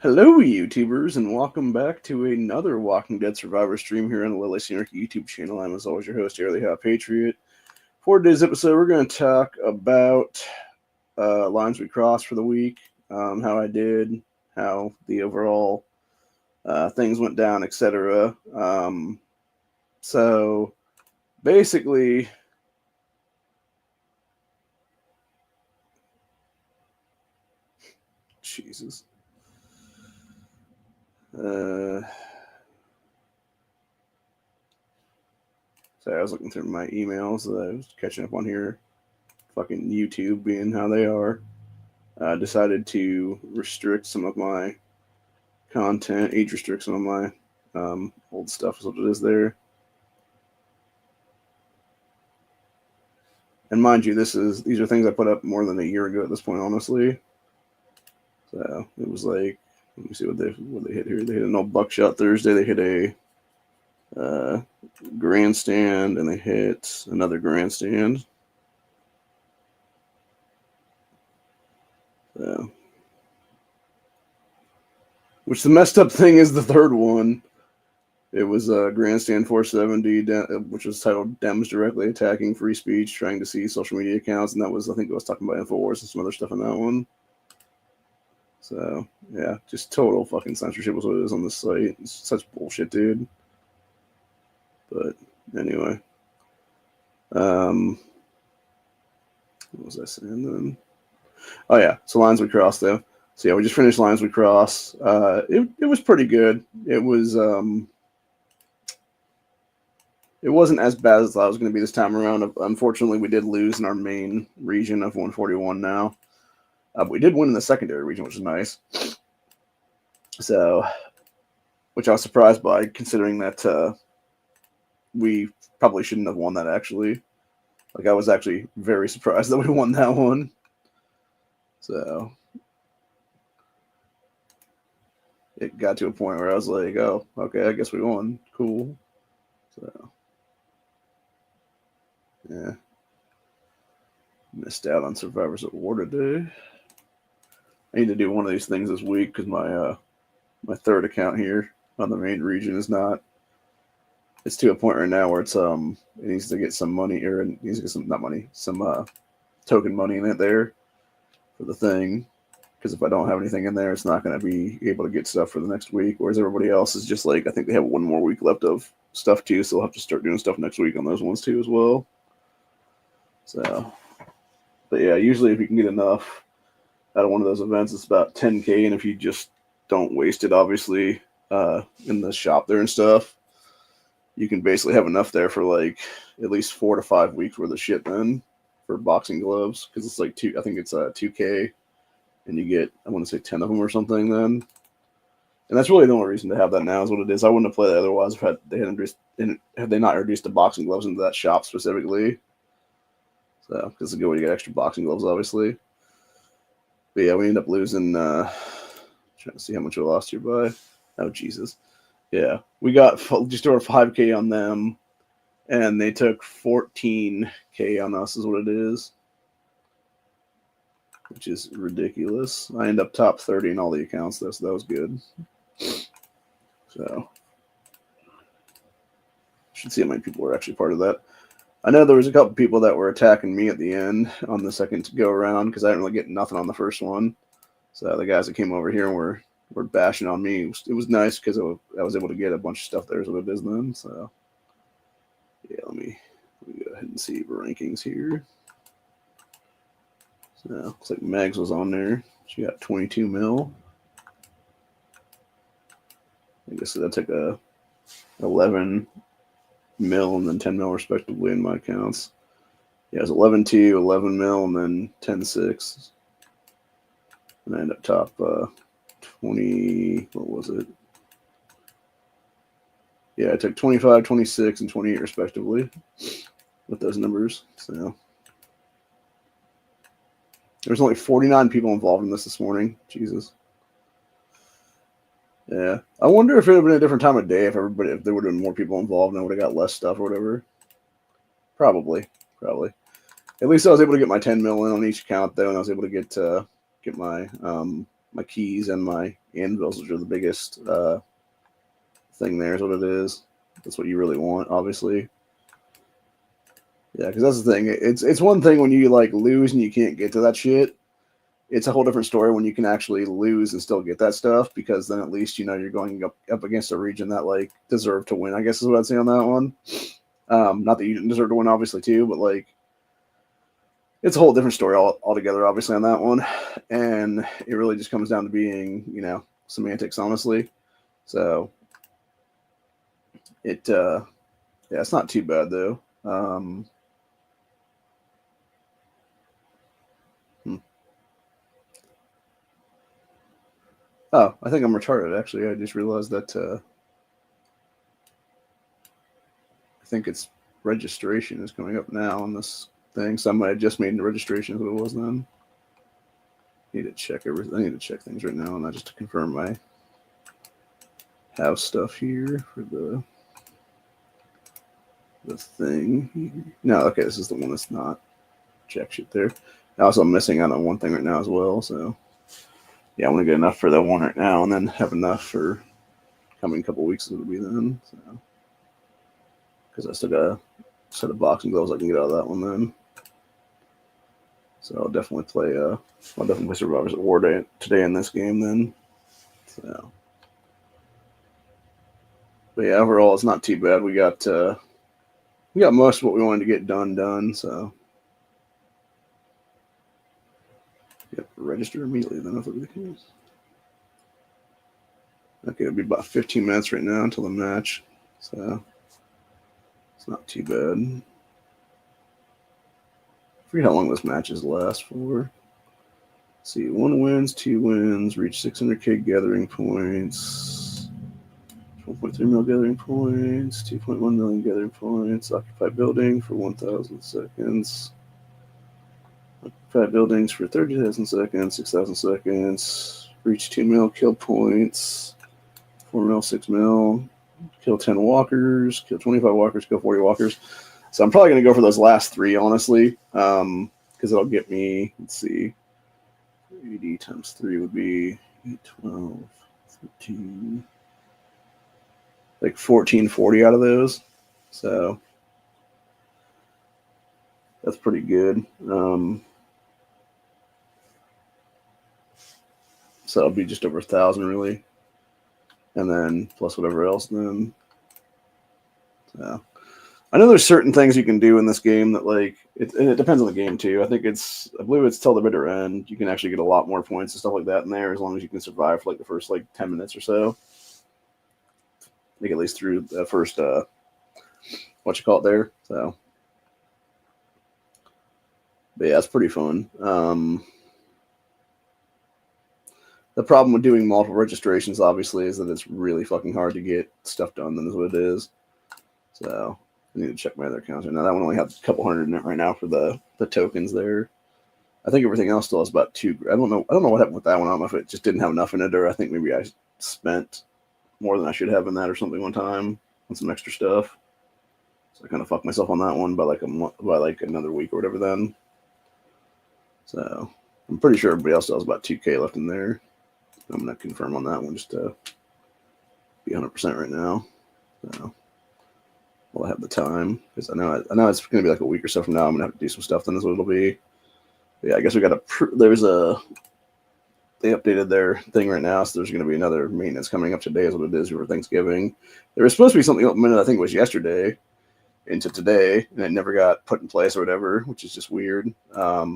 Hello, YouTubers, and welcome back to another Walking Dead Survivor stream here on the LWC YouTube channel. I'm, as always, your host, Early Hot Patriot. For today's episode, we're going to talk about lines we crossed for the week, how I did, how the overall things went down, etc. So, basically, Jesus. Sorry, I was looking through my emails that I was catching up on here. Fucking YouTube being how they are. Decided to restrict some of my content, age restrict some of my old stuff is what it is there. And mind you, these are things I put up more than a year ago at this point, honestly. So it was like, let me see what they hit here. They hit an old Buckshot Thursday. They hit a grandstand, and they hit another grandstand. So, which the messed up thing is the third one. It was Grandstand 470, which was titled Dems Directly Attacking Free Speech, Trying to Seize Social Media Accounts. And that was, I think I was talking about InfoWars and some other stuff in that one. So, yeah, just total fucking censorship is what it is on this site. It's such bullshit, dude. But, anyway. What was I saying then? Oh, yeah, so Lines We Cross, though. So, yeah, we just finished Lines We Cross. It was pretty good. It wasn't as bad as I thought it was going to be this time around. Unfortunately, we did lose in our main region of 141 now. But we did win in the secondary region, which is nice. So, which I was surprised by, considering that we probably shouldn't have won that, actually. Like, I was actually very surprised that we won that one. So, it got to a point where I was like, oh, okay, I guess we won. Cool. So, yeah. Missed out on Survivors at War today. I need to do one of these things this week because my third account here on the main region is not. It's to a point right now where it needs to get some money, or it needs to get some token money in it there for the thing. Because if I don't have anything in there, it's not going to be able to get stuff for the next week. Whereas everybody else is just like, I think they have one more week left of stuff too, so they'll have to start doing stuff next week on those ones too as well. So, but yeah, usually if you can get enough out of one of those events, it's about 10K, and if you just don't waste it, obviously, in the shop there and stuff, you can basically have enough there for like at least 4 to 5 weeks worth of shit then for boxing gloves, because it's like I think it's 2K, and you get, I want to say 10 of them or something then. And that's really the only reason to have that now is what it is. I wouldn't have played it otherwise had they not introduced the boxing gloves into that shop specifically. So, because it's a good way to get extra boxing gloves, obviously. But yeah, we ended up losing. Trying to see how much we lost here by. Oh, Jesus. Yeah, we got just over 5K on them, and they took 14K on us, is what it is, which is ridiculous. I end up top 30 in all the accounts, though, so that was good. So, should see how many people were actually part of that. I know there was a couple people that were attacking me at the end on the second go around because I didn't really get nothing on the first one. So the guys that came over here were bashing on me. It was nice because I was able to get a bunch of stuff there, so it is then. So yeah, let me go ahead and see rankings here. So looks like Megs was on there. She got 22 mil. I guess that took a 11 mil and then 10 mil respectively in my accounts. Yeah, it was 11.2, 11 mil, and then 10.6. And I ended up top 20, what was it? Yeah, I took 25, 26, and 28 respectively with those numbers. So there's only 49 people involved in this morning. Jesus. Yeah, I wonder if it would have been a different time of day if there would have been more people involved and I would have got less stuff or whatever. Probably. At least I was able to get my 10 mil in on each account though, and I was able to get my my keys and my anvils, which are the biggest thing there, is what it is. That's what you really want, obviously. Yeah, because that's the thing. It's one thing when you like lose and you can't get to that shit. It's a whole different story when you can actually lose and still get that stuff, because then at least you know you're going up against a region that like deserved to win, I guess is what I'd say on that one. Not that you didn't deserve to win, obviously, too, but like it's a whole different story altogether, obviously, on that one. And it really just comes down to being, you know, semantics, honestly. So it, yeah, it's not too bad though. Oh, I think I'm retarded, actually. I just realized that I think it's registration is coming up now on this thing. So I might have just made the registration what it was then. I need to check everything. I need to check things right now, and not just to confirm my house stuff here for the thing. No, okay, this is the one that's not check shit there. Also, I'm missing out on one thing right now as well, so yeah, I want to get enough for that one right now, and then have enough for coming couple weeks it'll be then. So, because I still got a set of boxing gloves I can get out of that one then. So I'll definitely play. I'll definitely play Survivors at War Day today in this game then. So, but yeah, overall it's not too bad. We got most of what we wanted to get done. So, yep, register immediately then if it be the case. Okay, it'll be about 15 minutes right now until the match. So it's not too bad. I forget how long this matches last for. Let's see, 1 wins, 2 wins, reach 600k gathering points, 12.3 mil gathering points, 2.1 million gathering points, occupy building for 1,000 seconds, occupy buildings for 30,000 seconds, 6,000 seconds, reach 2 mil kill points, 4 mil, 6 mil, kill 10 walkers, kill 25 walkers, kill 40 walkers. So I'm probably going to go for those last 3, honestly, because it'll get me, let's see, 80 times 3 would be 8, 12, 13, like 1440 out of those. So that's pretty good. So it'll be just over 1,000 really. And then plus whatever else then. So I know there's certain things you can do in this game that like it depends on the game too. I believe it's till the bitter end. You can actually get a lot more points and stuff like that in there as long as you can survive for like the first like 10 minutes or so. Like at least through the first what you call it there. So but yeah, it's pretty fun. The problem with doing multiple registrations obviously is that it's really fucking hard to get stuff done. Then is what it is. So I need to check my other accounts. Now that one only has a couple hundred in it right now for the tokens there. I think everything else still has about 2. I don't know what happened with that one. I don't know if it just didn't have enough in it, or I think maybe I spent more than I should have in that or something one time on some extra stuff. So I kind of fucked myself on that one by like another week or whatever then. So I'm pretty sure everybody else still has about 2K left in there. I'm gonna confirm on that one just to be 100% right now. So I have the time, because I know it's going to be like a week or so from now. I'm going to have to do some stuff. Then is what it'll be. But yeah, I guess we got to. They updated their thing right now, so there's going to be another maintenance coming up today. Is what it is for Thanksgiving. There was supposed to be something implemented. I think it was yesterday into today, and it never got put in place or whatever, which is just weird. Yeah,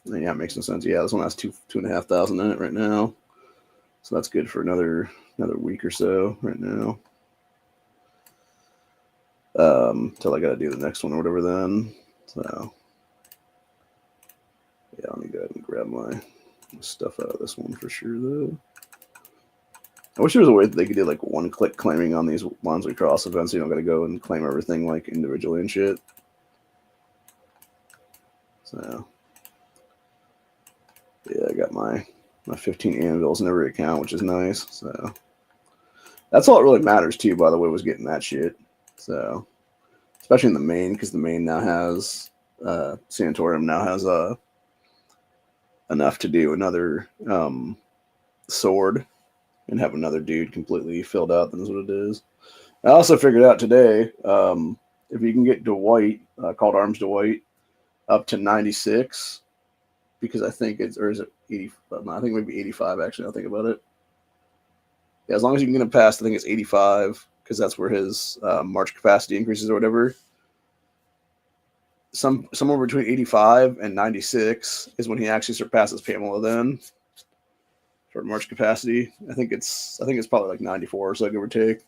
it makes no sense. Yeah, this one has 2,500 in it right now, so that's good for another week or so right now. Till I gotta do the next one or whatever then. So yeah, let me go ahead and grab my stuff out of this one for sure though. I wish there was a way that they could do like one-click claiming on these ones we cross events, so you don't gotta go and claim everything like individually and shit. So yeah, I got my 15 anvils in every account, which is nice. So that's all that really matters too, by the way, was getting that shit. So especially in the main, because the main now has Sanatorium now has enough to do another sword and have another dude completely filled out. That's what it is. I also figured out today if you can get Dwight, called Arms Dwight, up to 96, because I think it's, or is it 80? No, I think maybe 85 actually. I'll think about it. Yeah, as long as you can get him past, I think it's 85, because that's where his march capacity increases or whatever. Somewhere between 85 and 96 is when he actually surpasses Pamela then for march capacity. I think it's probably like 94 or so, give or take.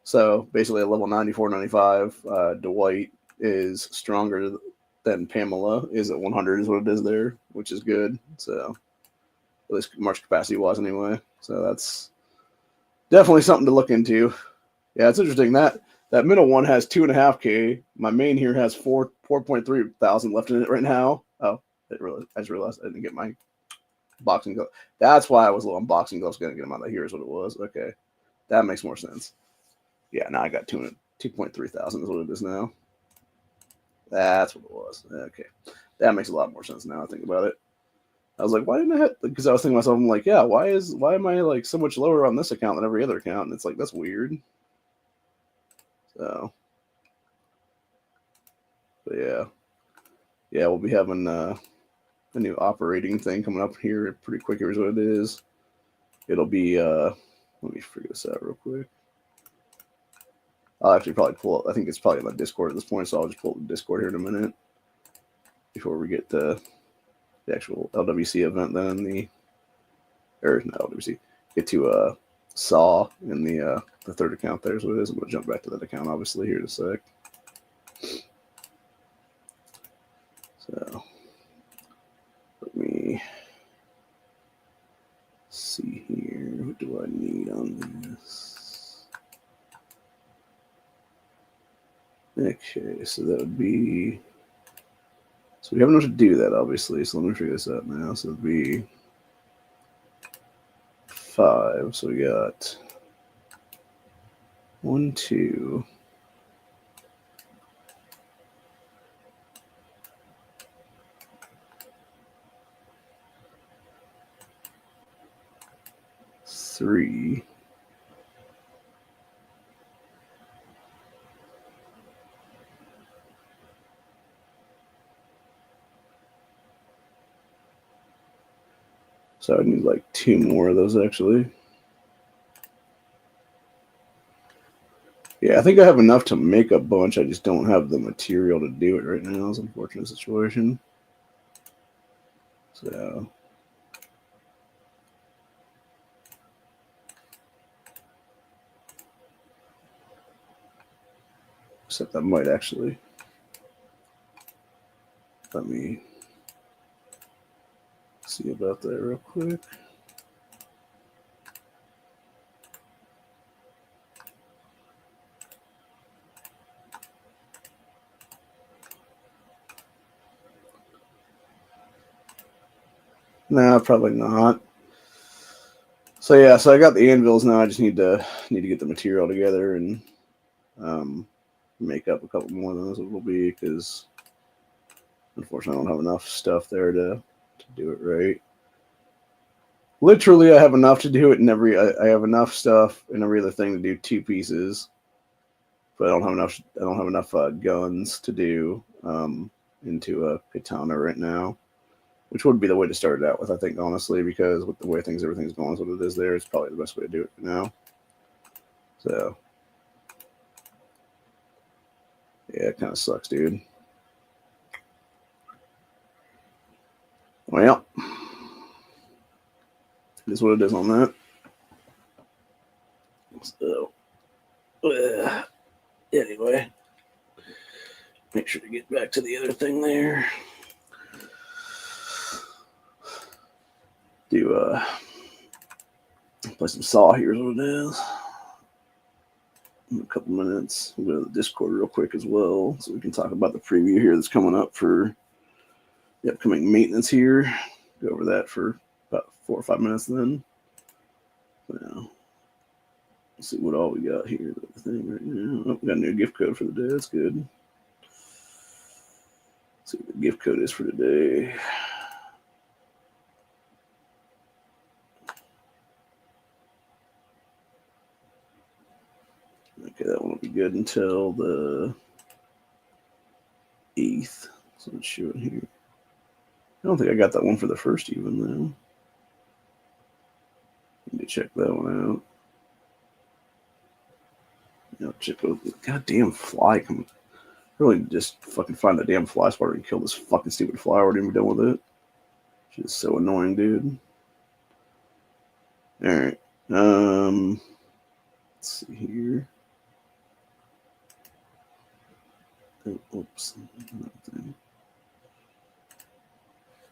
So basically at level 94, 95, Dwight is stronger than Pamela is at 100 is what it is there, which is good. So at least march capacity wise anyway. So that's definitely something to look into. Yeah, it's interesting that middle one has 2.5K. My main here has 4.3 thousand left in it right now. Oh, I just realized I didn't get my boxing glove. That's why I was low on boxing gloves. Gonna get them out of here is what it was. Okay, that makes more sense. Yeah, now I got 2.3 thousand is what it is now. That's what it was. Okay, that makes a lot more sense now I think about it. I was like, why didn't I have? Because I was thinking to myself, I'm like, yeah, why am I like so much lower on this account than every other account? And it's like, that's weird. So, but yeah, we'll be having a new operating thing coming up here pretty quick. Here's what it is. It'll be let me figure this out real quick. I'll actually probably pull up. I think it's probably in my Discord at this point, so I'll just pull up the Discord here in a minute before we get to the actual LWC event. Then not LWC. Get to Saw in the third account there. So it is. I'm gonna jump back to that account obviously here in a sec. So let me see here. What do I need on this? Okay, so that would be. So we have enough to do that, obviously. So let me figure this out now. So it'd be 5. So we got 1, 2. Three. So I need like 2 more of those actually. Yeah, I think I have enough to make a bunch. I just don't have the material to do it right now. It's an unfortunate situation. So except I might actually. Let me see about that real quick. No, probably not. So yeah, so I got the anvils now. I just need to get the material together and make up a couple more than those. It will be because unfortunately I don't have enough stuff there to do it right. Literally, I have enough to do it in every. I have enough stuff in every other thing to do 2 pieces, but I don't have enough. I don't have enough guns to do into a katana right now, which would be the way to start it out with. I think honestly, because with the way everything's going, is what it is there. It's probably the best way to do it now. So yeah, it kind of sucks, dude. Well, it is what it is on that. So, anyway, make sure to get back to the other thing there. Do play some Saw. Here's what it is. In a couple minutes, we'll go to the Discord real quick as well, so we can talk about the preview here that's coming up for the upcoming maintenance here. Go over that for about 4 or 5 minutes then. Now, let's see what all we got here. The thing right now. Oh, we got a new gift code for the day. That's good. Let's see what the gift code is for today. be good until the 8th. So let's show it here. I don't think I got that one for the first even though. Need to check that one out. Check those goddamn fly. Really just fucking find the damn fly spotter and kill this fucking stupid fly. I already been done with it. Which is so annoying, dude. Alright. Let's see here. Oh, oops.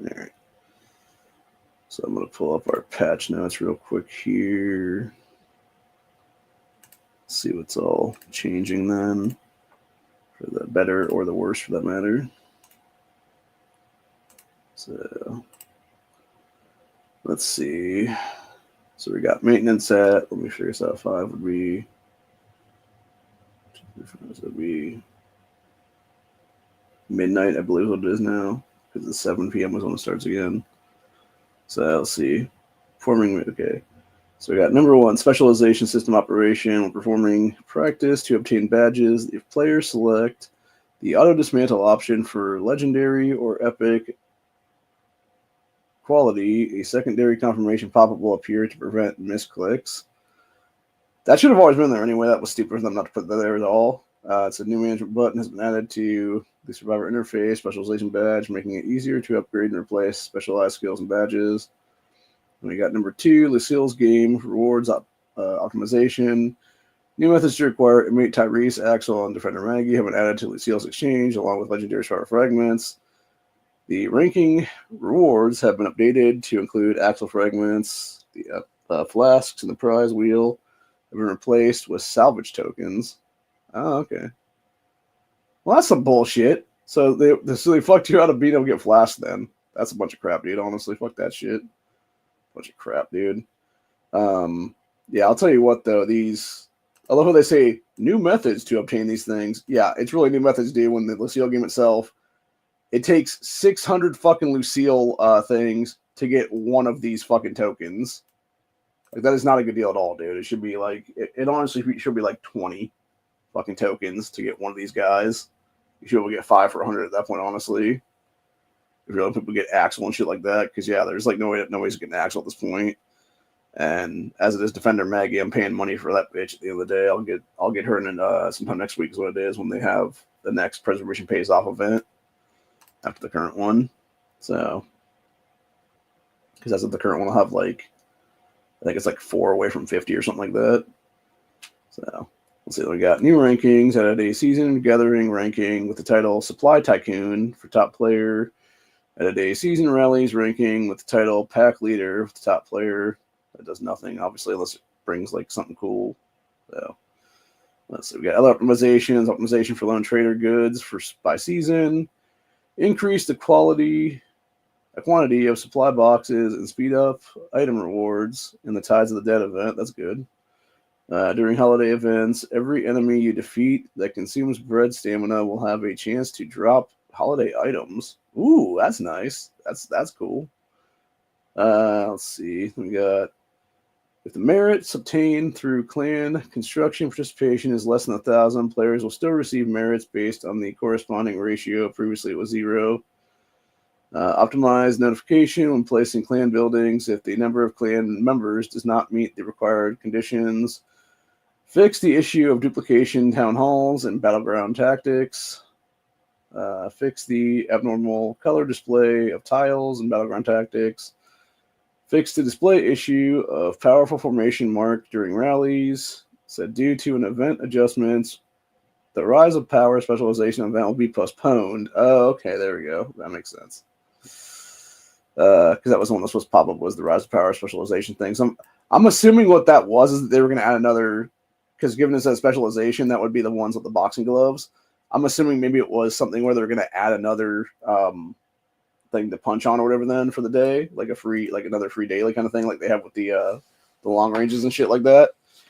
Alright. So I'm going to pull up our patch notes real quick here. See what's all changing then. For the better or the worse for that matter. So let's see. So we got maintenance at, let me figure this out, 5 would be midnight, I believe what it is now, because it's 7 p.m. was when it starts again. So let's see. Performing, okay. So we got number 1, specialization system operation. When performing practice to obtain badges, if players select the auto dismantle option for legendary or epic quality, a secondary confirmation pop-up will appear to prevent misclicks. That should have always been there anyway. That was stupid for them not to put that there at all. It's a new management button has been added to the Survivor interface, specialization badge, making it easier to upgrade and replace specialized skills and badges. And we got number 2, Lucille's game, rewards optimization. New methods to acquire inmate Tyrese, Axel, and Defender Maggie have been added to Lucille's exchange, along with legendary Survivor fragments. The ranking rewards have been updated to include Axel fragments, the flasks, and the prize wheel have been replaced with salvage tokens. Oh, okay. Well, that's some bullshit. So they fucked you out of being able to get flasks then. That's a bunch of crap, dude. Honestly, fuck that shit. Bunch of crap, dude. Yeah, I'll tell you what, though. I love how they say new methods to obtain these things. Yeah, it's really new methods, dude. When the Lucille game itself, it takes 600 fucking Lucille things to get one of these fucking tokens. Like, that is not a good deal at all, dude. It should be like, it honestly should be like 20 fucking tokens to get one of these guys. You should be able to get 5 for 100 at that point, honestly. If you're letting people get Axel and shit like that, because yeah, there's like no ways getting Axel at this point. And as it is Defender Maggie, I'm paying money for that bitch at the end of the day. I'll get her in sometime next week is what it is when they have the next Preservation Pays Off event after the current one. So, because as of the current one, I'll have like, I think it's like 4 away from 50 or something like that. So, let's see what we got. New rankings added a season gathering ranking with the title Supply Tycoon for top player. Added a season rallies ranking with the title Pack Leader with the top player. That does nothing, obviously, unless it brings like something cool. So let's see. We got other optimizations, optimization for lone trader goods by season, increase the quantity of supply boxes, and speed up item rewards in the Tides of the Dead event. That's good. During holiday events, every enemy you defeat that consumes bread stamina will have a chance to drop holiday items. Ooh, that's nice. That's cool. Let's see. We got, if the merits obtained through clan construction participation is less than 1,000, players will still receive merits based on the corresponding ratio. Previously, it was 0. Optimize notification when placing clan buildings if the number of clan members does not meet the required conditions. Fix the issue of duplication town halls and battleground tactics. Fix the abnormal color display of tiles and battleground tactics. Fix the display issue of powerful formation marked during rallies. Said due to an event adjustment, the Rise of Power specialization event will be postponed. Oh, okay, there we go. That makes sense. Because that was the one that was supposed to pop up, was the Rise of Power specialization thing. So I'm assuming what that was is that they were going to add another, because given it's a specialization, that would be the ones with the boxing gloves. I'm assuming maybe it was something where they're going to add another thing to punch on or whatever then for the day, like another free daily kind of thing, like they have with the long ranges and shit like that,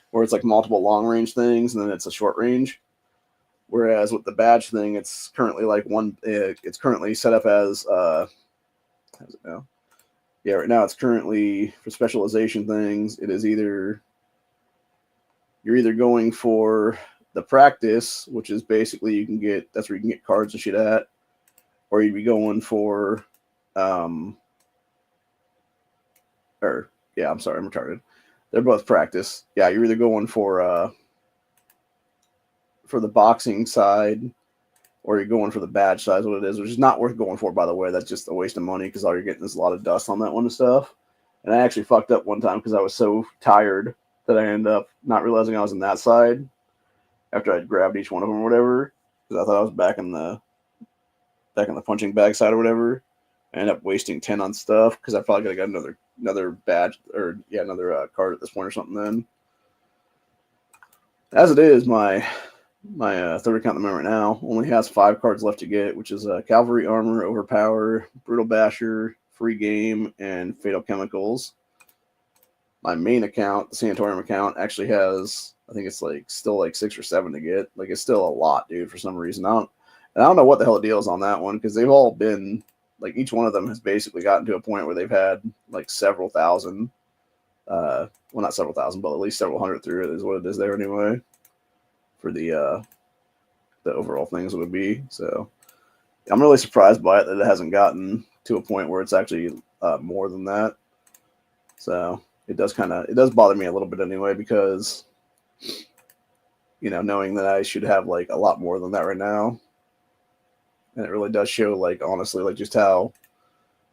where it's like multiple long range things and then it's a short range. Whereas with the badge thing, it's currently like it's currently set up as how's it now? Yeah, right now it's currently for specialization things. It is you're either going for the practice, which is basically you can get, that's where you can get cards and shit at, or you'd be going for, or yeah, I'm sorry, I'm retarded. They're both practice. Yeah, you're either going for the boxing side, or you're going for the badge size, what it is, which is not worth going for, by the way. That's just a waste of money because all you're getting is a lot of dust on that one and stuff. And I actually fucked up one time because I was so tired that I ended up not realizing I was in that side after I'd grabbed each one of them or whatever, because I thought I was back in the punching bag side or whatever. I ended up wasting 10 on stuff because I probably could have got another badge, or yeah, another card at this point or something then. As it is, my third account at the moment right now only has 5 cards left to get, which is Cavalry Armor, Overpower, Brutal Basher, Free Game, and Fatal Chemicals. My main account, the Sanatorium account, actually has, I think it's like still like 6 or 7 to get. Like, it's still a lot, dude, for some reason. I don't know what the hell the deal is on that one, because they've all been, like, each one of them has basically gotten to a point where they've had like several thousand, well, not several thousand, but at least several hundred through it is what it is there anyway, for the overall things it would be. So I'm really surprised by it that it hasn't gotten to a point where it's actually more than that. So it does bother me a little bit anyway, because, you know, knowing that I should have like a lot more than that right now. And it really does show, like, honestly, like, just how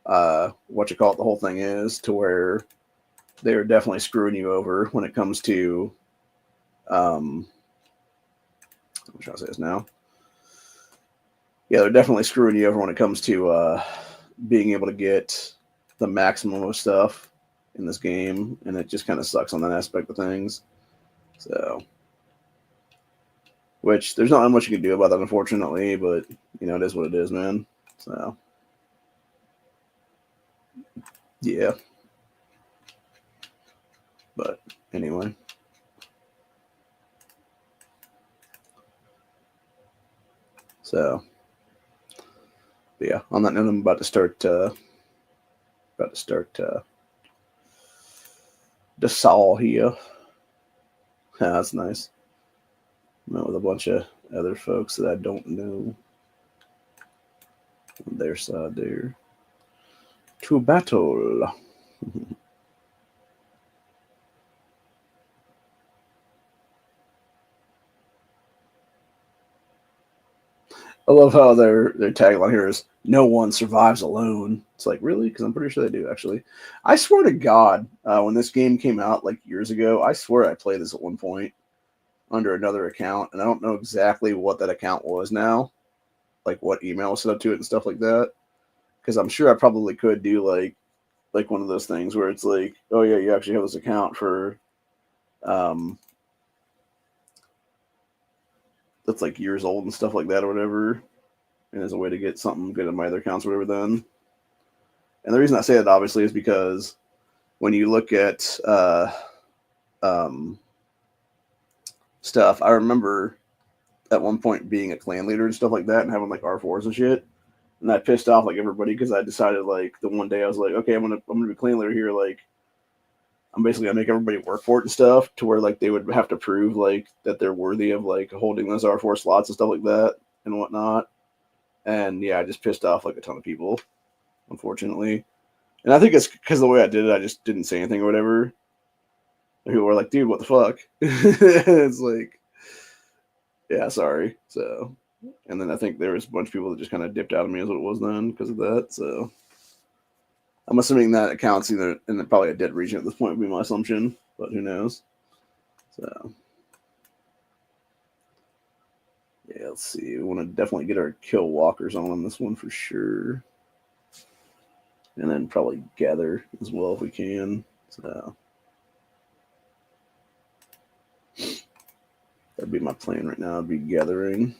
the whole thing is, to where they're definitely screwing you over when it comes to I'm trying to say this now. Yeah, they're definitely screwing you over when it comes to being able to get the maximum of stuff in this game, and it just kind of sucks on that aspect of things. So, which there's not much you can do about that, unfortunately, but, you know, it is what it is, man. So, yeah. But anyway. So, but yeah, on that note, I'm about to start the saw here. Yeah, that's nice. Met with a bunch of other folks that I don't know on their side there. To battle. I love how their tagline here is "No one survives alone." It's like, really? Because I'm pretty sure they do, actually. I swear to God, when this game came out like years ago, I swear I played this at one point under another account, and I don't know exactly what that account was now, like what email was set up to it and stuff like that. Because I'm sure I probably could do like one of those things where it's like, oh yeah, you actually have this account for that's like years old and stuff like that or whatever, and as a way to get something good on my other accounts or whatever then. And the reason I say that, obviously, is because when you look at stuff, I remember at one point being a clan leader and stuff like that and having like R4s and shit. And I pissed off like everybody because I decided like the one day I was like, okay, I'm gonna be clan leader here. Like, I'm basically gonna make everybody work for it and stuff, to where like they would have to prove like that they're worthy of like holding those R4 slots and stuff like that and whatnot. And yeah, I just pissed off like a ton of people, unfortunately. And I think it's because the way I did it, I just didn't say anything or whatever. And people were like, dude, what the fuck? It's like, yeah, sorry. So, and then I think there was a bunch of people that just kind of dipped out of me, is what it was then, because of that. So I'm assuming that accounts either in probably a dead region at this point, would be my assumption, but who knows? So yeah, let's see. We want to definitely get our kill walkers on this one for sure, and then probably gather as well if we can. So that'd be my plan right now. I'd be gathering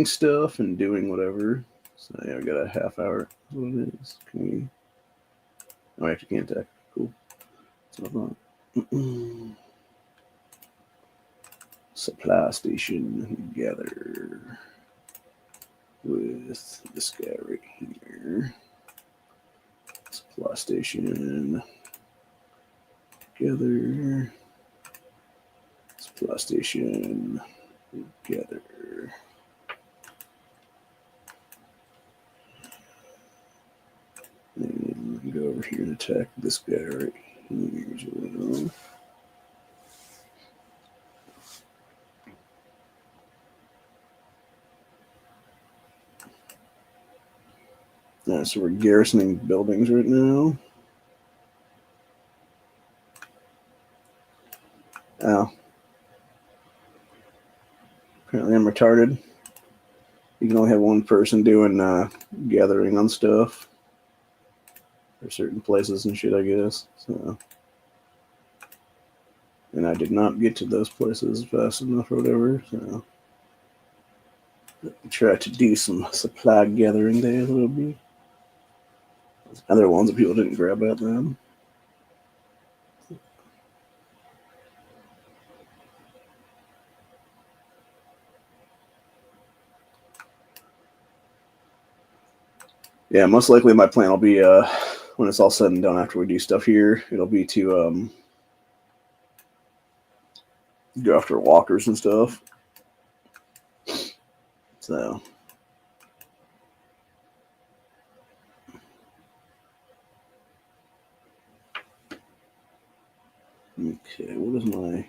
stuff and doing whatever. So yeah, we got a half hour. What it is? Can we? Oh, we actually can't attack. Cool. That's what I thought. Supply station, gather with this guy right here. Supply station, gather. Fly station. Gather. And go over here and attack this guy right here as well. Yeah, so we're garrisoning buildings right now. Oh. Apparently I'm retarded. You can only have one person doing gathering on stuff. For certain places and shit, I guess. So. And I did not get to those places fast enough or whatever, so. Try to do some supply gathering there a little bit. Other ones that people didn't grab at them. Yeah, most likely my plan will be when it's all said and done after we do stuff here, it'll be to go after walkers and stuff. So okay, what is my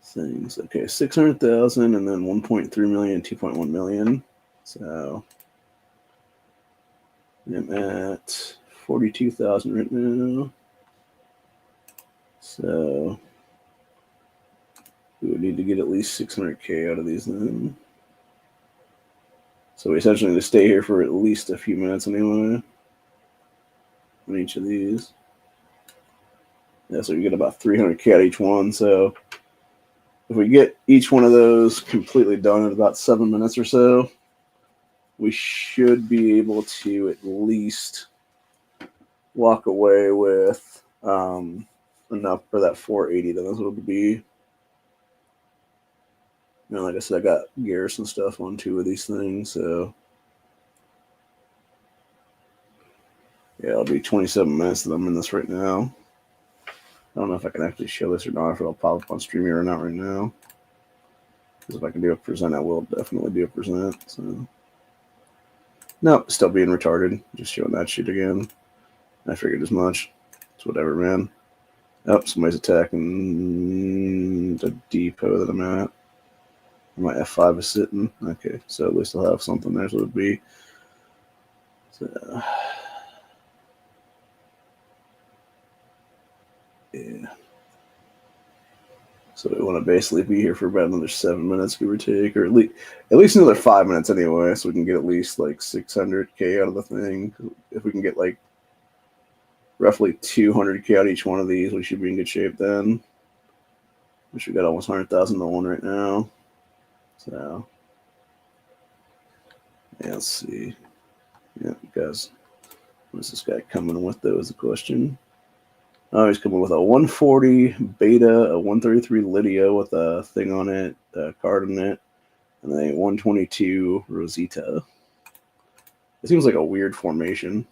things? Okay, 600,000 and then 1.3 million, 2.1 million. So I'm at 42,000 right now. So we would need to get at least 600K out of these then. So we essentially need to stay here for at least a few minutes anyway on each of these. Yeah, so we get about 300K out each one. So if we get each one of those completely done in about 7 minutes or so, we should be able to at least walk away with enough for that 480. Then that's what it would be. You know, like I said, I got garrison stuff on 2 of these things, so yeah, it'll be 27 minutes that I'm in this right now. I don't know if I can actually show this or not, if it'll pop up on stream here or not right now. Because if I can do a present, I will definitely do a present. So, nope, still being retarded. Just showing that shit again. I figured as much. It's whatever, man. Oh, somebody's attacking the depot that I'm at. My F5 is sitting. Okay, so at least I'll have something there, so it would be. So, yeah. So we want to basically be here for about another 7 minutes, give or take, or at least another 5 minutes anyway, so we can get at least like 600K out of the thing. If we can get like roughly 200K out each one of these, we should be in good shape then. We should got almost 100,000 to one right now. So yeah, let's see. Yeah, guys, what's this guy coming with though is the question. Oh, he's coming with a 140 Beta, a 133 Lydia with a thing on it, a card on it, and then a 122 Rosita. It seems like a weird formation.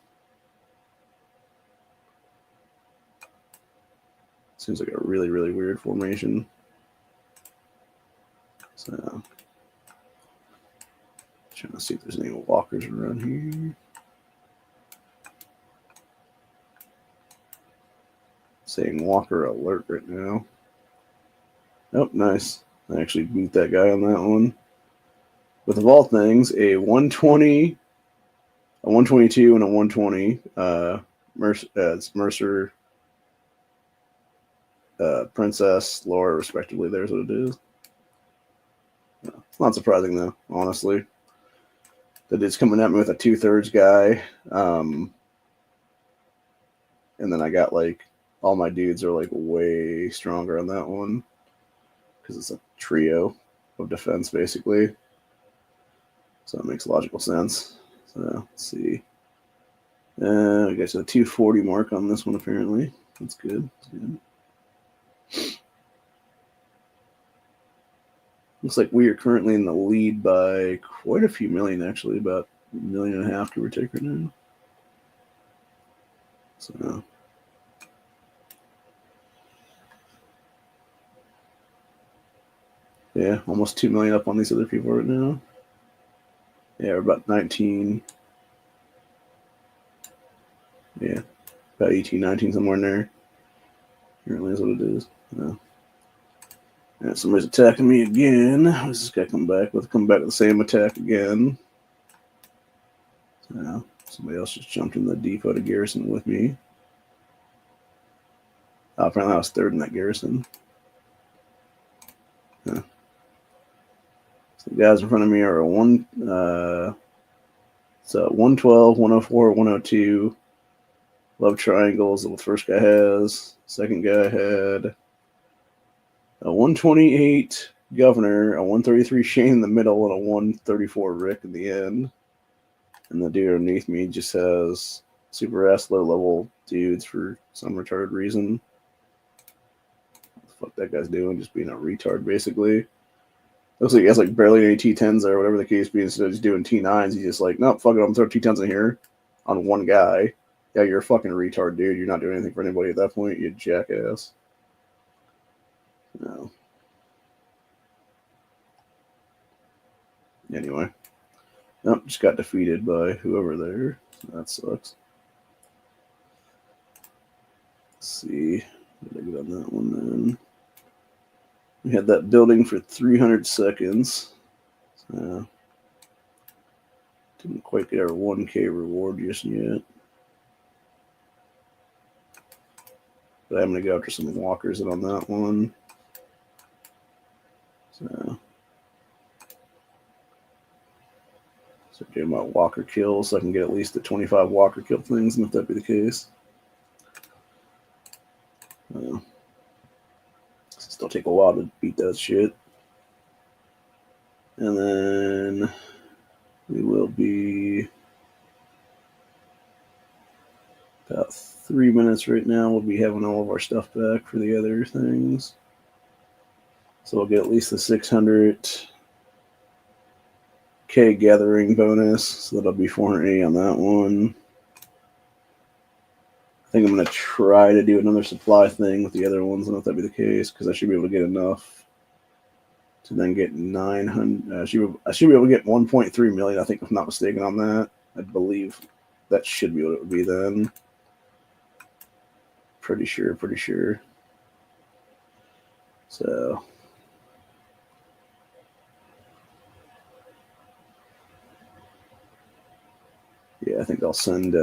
Seems like a really, really weird formation. So, trying to see if there's any walkers around here. Saying walker alert right now. Oh, nice. I actually beat that guy on that one. With of all things, a 120, a 122, and a 120. It's Mercer, Princess, Laura, respectively. There's what it is. It's not surprising though, honestly. That it's coming at me with a 2/3 guy. And then I got like all my dudes are like way stronger on that one because it's a trio of defense basically. So that makes logical sense. So let's see. I got to the 240 mark on this one apparently. That's good. That's good. Looks like we are currently in the lead by quite a few million, actually, about 1.5 million, give or take right now. So Yeah, almost 2 million up on these other people right now. Yeah, we're about 19. Yeah, about 18, 19, somewhere in there. Apparently is what it is. Yeah. Yeah, somebody's attacking me again. What's this guy come back? Let's come back with the same attack again. Yeah, somebody else just jumped in the depot to garrison with me. Oh, apparently I was third in that garrison. Yeah. So the guys in front of me are a 112, 104, 102. Love triangles. The first guy has. Second guy had a 128 Governor, a 133 Shane in the middle, and a 134 Rick in the end. And the dude underneath me just has super ass low level dudes for some retarded reason. What the fuck that guy's doing? Just being a retard, basically. Looks like he has like barely any T10s or whatever the case be. Instead of just doing T9s, he's just like, nope, fuck it, I'm gonna throw T10s in here on one guy. Yeah, you're a fucking retard, dude. You're not doing anything for anybody at that point, you jackass. No. Anyway. Nope, just got defeated by whoever there. That sucks. Let's see. What did I get on that one then? We had that building for 300 seconds. So didn't quite get our 1K reward just yet. But I'm going to go after some walkers in on that one. So doing my walker kills so I can get at least the 25 walker kill things, and if that be the case. Still take a while to beat that shit. And then we will be about 3 minutes right now. We'll be having all of our stuff back for the other things. So we'll get at least the 600K gathering bonus. So that'll be 480 on that one. I think I'm going to try to do another supply thing with the other ones. I don't know if that'd be the case, because I should be able to get enough to then get 900. I should be able to get 1.3 million, I think, if I'm not mistaken on that. I believe that should be what it would be then. Pretty sure. So yeah, I think I'll send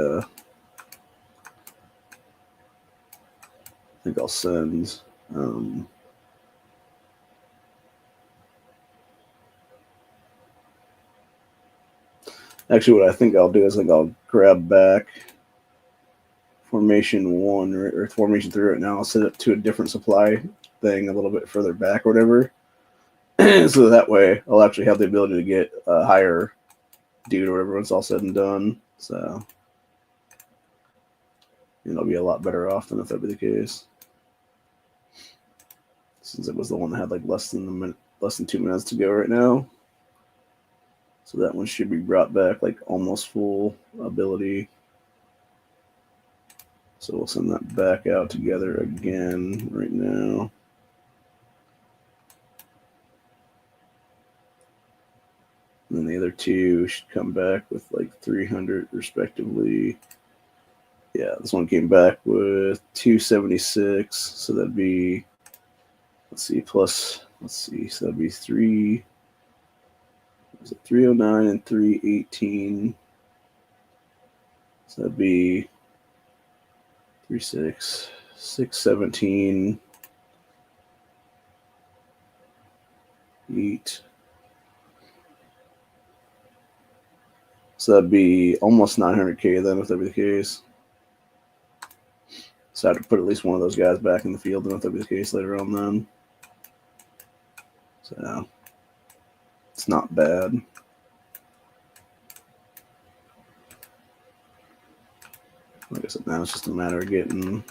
actually, what I think I'll do is I'll grab back Formation 1 or Formation 3 right now. I'll set it to a different supply thing a little bit further back or whatever. So that way I'll actually have the ability to get a higher dude or whatever when it's all said and done. So it'll be a lot better off than if that be the case. Since it was the one that had like less than 2 minutes to go right now. So that one should be brought back like almost full ability. So we'll send that back out together again right now. And then the other two should come back with like 300 respectively. Yeah, this one came back with 276. So that'd be, so that'd be 309 and 318. So that'd be 617, 8. So that'd be almost 900K then if that be the case. So I have to put at least one of those guys back in the field and if that be the case later on then. So it's not bad. Like I said, now it's just a matter of getting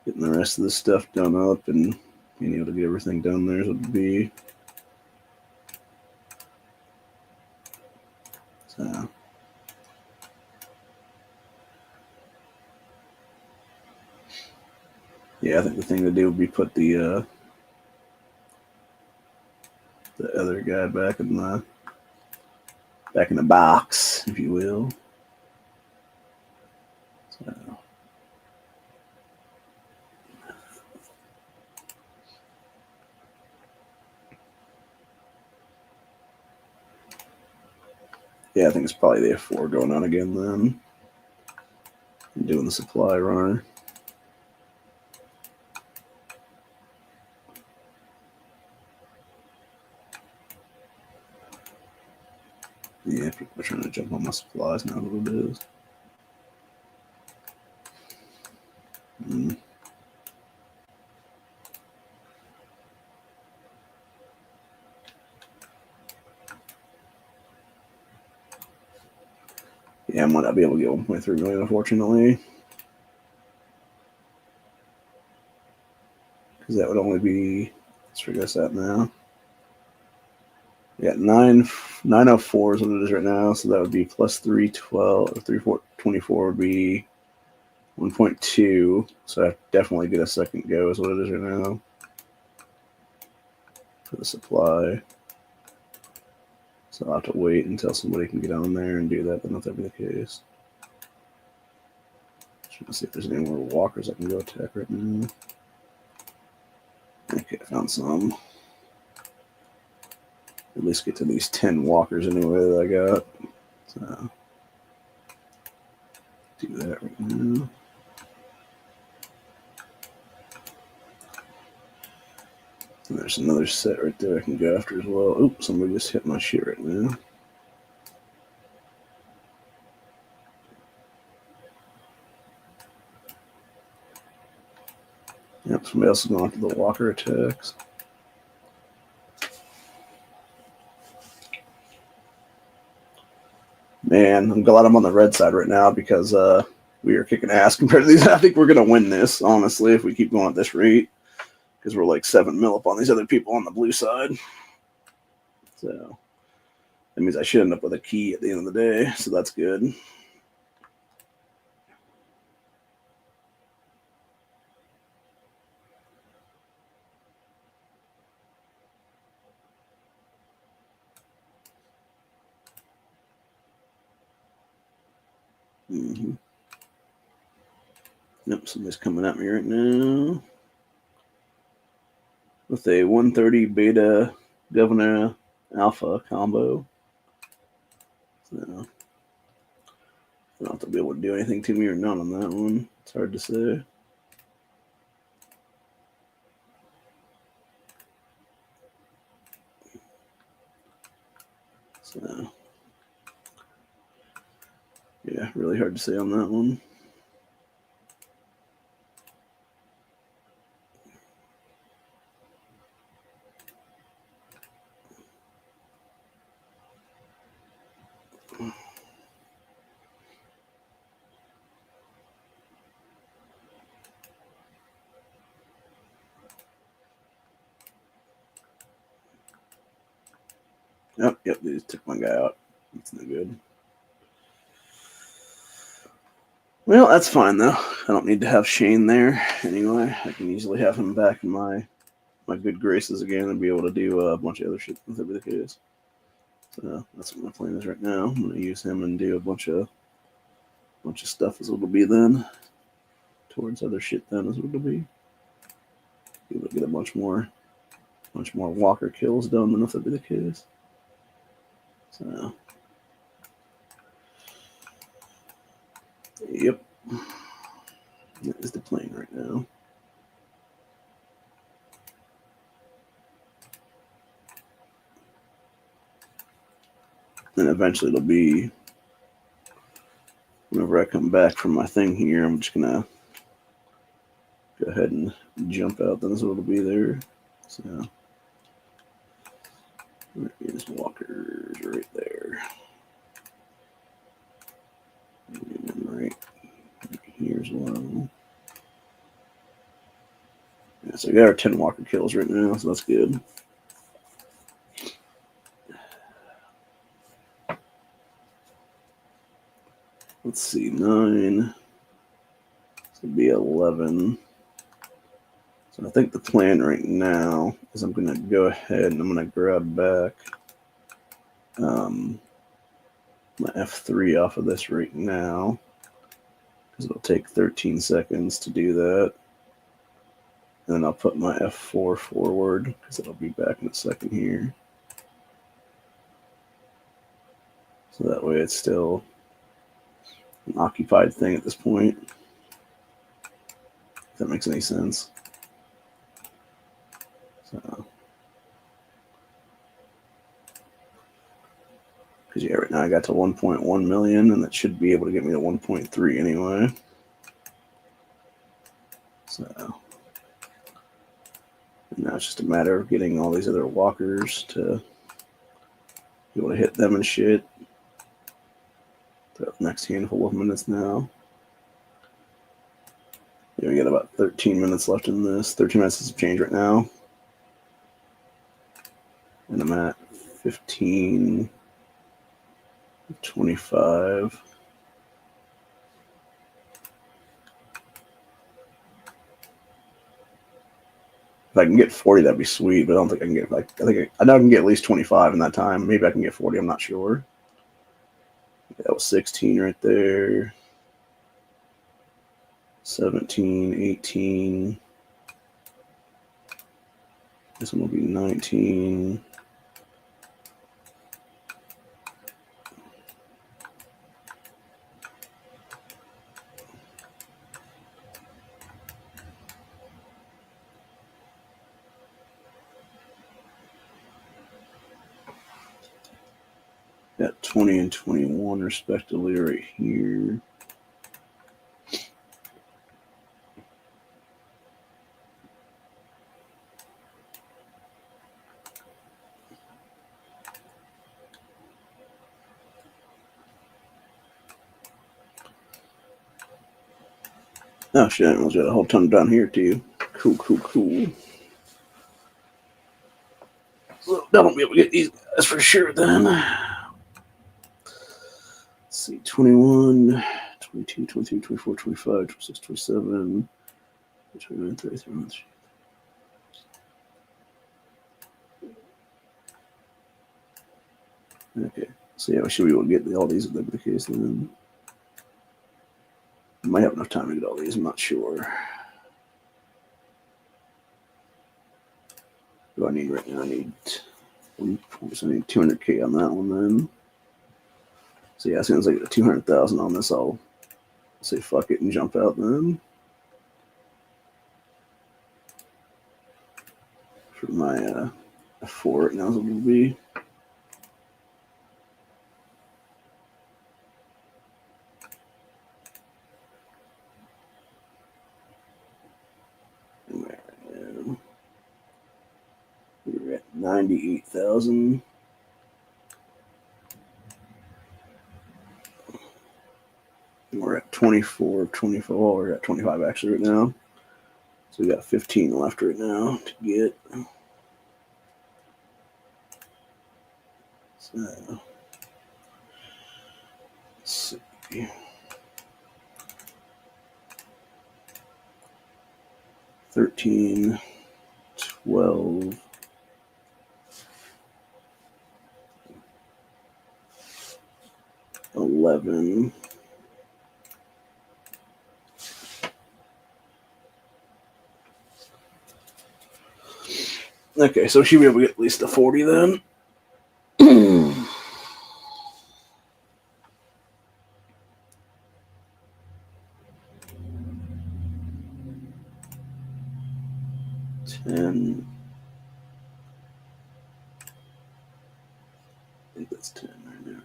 the rest of this stuff done up and being able to get everything done there as it would be. So yeah, I think the thing to do would be put the the other guy back in the box, if you will. So. Yeah, I think it's probably the F4 going on again then. I'm doing the supply runner. Yeah, people are trying to jump on my supplies now, what it is. Yeah, I might not be able to get 1.3 million, unfortunately. Because that would only be, let's figure this out now. Yeah, 904 is what it is right now, so that would be plus 312, or 3424 would be 1.2. So I definitely get a second go, is what it is right now. For the supply. So I'll have to wait until somebody can get on there and do that, but not that be the case. Trying to see if there's any more walkers I can go attack right now. Okay, I found some. At least get to these 10 walkers anyway that I got. So do that right now. And there's another set right there I can go after as well. Oops, somebody just hit my shit right now. Yep, somebody else is going after the walker attacks. Man, I'm glad I'm on the red side right now because we are kicking ass compared to these. I think we're going to win this, honestly, if we keep going at this rate. Because we're like 7 mil up on these other people on the blue side. So that means I should end up with a key at the end of the day. So that's good. Mm-hmm. Yep, somebody's coming at me right now with a 130 beta governor alpha combo. So I don't have to be able to do anything to me or not on that one. It's hard to say. So yeah, really hard to say on that one. Yep, they just took my guy out. That's no good. Well, that's fine though. I don't need to have Shane there anyway. I can easily have him back in my good graces again and be able to do a bunch of other shit with every the case. So that's what my plan is right now. I'm gonna use him and do a bunch of stuff as it'll be then. Towards other shit then as it'll be. Be able to get a bunch more walker kills done than if that'd be the case. So yep. That is the plan right now. And eventually it'll be whenever I come back from my thing here, I'm just gonna go ahead and jump out. Then so it'll be there. So there's walkers right there. And right here as well. Yeah, so we got our 10 walker kills right now, so that's good. Let's see, 9. This would be 11. So I think the plan right now is I'm going to go ahead and I'm going to grab back my F3 off of this right now, because it'll take 13 seconds to do that. And then I'll put my F4 forward, because it'll be back in a second here. So that way it's still an occupied thing at this point. If that makes any sense. So, because yeah, right now I got to 1.1 million, and that should be able to get me to 1.3 anyway. So now it's just a matter of getting all these other walkers to be able to hit them and shit. The next handful of minutes now. Yeah, we got about 13 minutes left in this. 13 minutes is change right now. And I'm at 15, 25. If I can get 40, that'd be sweet, but I don't think I can get, like, I know I can get at least 25 in that time. Maybe I can get 40, I'm not sure. That was 16 right there. 17, 18. This one will be 19. Got 20 and 21 respectively right here. Oh shit, I got a whole ton down here too. Cool. So that'll be able to get these guys for sure then. Let's see, 21, 22, 23, 24, 25, 26, 27, 29, 30, 31. Okay, so yeah, we should be able to get all these if that be the case then. Might have enough time to get all these, I'm not sure. What do I need right now? I need 200K on that one then. So yeah, as soon as I get 200,000 on this, I'll say fuck it and jump out then. For my F4 right now is what it'll be. We're at 98,000. We're at 24, 24. Well, we're at 25 actually right now. So we got 15 left right now to get. So let's see. 13, 12. 11. Okay, so she should be able to get at least a 40 then. 10. I think that's 10 right now.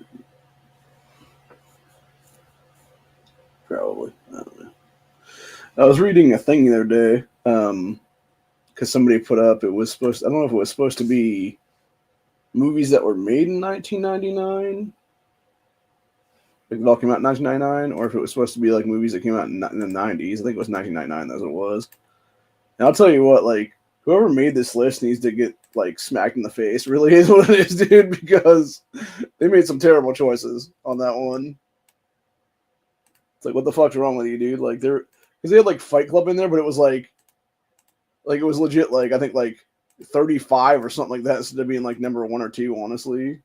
Probably. I don't know. I was reading a thing the other day, because somebody put up, it was supposed to, I don't know if it was supposed to be movies that were made in 1999, like it all came out in 1999, or if it was supposed to be like movies that came out in the 90s. I think it was 1999, that's what it was. And I'll tell you what, like, whoever made this list needs to get, like, smacked in the face. Really is what it is, dude, because they made some terrible choices on that one. It's like, what the fuck's wrong with you, dude? Like, because they had, like, Fight Club in there, but it was, like, Like it was legit. Like I think like 35 or something like that instead of being like number 1 or 2, honestly.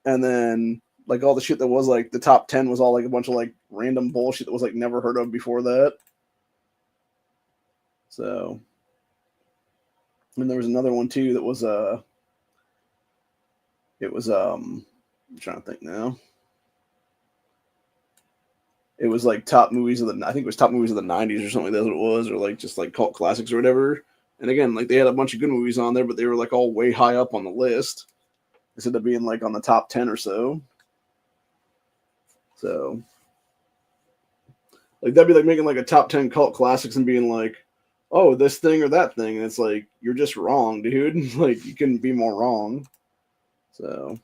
And then like all the shit that was like the top 10 was all like a bunch of like random bullshit that was like never heard of before that. So, and there was another one too that was it was I'm trying to think now. It was like top movies of the, I think it was top movies of the 90s or something. That's what it was, or like just like cult classics or whatever. And again, like they had a bunch of good movies on there, but they were like all way high up on the list instead of being like on the top 10 or so. So, like that'd be like making like a top 10 cult classics and being like, oh, this thing or that thing. And it's like, you're just wrong, dude. Like you couldn't be more wrong. So,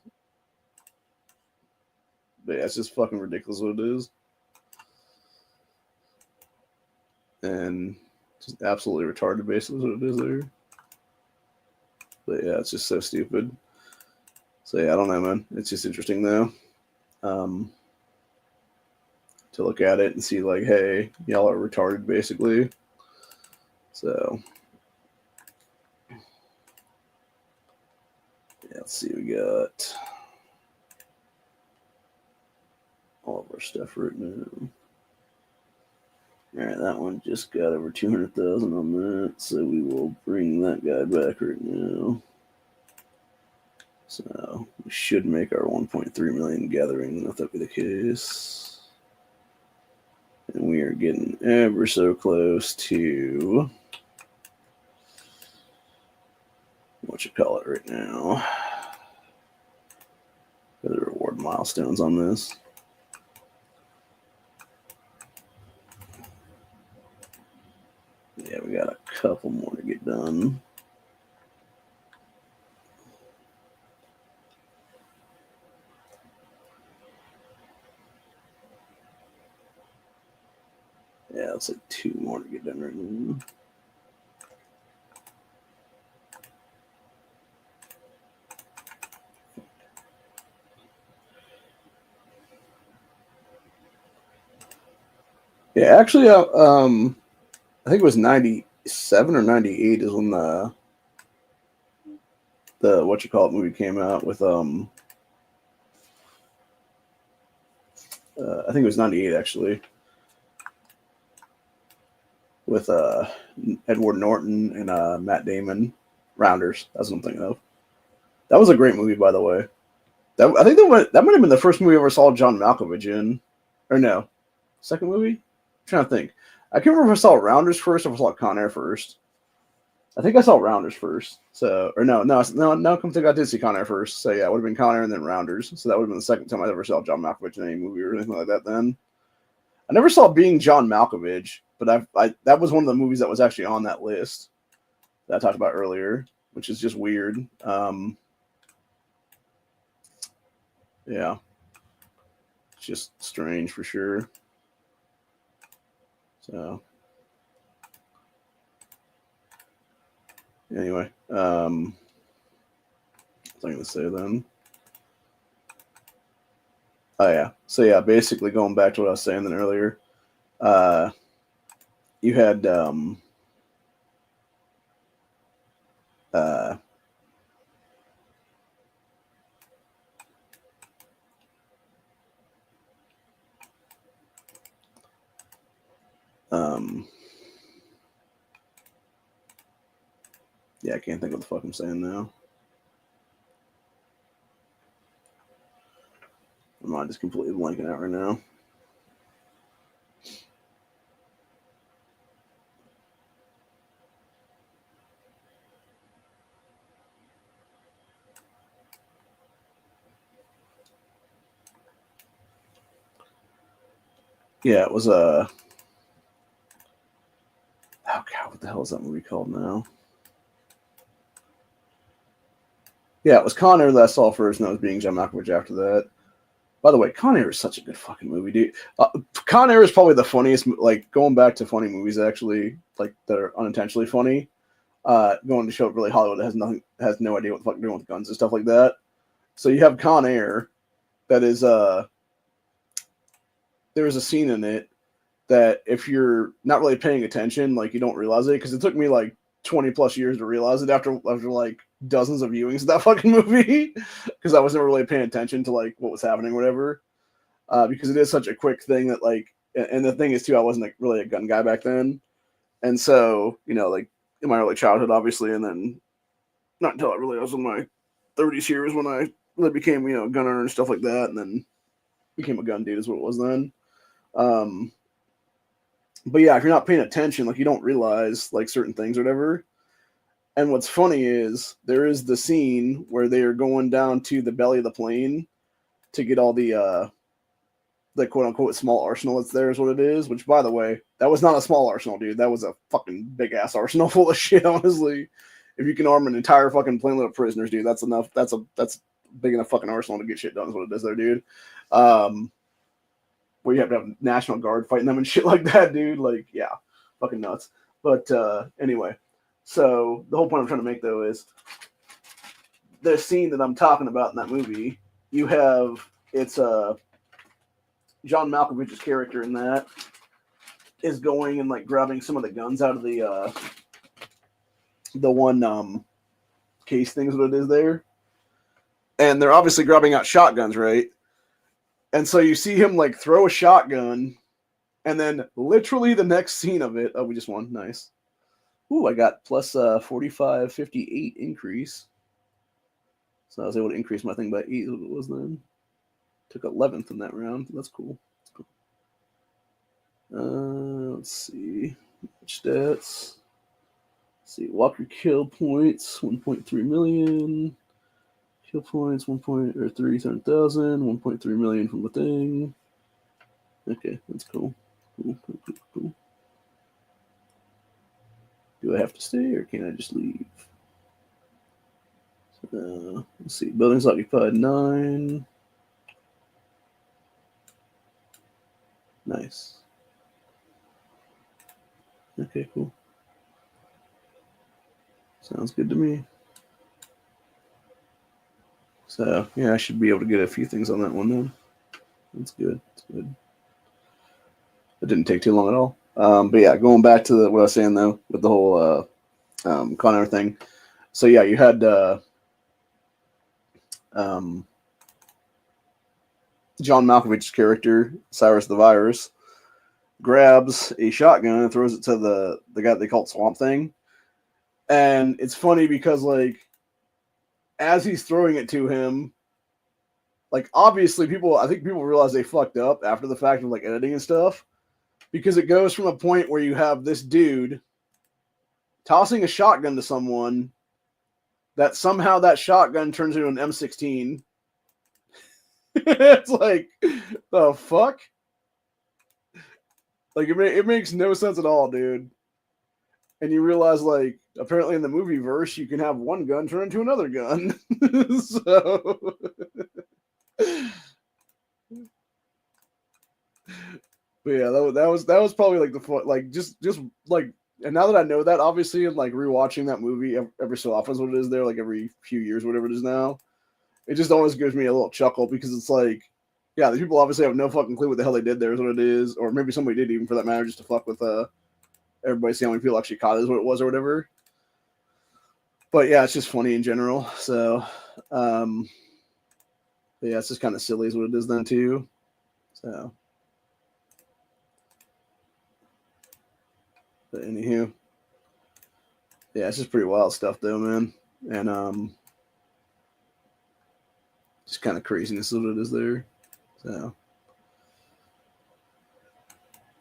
but yeah, it's just fucking ridiculous what it is. And just absolutely retarded, basically, what it is there. But yeah, it's just so stupid. So yeah, I don't know, man. It's just interesting though, to look at it and see like, hey, y'all are retarded, basically. So yeah, let's see. We got all of our stuff right now. All right, that one just got over 200,000 on that, so we will bring that guy back right now. So we should make our 1.3 million gathering if that be the case. And we are getting ever so close to what you call it right now. The reward milestones on this. Yeah, we got a couple more to get done. Yeah, it's like 2 more to get done right now. Yeah, actually, I think it was 97 or 98 is when the what you call it movie came out with I think it was 98 actually, with Edward Norton and Matt Damon. Rounders, that's what I'm thinking of. That was a great movie, by the way. I think that might have been the first movie I ever saw John Malkovich in, or no, second movie. I'm trying to think. I can't remember if I saw Rounders first or if I saw Con Air first. I think I saw Rounders first. So, or no, come think I did see Con Air first. So yeah, it would have been Con Air and then Rounders. So that would have been the second time I ever saw John Malkovich in any movie or anything like that. Then I never saw Being John Malkovich, but I that was one of the movies that was actually on that list that I talked about earlier, which is just weird. Yeah, it's just strange for sure. So anyway, what was I going to say then? Oh yeah, so yeah, basically going back to what I was saying then earlier, you had uh, yeah, I can't think of what the fuck I'm saying now. My mind is completely blanking out right now. Yeah, it was oh god, what the hell is that movie called now? Yeah, it was Con Air that I saw first, and that was Being John Malkovich after that. By the way, Con Air is such a good fucking movie, dude. Con Air is probably the funniest. Like going back to funny movies, actually, like that are unintentionally funny. Going to show really Hollywood has no idea what the fuck they're doing with guns and stuff like that. So you have Con Air, that is there is a scene in it that if you're not really paying attention, like you don't realize it. Because it took me like 20 plus years to realize it after like dozens of viewings of that fucking movie, because I was never really paying attention to like what was happening or whatever. Because it is such a quick thing that like, and the thing is too, I wasn't like really a gun guy back then, and so like in my early childhood, obviously, and then not until I really was in my 30s here was when I really became a gun owner and stuff like that, and then became a gun dude is what it was then. But yeah, if you're not paying attention, like you don't realize like certain things or whatever. And what's funny is there is the scene where they are going down to the belly of the plane to get all the quote unquote small arsenal that's there is what it is. Which, by the way, that was not a small arsenal, dude. That was a fucking big ass arsenal full of shit. Honestly, if you can arm an entire fucking plane load of prisoners, dude, that's enough. That's big enough fucking arsenal to get shit done. Is what it is there, dude. Where you have to have National Guard fighting them and shit like that, dude. Like, yeah, fucking nuts. But anyway, so the whole point I'm trying to make, though, is the scene that I'm talking about in that movie, it's John Malkovich's character in that is going and, like, grabbing some of the guns out of the one case thing is what it is there. And they're obviously grabbing out shotguns, right? And so you see him like throw a shotgun, and then literally the next scene of it, we just won. Nice. Ooh, I got plus 45.58 increase. So I was able to increase my thing by 8 is what it was then. Took 11th in that round. That's cool. Let's see. Stats. Let's see. Walker kill points, 1.3 million. Kill points, 300,000, 1.3 million from the thing. Okay, that's cool. Cool. Do I have to stay or can I just leave? Let's see. Buildings occupied 9. Nice. Okay, cool. Sounds good to me. So, yeah, I should be able to get a few things on that one then. That's good. It didn't take too long at all. But yeah, going back to what I was saying, though, with the whole Connor thing. So, yeah, you had John Malkovich's character, Cyrus the Virus, grabs a shotgun and throws it to the guy they call Swamp Thing. And it's funny because, like, as he's throwing it to him, like, obviously I think people realize they fucked up after the fact of, like, editing and stuff, because it goes from a point where you have this dude tossing a shotgun to someone that somehow that shotgun turns into an M16. It's like, the fuck? Like, it makes no sense at all, dude. And you realize, like, apparently in the movie verse, you can have one gun turn into another gun. So, but yeah, that was probably like just like, and now that I know that, obviously, and like rewatching that movie every so often is what it is there, like every few years, whatever it is now, it just always gives me a little chuckle because it's like, yeah, the people obviously have no fucking clue what the hell they did there is what it is, or maybe somebody did even for that matter, just to fuck with everybody, see how many people actually caught it is what it was or whatever. But yeah, it's just funny in general. So, yeah, it's just kind of silly is what it is then too. So, but anywho, yeah, it's just pretty wild stuff though, man. And just kind of craziness is what it is there. So,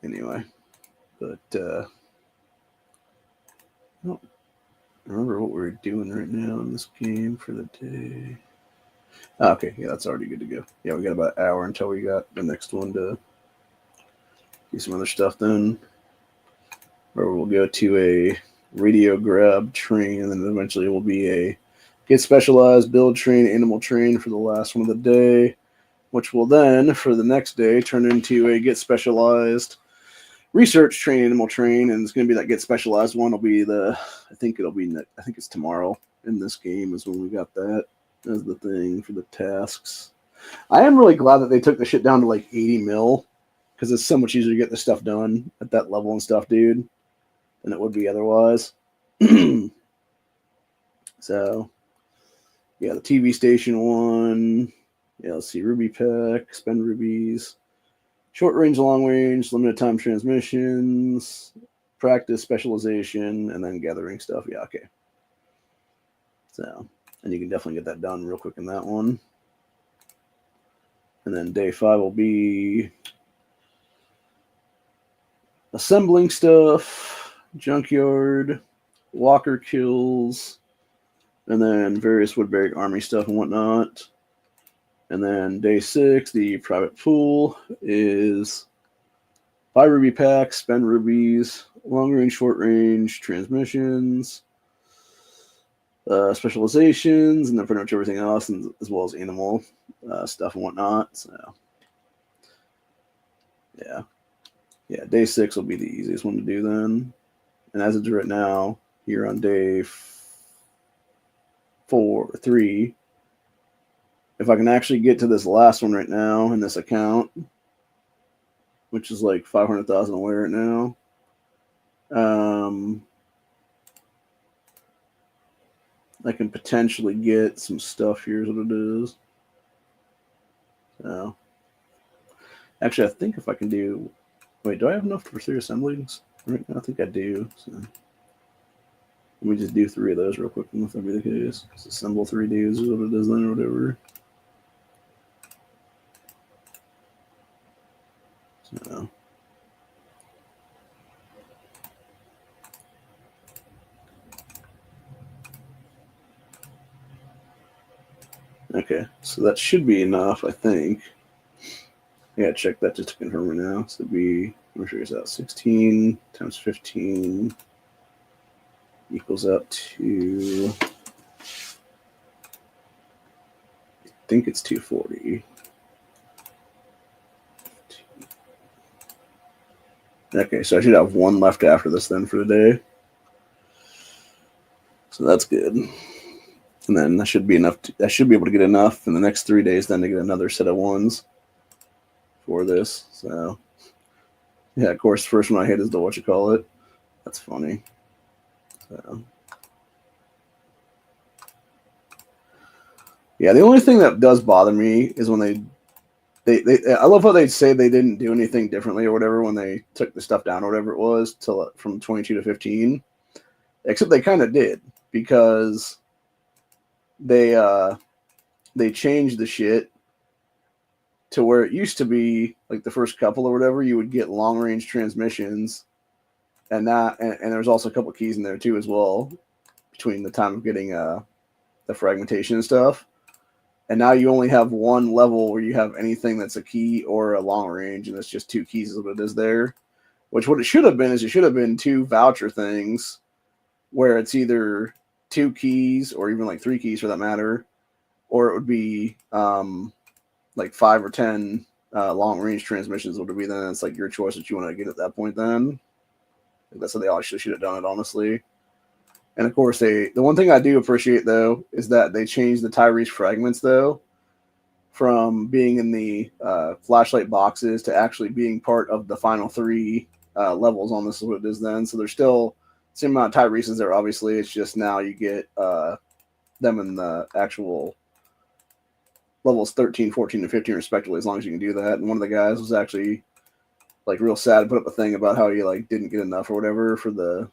anyway, but I don't remember what we're doing right now in this game for the day. Okay, yeah, that's already good to go. Yeah, we got about an hour until we got the next one to do some other stuff then. Or we'll go to a radio grab train, and then eventually will be a get specialized, build train, animal train for the last one of the day, which will then, for the next day, turn into a get specialized research train, animal train, and it's going to be that get specialized one. Will be I think it's tomorrow in this game is when we got that as the thing for the tasks. I am really glad that they took the shit down to like 80 mil because it's so much easier to get the stuff done at that level and stuff, dude, than it would be otherwise. So, yeah, the TV station one. Yeah, let's see, Ruby Pack, spend rubies, short range, long range, limited time transmissions, practice, specialization, and then gathering stuff. Yeah, okay. So, and you can definitely get that done real quick in that one. And then day 5 will be assembling stuff, junkyard, walker kills, and then various Woodbury Army stuff and whatnot. And then day 6, the private pool is buy ruby packs, spend rubies, long range, short range, transmissions, specializations, and then pretty much everything else, and as well as animal stuff and whatnot. So, yeah, day 6 will be the easiest one to do then. And as it's right now, here on day 3, if I can actually get to this last one right now in this account, which is like 500,000 away right now, I can potentially get some stuff. Here's what it is. So, actually, I think if I can do... Wait, do I have enough for 3 assemblies? Right now, I think I do. So, let me just do 3 of those real quick, if that be the case. Just assemble 3 dudes is what it is then, or whatever. So, okay, so that should be enough, I think. Yeah, check that just to confirm right now. So it'd be, I'm sure it's out 16 times 15 equals out to, I think it's 240. Okay, so I should have 1 left after this then for the day. So that's good. And then that should be enough. I should be able to get enough in the next 3 days then to get another set of 1s for this. So, yeah, of course, the first one I hit is the whatchamacallit. That's funny. So, yeah, the only thing that does bother me is when they I love how they say they didn't do anything differently or whatever when they took the stuff down or whatever it was from 22 to 15, except they kind of did, because they changed the shit to where it used to be like the first couple or whatever you would get long range transmissions, and there's also a couple keys in there too as well between the time of getting the fragmentation and stuff. And now you only have 1 level where you have anything that's a key or a long range, and it's just 2 keys is what it is there. Which what it should have been is it should have been 2 voucher things where it's either 2 keys or even like 3 keys for that matter, or it would be like 5 or 10 long range transmissions would be then. It's like your choice what you want to get at that point then. That's how they actually should have done it, honestly. And of course, the one thing I do appreciate though is that they changed the Tyrese fragments though from being in the flashlight boxes to actually being part of the final 3 levels on this is what it is then. So there's still the same amount of Tyreses there. Obviously, it's just now you get them in the actual levels 13, 14, and 15 respectively, as long as you can do that. And one of the guys was actually like real sad to put up a thing about how he like didn't get enough or whatever for the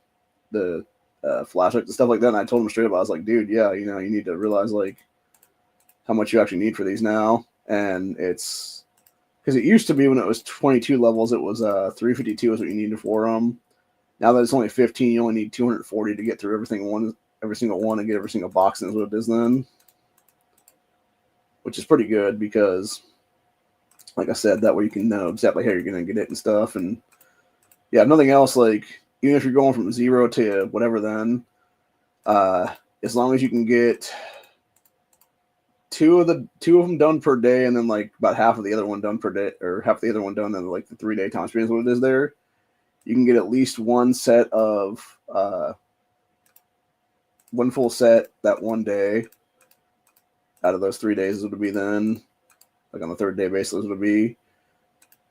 flashlights and stuff like that. And I told him straight up, I was like, dude, yeah, you know, you need to realize like how much you actually need for these now. And it's because it used to be when it was 22 levels, it was 352 is what you needed for them. Now that it's only 15, you only need 240 to get through every single one and get every single box in is what it is then. Which is pretty good because, like I said, that way you can know exactly how you're going to get it and stuff. And yeah, if nothing else, like even if you're going from 0 to whatever, then as long as you can get 2 of them done per day, and then like about half of the other one done per day, or half the other one done in like the 3-day time span is what it is there. You can get at least 1 set of 1 full set that 1 day out of those 3 days. It would be then like on the 3rd day basis it would be.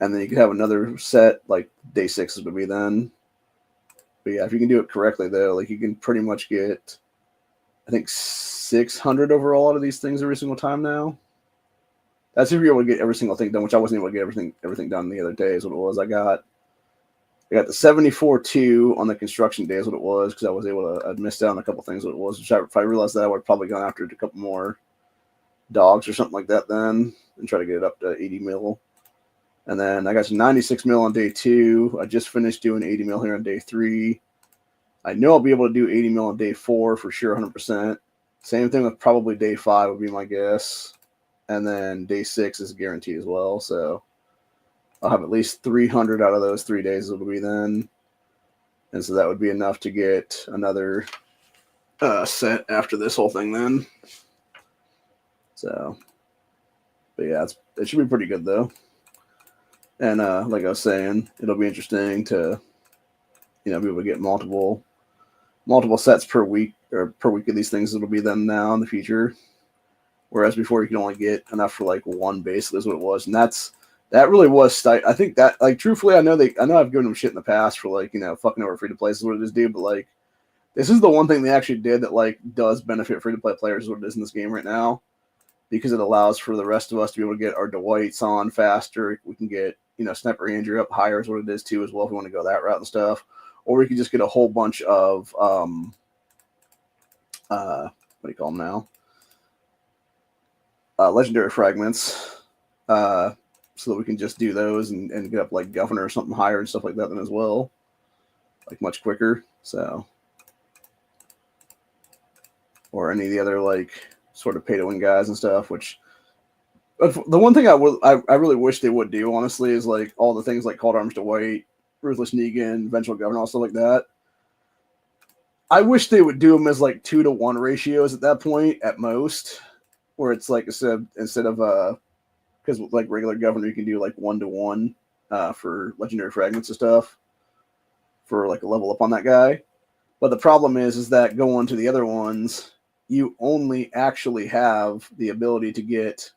And then you could have another set, like day 6 is going to be then. But yeah, if you can do it correctly, though, like you can pretty much get, I think, 600 overall out of these things every single time now. That's if you're able to get every single thing done, which I wasn't able to get everything done the other day is what it was. I got the 74-2 on the construction day is what it was, because I was able to, I'd missed out on a couple things what it was, which if I realized that, I would have probably gone after a couple more dogs or something like that then, and try to get it up to 80 mil. And then I got to 96 mil on day 2. I just finished doing 80 mil here on day 3. I know I'll be able to do 80 mil on day 4 for sure, 100%. Same thing with probably day 5 would be my guess. And then day 6 is guaranteed as well. So I'll have at least 300 out of those 3 days it'll be then. And so that would be enough to get another set after this whole thing then. So, but yeah, it should be pretty good though. And like I was saying, it'll be interesting to, be able to get multiple sets per week or per week of these things. It'll be then now in the future. Whereas before you could only get enough for like one basically is what it was. And that really was, I think that, like, truthfully, I know I've given them shit in the past for like, fucking over free to play is what it is, dude. But like, this is the one thing they actually did that like does benefit free to play players is what it is in this game right now. Because it allows for the rest of us to be able to get our Dwights on faster. We can get, Sniper Andrew up higher is what it is too as well if we want to go that route and stuff. Or we could just get a whole bunch of, what do you call them now? Legendary fragments. So that we can just do those and get up like Governor or something higher and stuff like that then as well. Like much quicker. So. Or any of the other like sort of pay to win guys and stuff, which the one thing I really wish they would do, honestly, is like all the things like Cold Arms Dwight, Ruthless Negan, Vengeful Governor, all stuff like that. I wish they would do them as like 2-to-1 ratios at that point at most, where it's like instead of because like regular Governor you can do like 1-to-1 for legendary fragments and stuff for like a level up on that guy. But the problem is that going to the other ones, you only actually have the ability to get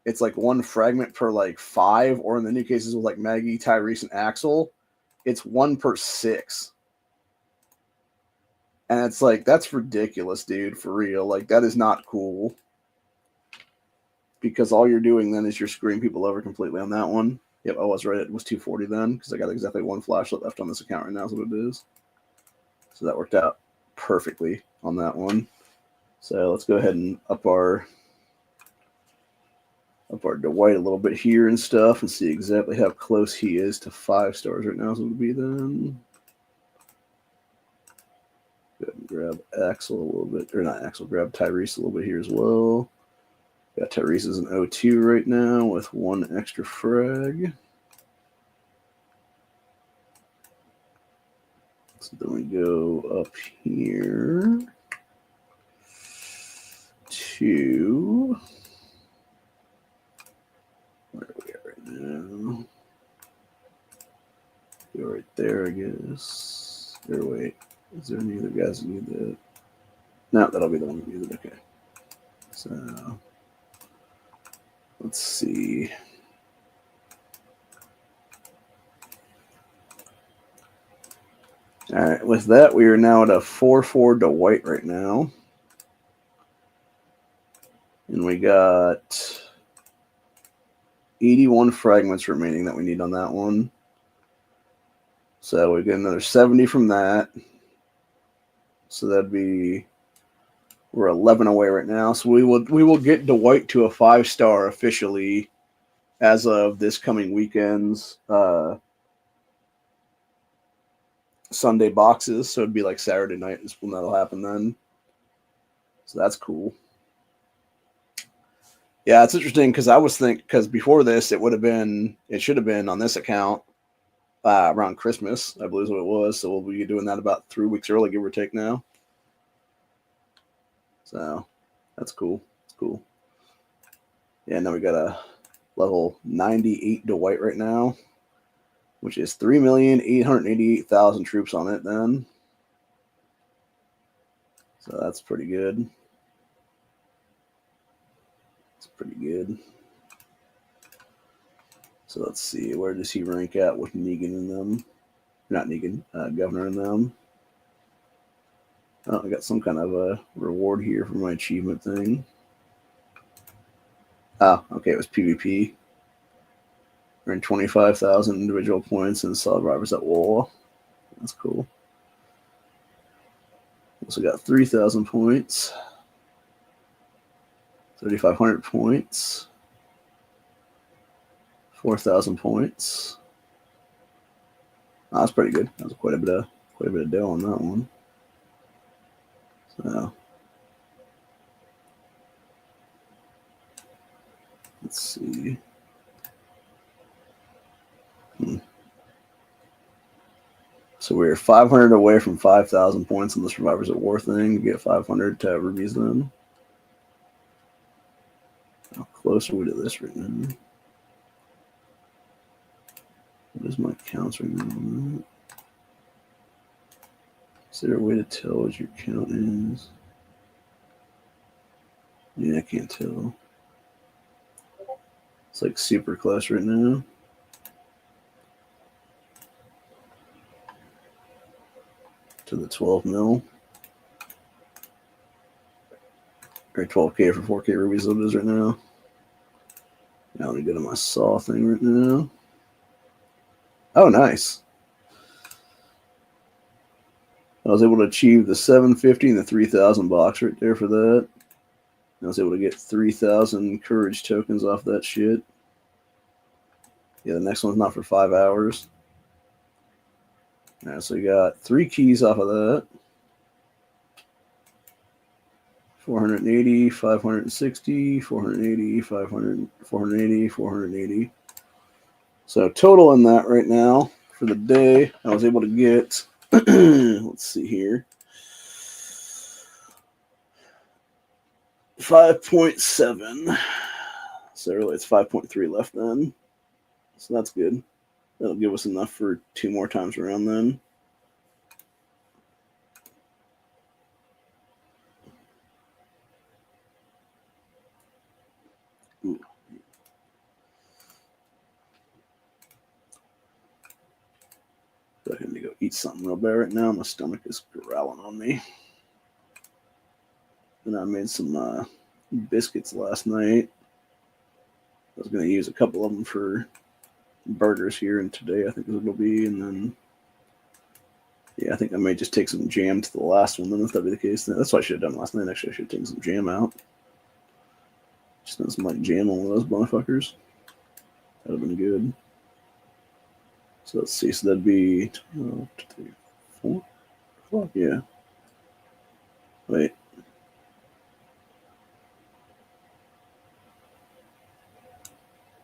it's like 1 fragment per like 5, or in the new cases with like Maggie, Tyrese, and Axel, it's 1 per 6. And it's like, that's ridiculous, dude, for real. Like, that is not cool. Because all you're doing then is you're screwing people over completely on that one. Yep, I was right. It was 240 then, because I got exactly 1 flashlight left on this account right now is what it is. So that worked out perfectly on that one. So let's go ahead and up our Dwight a little bit here and stuff and see exactly how close he is to 5 stars right now. So it would be then. Go ahead and grab Axel a little bit, or not Axel, grab Tyrese a little bit here as well. Got Tyrese as an 0-2 right now with 1 extra frag. So then we go up here to where are we at right now? Go right there, I guess. Or wait, is there any other guys that need that? No, that'll be the one that needs it. Okay. So let's see. All right, with that, we are now at a 4-4 Dwight right now. And we got 81 fragments remaining that we need on that one. So we get another 70 from that. So that'd be, we're 11 away right now. So we will get Dwight to a 5-star officially as of this coming weekend's Sunday boxes. So it'd be like Saturday night is when that'll happen then. So that's cool. Yeah, it's interesting because I was thinking, because before this, it should have been on this account around Christmas, I believe is what it was. So we'll be doing that about 3 weeks early, give or take now. So that's cool. It's cool. Yeah, now we got a level 98 Dwight right now, which is 3,888,000 troops on it then. So that's pretty good. It's pretty good. So let's see, where does he rank at with Negan and them? Not Negan, Governor and them. Oh, I got some kind of a reward here for my achievement thing. Oh, okay, it was PvP. Earned 25,000 individual points and saw drivers at wall. That's cool. Also got 3,000 points. 3,500 points. 4,000 points. Oh, that's pretty good. That was quite a bit of dough on that one. So let's see. So we're 500 away from 5,000 points on the Survivors at War thing to get 500 to rubies then. How close are we to this right now? What is my counts right now? Is there a way to tell what your count is? Yeah, I can't tell. It's like super close right now. To the 12 mil. Or 12K for 4K rubies it is right now. Now let me go to my saw thing right now. Oh, nice. I was able to achieve the 750 and the 3,000 box right there for that. I was able to get 3,000 courage tokens off that shit. Yeah, the next one's not for 5 hours. All right, so we got 3 keys off of that. 480, 560, 480, 500, 480, 480. So total in that right now for the day, I was able to get, let's see here, 5.7. So really it's 5.3 left then. So that's good. That'll give us enough for 2 more times around then. Ooh. Go ahead and go eat something real bad right now. My stomach is growling on me. And I made some biscuits last night. I was going to use a couple of them for burgers here, and today I think it'll be, and then yeah, I think I may just take some jam to the last one then, if that be the case. That's what I should have done last night. Actually, I should have taken some jam out. Just done some like jam on one of those motherfuckers. That would have been good. So let's see. So that'd be 12, 3, 4 o'clock. Yeah. Wait.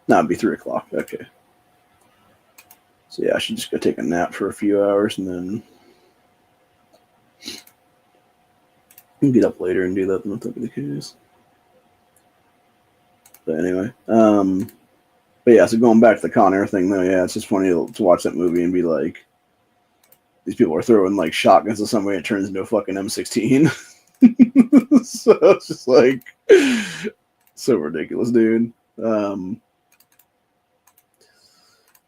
No, it'd be 3 o'clock. Okay. So yeah, I should just go take a nap for a few hours and then get up later and do that. If that be the case. But anyway, but yeah, so going back to the Con Air thing though, yeah, it's just funny to watch that movie and be like, these people are throwing like shotguns at somebody, it turns into a fucking M16. So it's just like so ridiculous, dude.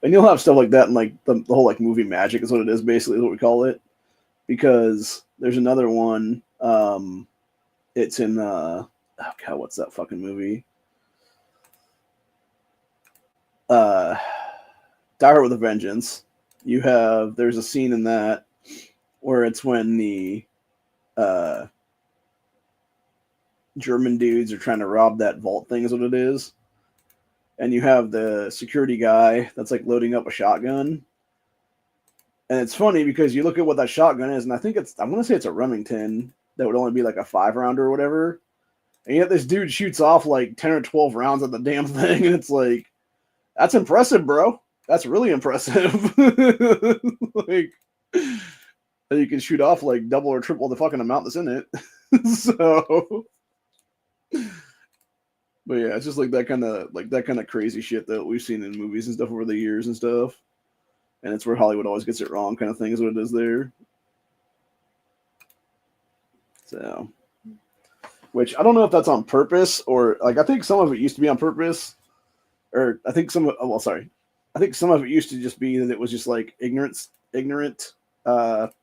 And you'll have stuff like that in like the whole like movie magic is what it is, basically is what we call it. Because there's another one, it's in oh god, what's that fucking movie? Die Hard with a Vengeance. There's a scene in that where it's when the German dudes are trying to rob that vault thing is what it is. And you have the security guy that's like loading up a shotgun. And it's funny because you look at what that shotgun is, and I want to say it's a Remington that would only be like a 5-rounder or whatever. And yet this dude shoots off like 10 or 12 rounds at the damn thing, and it's like, that's impressive, bro. That's really impressive. Like, you can shoot off like double or triple the fucking amount that's in it. So, but yeah, it's just like that kind of crazy shit that we've seen in movies and stuff over the years and stuff. And it's where Hollywood always gets it wrong, kind of thing is what it is there. So, which I don't know if that's on purpose or like I think some of it used to be on purpose, or I think some. Well, sorry. I think some of it used to just be that it was just like ignorant thing that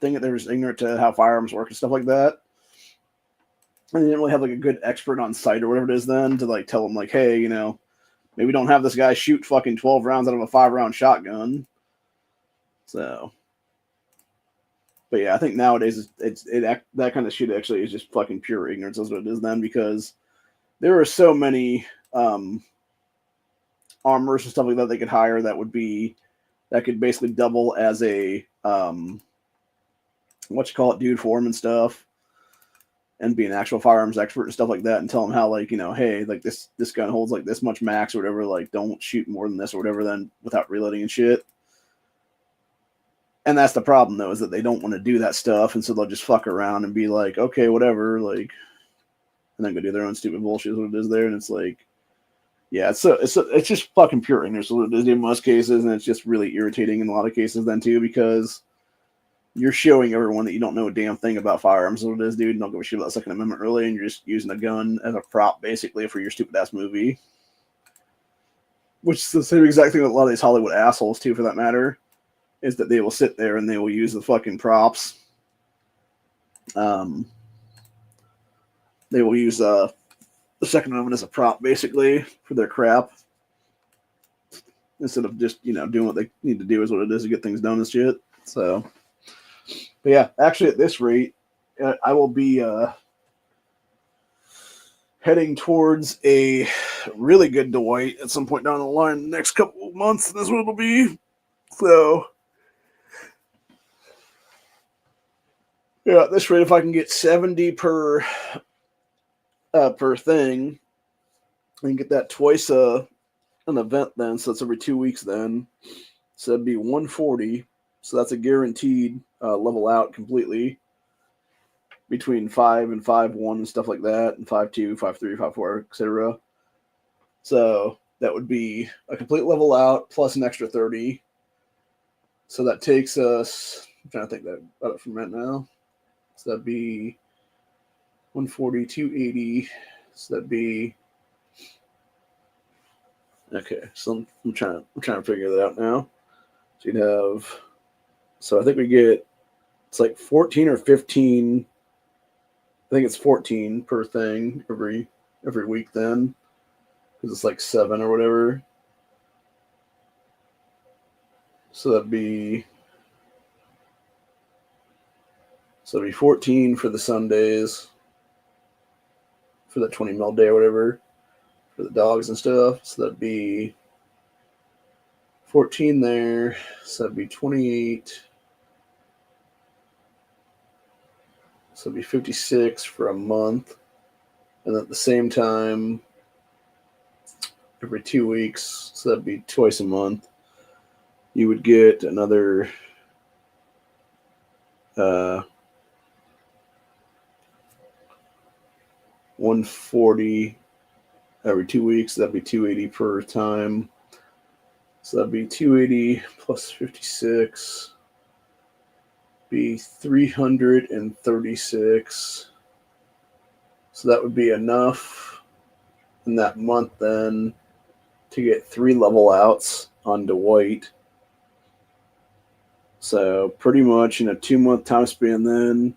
they were just ignorant to how firearms work and stuff like that. And they didn't really have like a good expert on site or whatever it is then to like tell them like, hey, you know, maybe don't have this guy shoot fucking 12 rounds out of a 5-round shotgun. So, but yeah, I think nowadays that kind of shit actually is just fucking pure ignorance. That's what it is then, because there are so many armors and stuff like that they could hire that could basically double as a dude form and stuff, and be an actual firearms expert and stuff like that, and tell them how, like, you know, hey, like this gun holds like this much max or whatever, like don't shoot more than this or whatever then without reloading and shit. And that's the problem though, is that they don't want to do that stuff, and so they'll just fuck around and be like, okay, whatever, like, and then go do their own stupid bullshit. What it is there, and it's like, yeah, it's just fucking pure ignorance what it is in most cases, and it's just really irritating in a lot of cases then too, because you're showing everyone that you don't know a damn thing about firearms. What it is, dude. Don't give a shit about the Second Amendment, really, and you're just using a gun as a prop, basically, for your stupid-ass movie. Which is the same exact thing with a lot of these Hollywood assholes, too, for that matter, is that they will sit there and they will use the fucking props. They will use the Second Amendment as a prop, basically, for their crap. Instead of just, you know, doing what they need to do is what it is to get things done and shit. So... But yeah, actually, at this rate, I will be heading towards a really good Dwight at some point down the line, the next couple of months. That's what it'll be. So, yeah, at this rate, if I can get 70 per thing, I can get that twice an event then. So that's every 2 weeks then. So that'd be 140. So that's a guaranteed level out completely between 5 and 5-1 and stuff like that, and 5-2, 5-3, 5-4, etc. So that would be a complete level out plus an extra 30. So that takes us, I'm trying to think about it from right now. So that'd be 140, 280. So that'd be, okay. So I'm trying to figure that out now. So you'd have, so I think we get, it's like 14 or 15. I think it's 14 per thing every week then, because it's like 7 or whatever. So that'd be 14 for the Sundays, for the 20 mil day or whatever, for the dogs and stuff. So that'd be 14 there. So that'd be 28. So it'd be 56 for a month. And at the same time, every 2 weeks, so that'd be twice a month, you would get another 140 every 2 weeks. That'd be 280 per time. So that'd be 280 plus 56. Be 336. So that would be enough in that month then to get 3 level outs on Dwight. So pretty much in a 2-month time span then,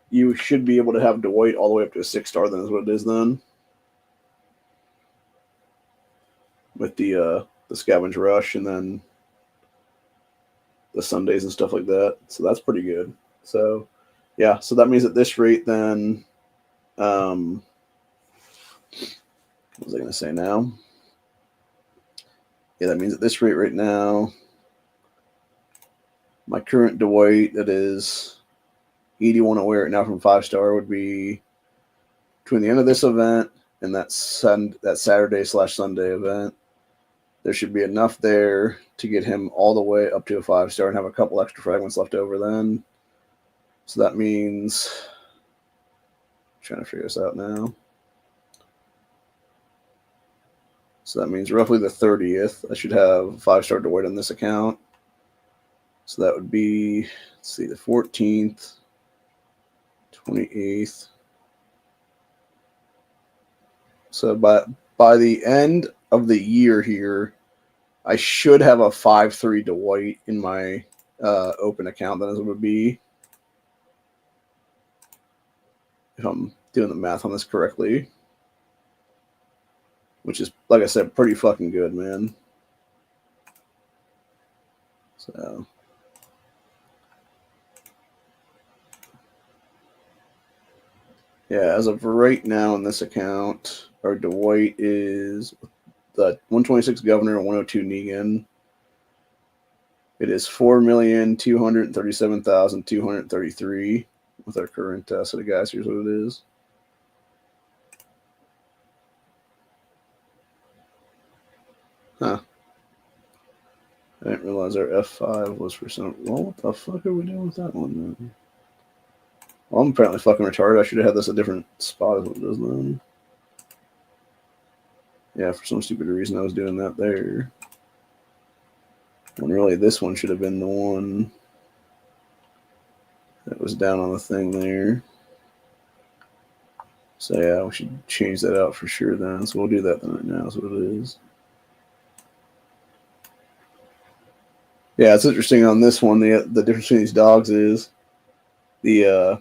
you should be able to have Dwight all the way up to a 6-star then is what it is then. With the Scavenge Rush and then the Sundays and stuff like that. So that's pretty good. So yeah, so that means at this rate then, what was I going to say now? Yeah, that means at this rate right now, my current Dwight that is 81 away right now from 5-star would be between the end of this event and that Saturday/Sunday event. There should be enough there to get him all the way up to a 5-star and have a couple extra fragments left over then. So that means, I'm trying to figure this out now. So that means roughly the 30th, I should have 5-star Dwight on this account. So that would be, let's see, the 14th, 28th. So by the end of the year here, I should have a 5-3 Dwight in my open account. That is what it would be. If I'm doing the math on this correctly. Which is, like I said, pretty fucking good, man. So. Yeah, as of right now in this account, our Dwight is the 126 Governor and 102 Negan. It is 4,237,233 with our current set of guys. Here's what it is. Huh. I didn't realize our F5 was for some. Well, what the fuck are we doing with that one then? Well, I'm apparently fucking retarded. I should have had this a different spot as what it does then. Yeah, for some stupid reason I was doing that there. When really this one should have been the one that was down on the thing there. So yeah, we should change that out for sure then. So we'll do that then right now is what it is. Yeah, it's interesting on this one. The difference between these dogs is the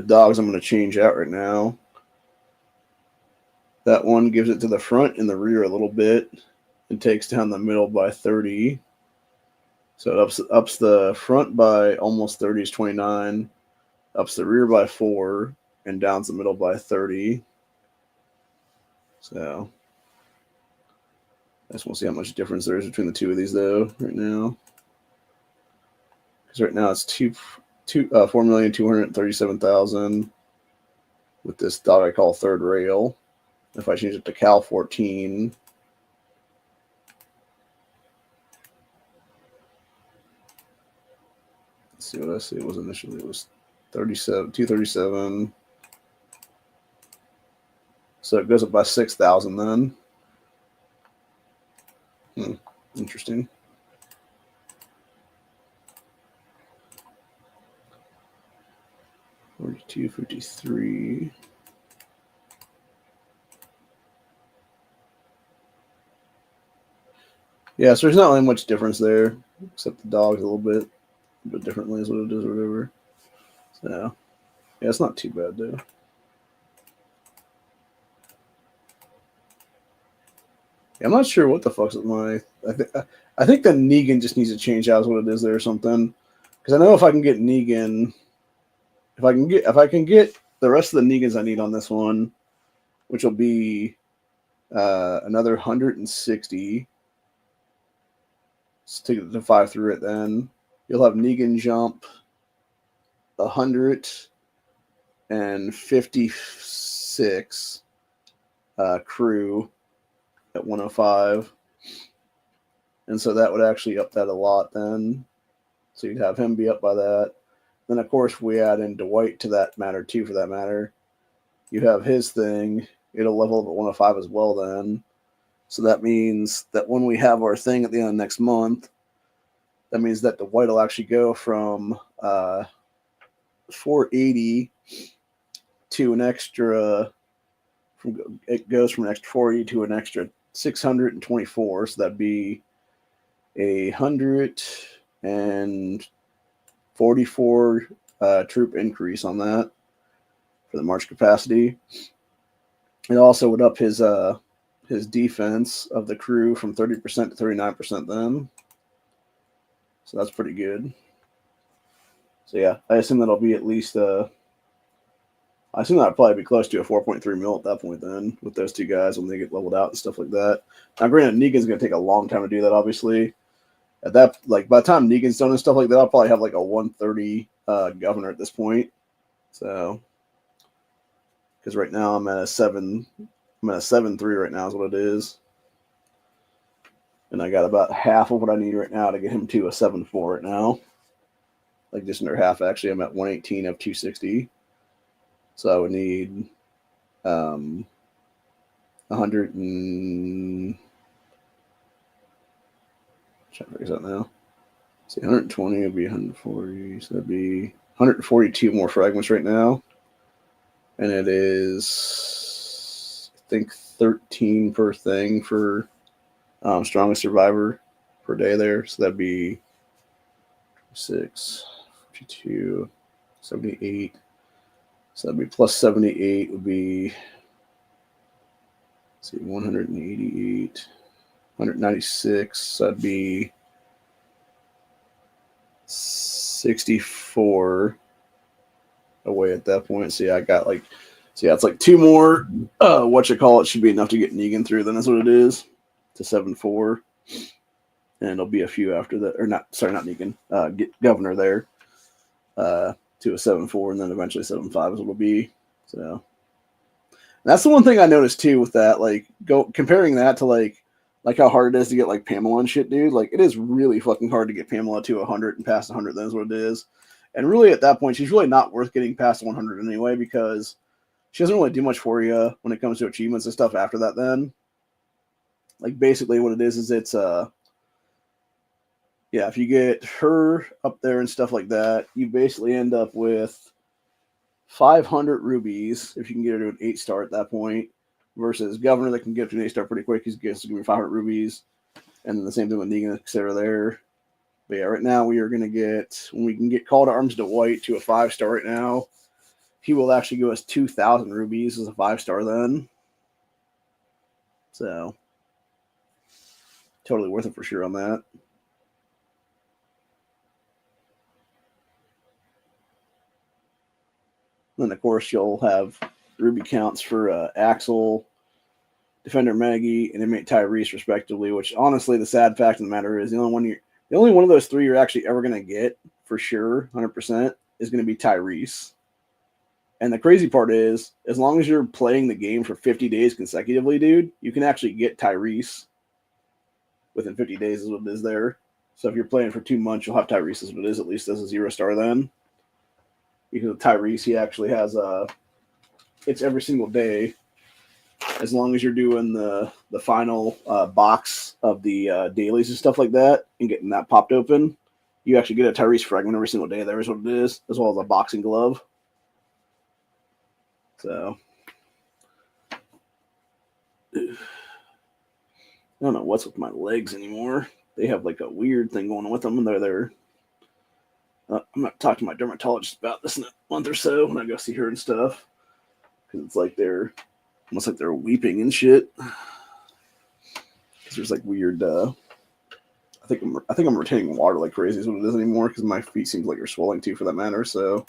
dogs I'm going to change out right now. That one gives it to the front and the rear a little bit and takes down the middle by 30. So it ups the front by almost 30 is 29, ups the rear by 4, and downs the middle by 30. So I just want to see how much difference there is between the two of these though right now. Because right now it's 4,237,000 with this dog I call third rail. If I change it to Cal 14, let's see what I see. It was initially, it was 237. So it goes up by 6,000 then. Interesting. $42.53. Yeah, so there's not really much difference there, except the dog's a little bit differently is what it is or whatever. So, yeah, it's not too bad though. Yeah, I'm not sure what the fuck's with my. I think the Negan just needs to change out what it is there or something. Because I know if I can get Negan, if I can get the rest of the Negans I need on this one, which will be another 160. Let's take it to 5 through it then. You'll have Negan jump 156 crew at 105. And so that would actually up that a lot then. So you'd have him be up by that. Then, of course, we add in Dwight to that matter, too, for that matter. You have his thing. It'll level up at 105 as well then. So that means that when we have our thing at the end of next month, that means that Dwight will actually go from 480 to an extra. It goes from an extra 480 to an extra 624. So that'd be 144 troop increase on that for the march capacity. It also would up his defense of the crew from 30% to 39% then. So that's pretty good. So yeah, I assume that'll be at least I assume that'll probably be close to a 4.3 mil at that point then with those two guys when they get leveled out and stuff like that. Now granted, Negan's gonna take a long time to do that, obviously. At that, like by the time Negan's done and stuff like that, I'll probably have like a 130 governor at this point. So because right now I'm at a 7.3 right now is what it is. And I got about half of what I need right now to get him to a 7.4 right now. Like just under half actually. I'm at 118 of 260. So I would need 100 and trying to figure this out now. See, 120 would be 140, so that'd be 142 more fragments right now. And it is, I think, 13 per thing for Strongest survivor per day there. So that'd be 6, 52, 78. So that'd be plus 78 would be, let's see, 188, 196. So that'd be 64 away at that point. So yeah, I got like, so yeah, it's like 2 more. It should be enough to get Negan through. Then that's what it is, to 7-4, and it'll be a few after that, or not. Sorry, not Negan. Get Governor there to a 7-4, and then eventually 7-5 is what it'll be. So that's the one thing I noticed too with that. Like comparing that to like how hard it is to get like Pamela and shit, dude. Like it is really fucking hard to get Pamela to 100 and past 100. That's what it is. And really, at that point, she's really not worth getting past 100 anyway, because she doesn't really do much for you when it comes to achievements and stuff after that then. Like, basically what it is it's, yeah, if you get her up there and stuff like that, you basically end up with 500 rubies if you can get her to an 8-star at that point, versus Governor that can get to an 8-star pretty quick. He's going to give me 500 rubies. And then the same thing with Negan, etc. there. But yeah, right now we are going to get, when we can get Call to Arms to White to a 5-star right now, he will actually give us 2,000 rubies as a 5-star then. So, totally worth it for sure on that. Then, of course, you'll have ruby counts for Axel, Defender Maggie, and Inmate Tyrese, respectively, which, honestly, the sad fact of the matter is the only one of those 3 you're actually ever going to get, for sure, 100%, is going to be Tyrese. And the crazy part is, as long as you're playing the game for 50 days consecutively, dude, you can actually get Tyrese within 50 days is what it is there. So if you're playing for 2 months, you'll have Tyrese as what it is, at least as a 0-star then. Because with Tyrese, he actually has it's every single day. As long as you're doing the final box of the dailies and stuff like that and getting that popped open, you actually get a Tyrese fragment every single day. There is what it is, as well as a boxing glove. So, I don't know what's with my legs anymore. They have like a weird thing going on with them, and they're I'm going to talk to my dermatologist about this in a month or so when I go see her and stuff. Because it's like they're almost like they're weeping and shit. Because there's like weird. I think I'm retaining water like crazy is what it is anymore, because my feet seem like they're swelling too, for that matter. So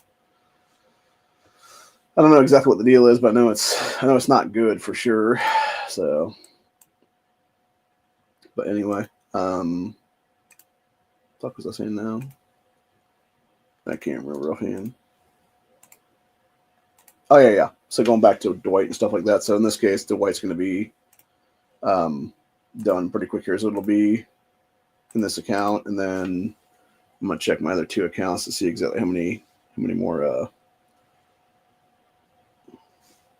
I don't know exactly what the deal is, but I know it's not good for sure. So, but anyway, what was I saying now? I can't remember offhand. Oh, yeah. So going back to Dwight and stuff like that. So in this case, Dwight's going to be done pretty quick here. So it'll be in this account, and then I'm going to check my other 2 accounts to see exactly how many more I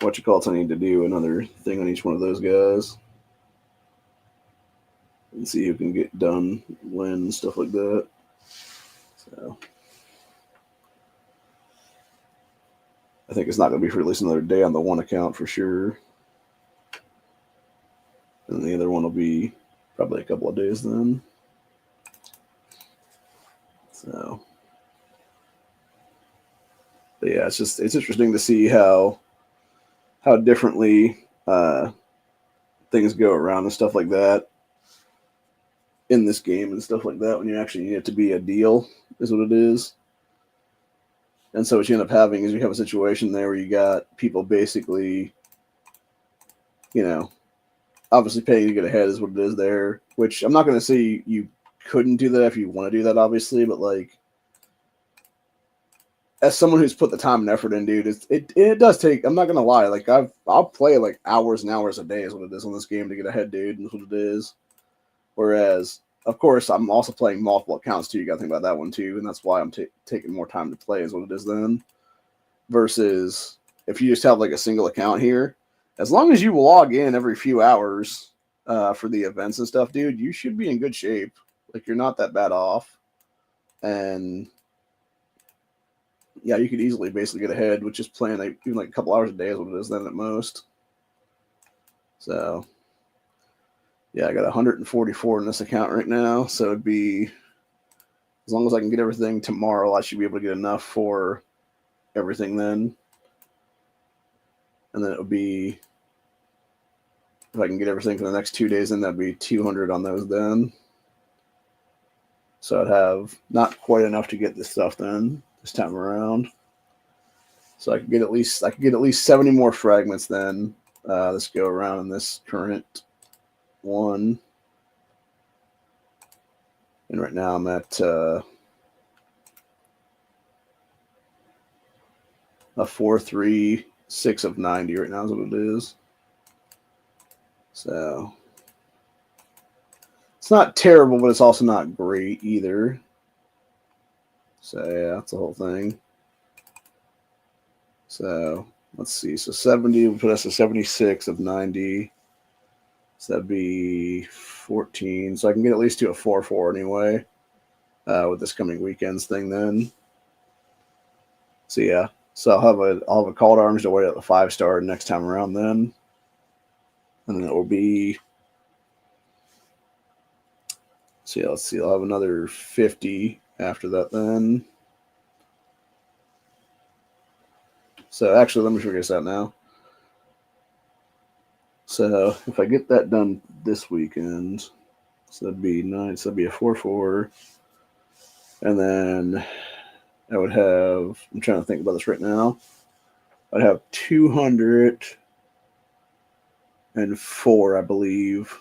need to do another thing on each one of those guys. And see who can get done when and stuff like that. So I think it's not going to be for at least another day on the one account for sure. And the other one will be probably a couple of days then. So, but yeah, it's interesting to see how differently things go around and stuff like that in this game and stuff like that when you actually need it to be a deal is what it is. And so what you end up having is you have a situation there where you got people basically, obviously paying to get ahead is what it is there, which I'm not going to say you couldn't do that if you want to do that, obviously, but like, as someone who's put the time and effort in, dude, it does take, I'm not going to lie, like I'll play like hours and hours a day is what it is on this game to get ahead, dude, and that's what it is. Whereas, of course, I'm also playing multiple accounts too. You got to think about that one too, and that's why I'm taking more time to play is what it is then. Versus if you just have like a single account here, as long as you log in every few hours for the events and stuff, dude, you should be in good shape. Like, you're not that bad off. And yeah, you could easily basically get ahead with just playing even like a couple hours a day is what it is then at most. So Yeah, I got 144 in this account right now, so it'd be, as long as I can get everything tomorrow, I should be able to get enough for everything then. And then it would be, if I can get everything for the next 2 days, then that'd be 200 on those then. So I'd have not quite enough to get this stuff then this time around. So I could get at least 70 more fragments then this go around in this current one. And right now I'm at a 436 of 90 right now is what it is. So it's not terrible, but it's also not great either. So yeah, that's the whole thing. So let's see. So 70 will put us at 76 of 90. So that'd be 14. So I can get at least to a 4-4 anyway with this coming weekend's thing then. So yeah. So I'll have a call to arms to wait at the 5-star next time around then. And then it will be, so yeah, let's see, I'll have another 50 after that then. So actually, let me figure this out now. So if I get that done this weekend, so that'd be nice. That'd be a 4-4. And then I would have, I'm trying to think about this right now. I'd have 204, I believe.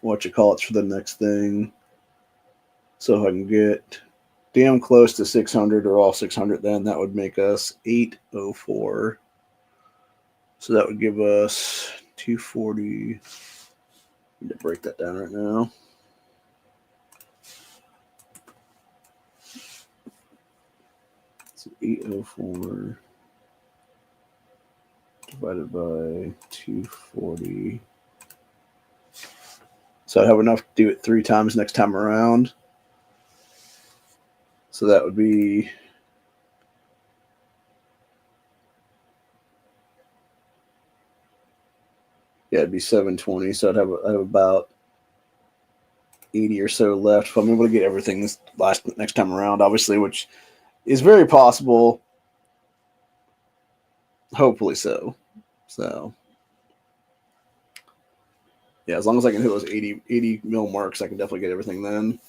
What you call it for the next thing. So if I can get damn close to 600 or all 600, then that would make us 804. So that would give us 240. I need to break that down right now. So 804 divided by 240. So I'd have enough to do it 3 times next time around. So that would be, yeah, it'd be 720. So I'd have about 80 or so left if I'm able to get everything this next time around, obviously, which is very possible. Hopefully so. So yeah, as long as I can hit those 80 mil marks, I can definitely get everything then.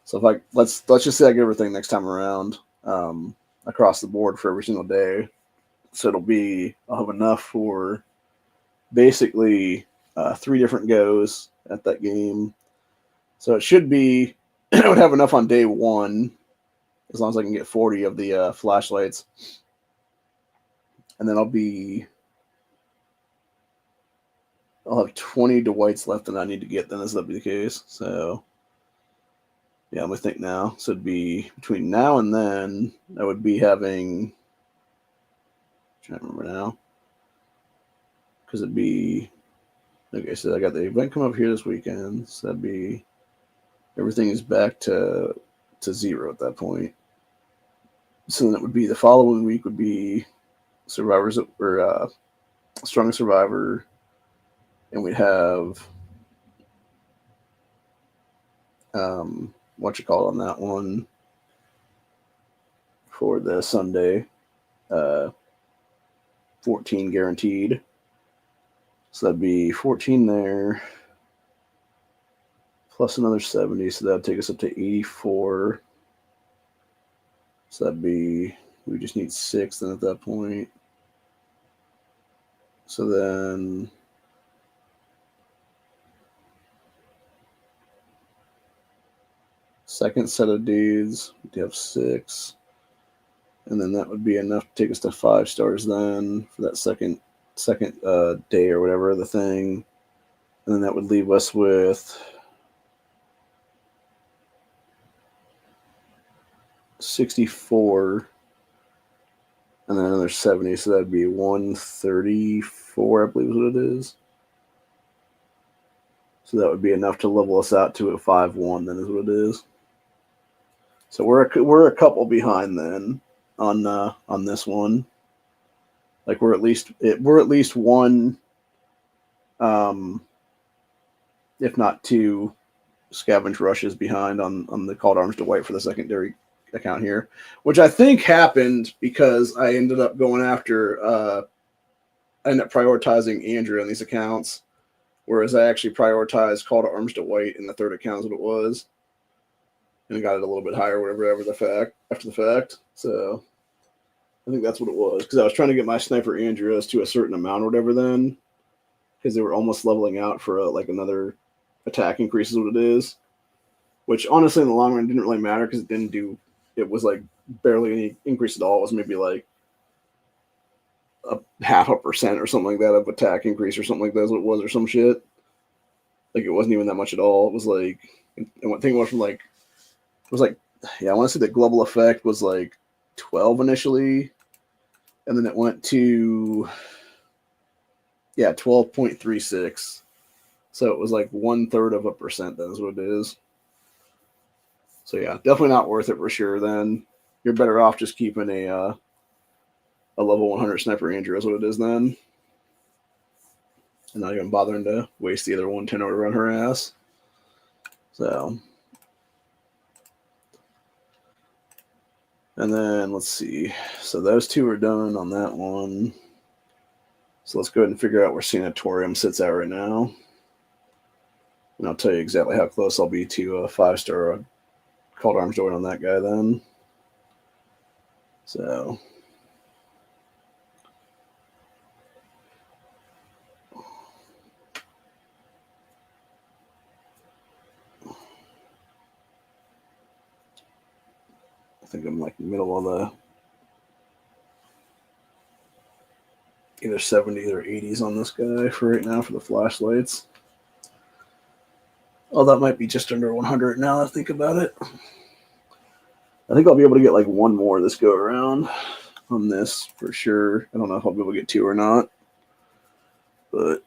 So if I let's just say I get everything next time around across the board for every single day. So I'll have enough for basically 3 different goes at that game. So it should be, I would have enough on day 1 as long as I can get 40 of the flashlights. And then I'll have 20 Dwights left that I need to get then, as that'll be the case. So yeah, I'm gonna think now. So it'd be between now and then, I would be having, I'm trying to remember now, because it'd be, okay, so I got the event come up here this weekend. So that'd be, everything is back to 0 at that point. So then it would be the following week would be Survivors or Strongest Survivor, and we'd have what you call it on that one for the Sunday, 14 guaranteed. So that'd be 14 there, plus another 70. So that'd take us up to 84. So that'd be, we just need 6 then at that point. So then second set of dudes, we have 6. And then that would be enough to take us to 5 stars then for that second day or whatever the thing. And then that would leave us with 64 and then another 70. So that'd be 134, I believe is what it is. So that would be enough to level us out to a 5-1 then is what it is. So we're a couple behind then on this one. Like we're at least one, if not two, scavenge rushes behind on the Call to Arms to White for the secondary account here, which I think happened because I ended up going after. I ended up prioritizing Andrew on these accounts, whereas I actually prioritized Call to Arms to White in the third account is what it was, and got it a little bit higher, whatever, after the fact. So I think that's what it was, because I was trying to get my Sniper Andrews to a certain amount or whatever then, because they were almost leveling out for like another attack increase is what it is, which honestly in the long run didn't really matter because it was like barely any increase at all. It was maybe like a 0.5% or something like that of attack increase or something like that is what it was, or some shit. Like it wasn't even that much at all. It was like, I think it went from like, it was like, yeah, I want to say the global effect was like 12 initially, and then it went to 12.36. So it was like 1/3%. That's what it is. So yeah, definitely not worth it for sure. Then you're better off just keeping a level 100 Sniper Andrew is what it is then, and not even bothering to waste the other 110 or run her ass. So, and then let's see. So those two are done on that one. So let's go ahead and figure out where Sanatorium sits at right now. And I'll tell you exactly how close I'll be to a 5-star Call to Arms join on that guy then. So I think I'm like in the middle of the either 70s or 80s on this guy for right now for the flashlights. Oh, that might be just under 100 now that I think about it. I think I'll be able to get like one more this go around on this for sure. I don't know if I'll be able to get two or not, but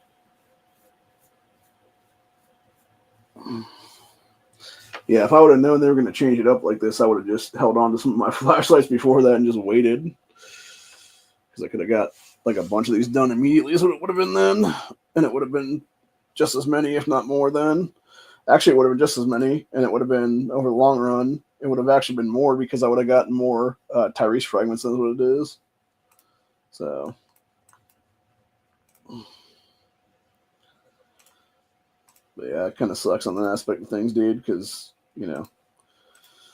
yeah, if I would have known they were going to change it up like this, I would have just held on to some of my flashlights before that and just waited, because I could have got like a bunch of these done immediately is what it would have been then, and it would have been just as many, if not more then. Actually, it would have been just as many, and it would have been, over the long run, it would have actually been more because I would have gotten more Tyrese fragments than what it is. So, but yeah, it kind of sucks on that aspect of things, dude, because, you know,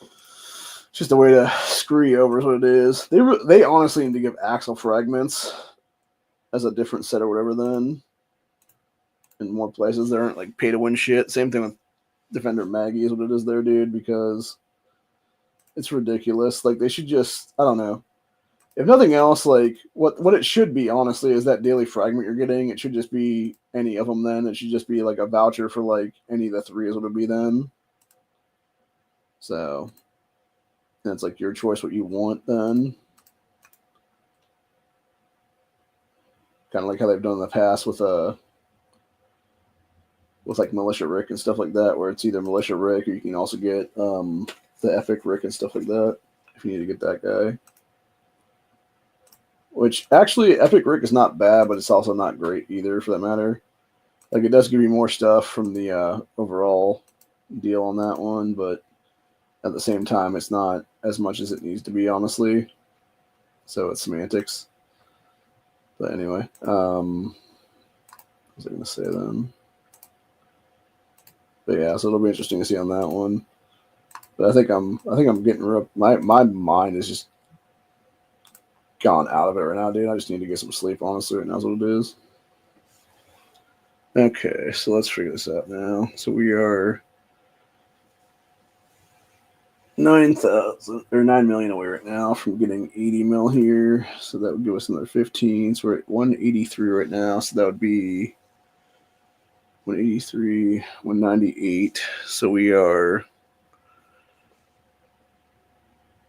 it's just a way to screw you over is what it is. They honestly need to give Axle fragments as a different set or whatever then in more places. There aren't like pay-to-win shit. Same thing with Defender Maggie is what it is there, dude, because it's ridiculous. Like, they should just, I don't know. If nothing else, like, what it should be, honestly, is that daily fragment you're getting. It should just be any of them then. It should just be, like, a voucher for, like, any of the three is what it would be then. So, it's, like, your choice what you want then. Kind of like how they've done in the past with like Militia Rick and stuff like that, where it's either Militia Rick or you can also get the Epic Rick and stuff like that if you need to get that guy. Which, actually, Epic Rick is not bad, but it's also not great either, for that matter. Like, it does give you more stuff from the overall deal on that one, but at the same time, it's not as much as it needs to be, honestly. So it's semantics. But anyway, what was I going to say then? But yeah, so it'll be interesting to see on that one. But I think I'm getting my mind is just gone out of it right now, dude. I just need to get some sleep, honestly. Right now is what it is. Okay, so let's figure this out now. So we are 9,000 or 9 million away right now from getting 80 mil here. So that would give us another 15. So we're at 183 right now. So that would be 183, 198. So we are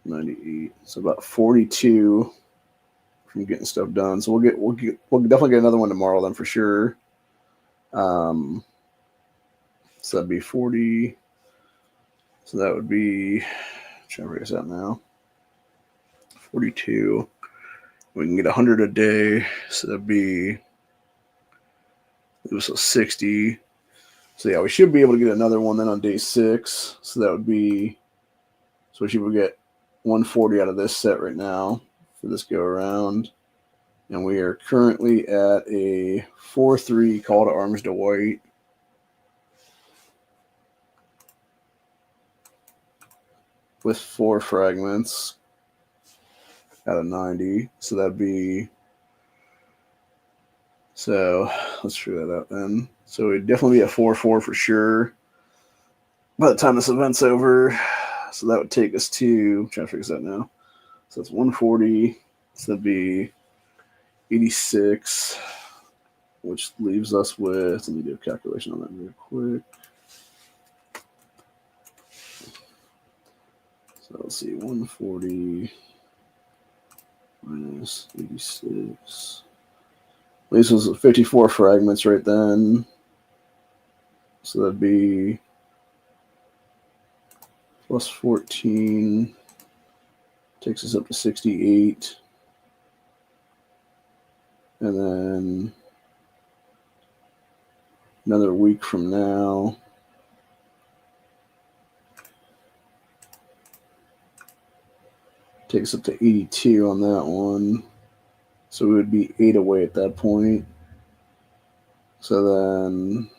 98. So about 42 from getting stuff done. So we'll definitely get another one tomorrow then for sure. So that'd be 40. So that would be, trying to figure this out now. 42. We can get 100 a day, so that'd be, it was a 60. So yeah, we should be able to get another one then on day 6. So that would be, so we should get 140 out of this set right now for this go around. And we are currently at a 4-3 call to arms to white. With 4 fragments out of 90. So that'd be, so let's figure that out then. So it'd definitely be a 4-4 for sure by the time this event's over. So that would take us to, I'm trying to figure this out now. So it's 140. So that'd be 86, which leaves us with, let me do a calculation on that real quick. So let's see, 140 minus 86. Leaves us with 54 fragments right then. So that'd be plus 14. Takes us up to 68. And then another week from now, takes up to 82 on that one. So we would be 8 away at that point. So then,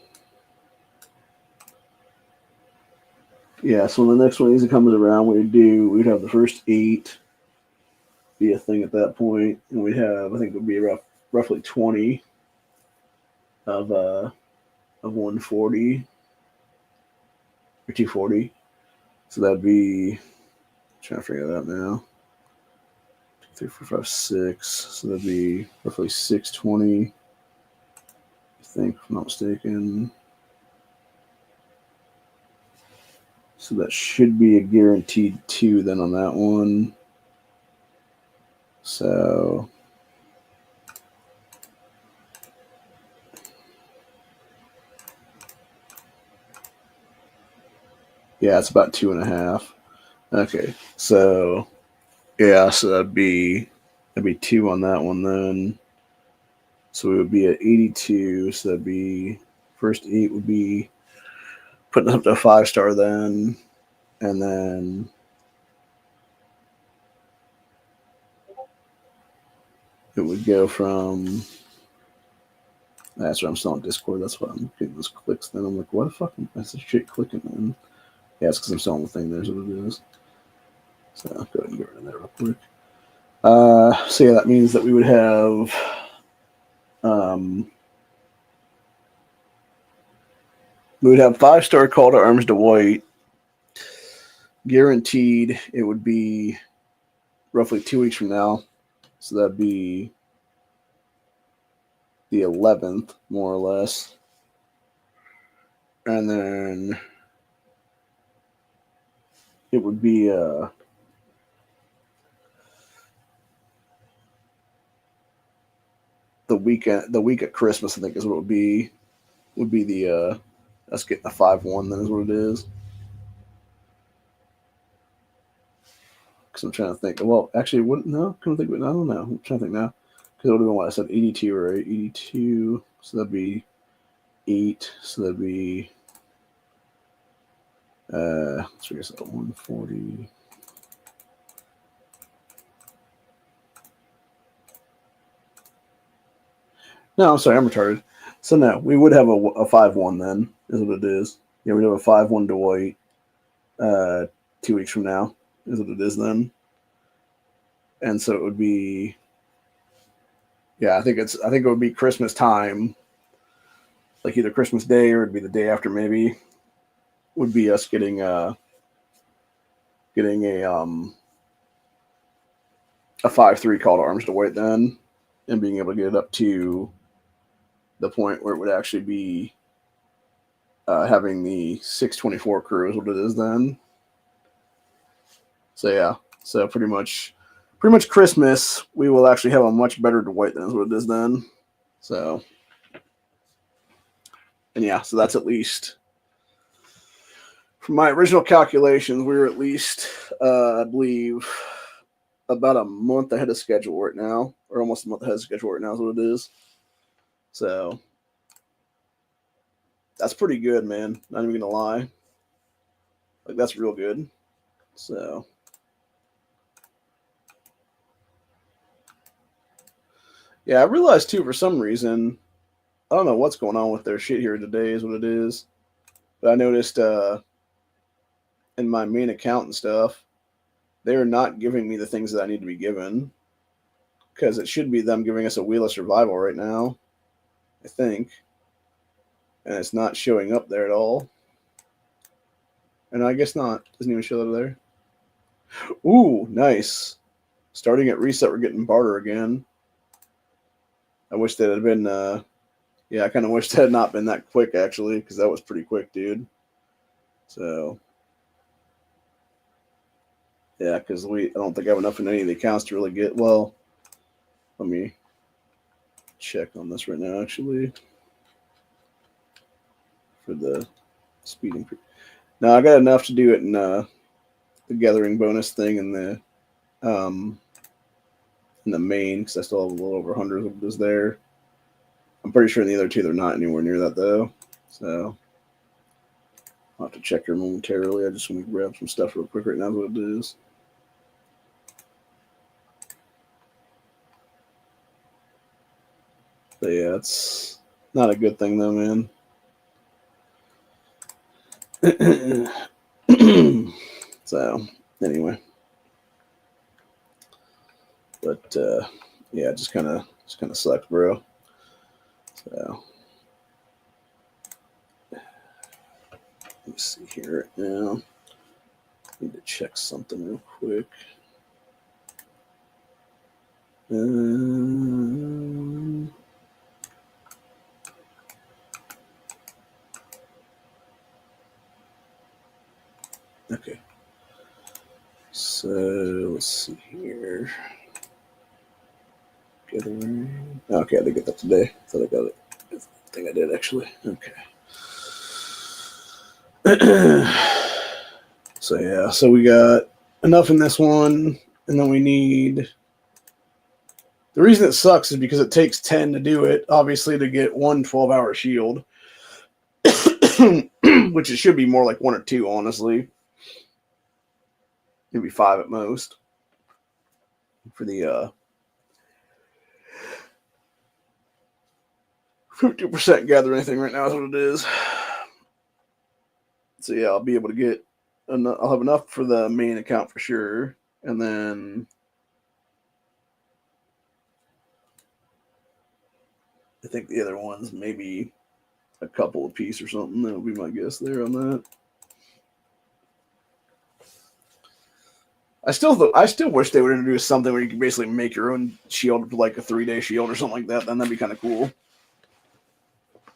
yeah, so when the next one comes around, we'd have the first 8 be a thing at that point, and we'd have, I think it would be roughly 20 of 140 or 240. So that'd be, I'm trying to figure that out now. 2, 3, 4, 5, 6. So that'd be roughly 620. I think, if I'm not mistaken. So that should be a guaranteed 2 then on that one. So yeah, it's about 2.5. Okay, so yeah, so that'd be 2 on that one then. So we would be at 82. So that'd be, first 8 would be putting us up to a 5-star then, and then it would go from, that's right, I'm still on Discord, that's why I'm getting those clicks then. I'm like, what the fuck is this shit clicking then? Yeah, it's because I'm still on the thing, there's what it is. So I'll go ahead and get rid of that real quick. So yeah, that means that we would have we would have 5-star call to arms to white. Guaranteed it would be roughly 2 weeks from now. So that'd be the 11th, more or less. And then it would be the week at Christmas, I think is what it would be. Would be the us getting a 5-1 then is what it is. Because I'm trying to think. Well, actually, wouldn't, no, couldn't think of it. I don't know. I'm trying to think now. Because it would have been what I said, 82, right? 82. So that'd be 8. So that'd be let's figure this out. 140. No, I'm sorry, I'm retarded. So no, we would have a 5-1 then, is what it is. Yeah, we'd have a 5-1 to white 2 weeks from now, is what it is then. And so it would be, yeah, I think it would be Christmas time, like either Christmas Day or it'd be the day after maybe, would be us getting a 5-3 call to arms to white then, and being able to get it up to the point where it would actually be having the 624 crew is what it is then. So yeah, so pretty much Christmas we will actually have a much better Dwight than is what it is then. So, and yeah, so that's at least, from my original calculations, we were at least I believe about a month ahead of schedule right now, or almost a month ahead of schedule right now is what it is. So that's pretty good, man. Not even gonna lie. Like that's real good. So yeah, I realized too for some reason, I don't know what's going on with their shit here today is what it is. But I noticed in my main account and stuff, they're not giving me the things that I need to be given. Because it should be them giving us a Wheel of Survival right now, I think. And it's not showing up there at all. And I guess not. Doesn't even show that there. Ooh, nice. Starting at reset, we're getting barter again. I wish that had been, yeah, I kind of wish that had not been that quick, actually, because that was pretty quick, dude. So, yeah, because I don't think I have enough in any of the accounts to really get, well, let me check on this right now, actually, for the speeding. No, I got enough to do it in the gathering bonus thing um, in the main, because I still have a little over 100 of those there. I'm pretty sure in the other two, they're not anywhere near that, though. So, I'll have to check here momentarily. I just want to grab some stuff real quick right now, what it is. But yeah, it's not a good thing, though, man. So, anyway. But, yeah, it just kind of sucks, bro. So, let me see here right now. Need to check something real quick. Okay. So let's see here. Gathering. Okay, I did get that today. Thought I got it. I think I did actually. Okay. So yeah, so we got enough in this one, and then we need. The reason it sucks is because it takes 10 to do it, obviously, to get one 12-hour shield, which it should be more like 1 or 2, honestly. Maybe 5 at most for the 50% gather anything right now is what it is. So yeah, I'll be able to get. I'll have enough for the main account for sure, and then I think the other ones maybe a couple a piece or something. That would be my guess there on that. I still wish they would introduce something where you can basically make your own shield, like a 3-day shield or something like that. Then that'd be kind of cool.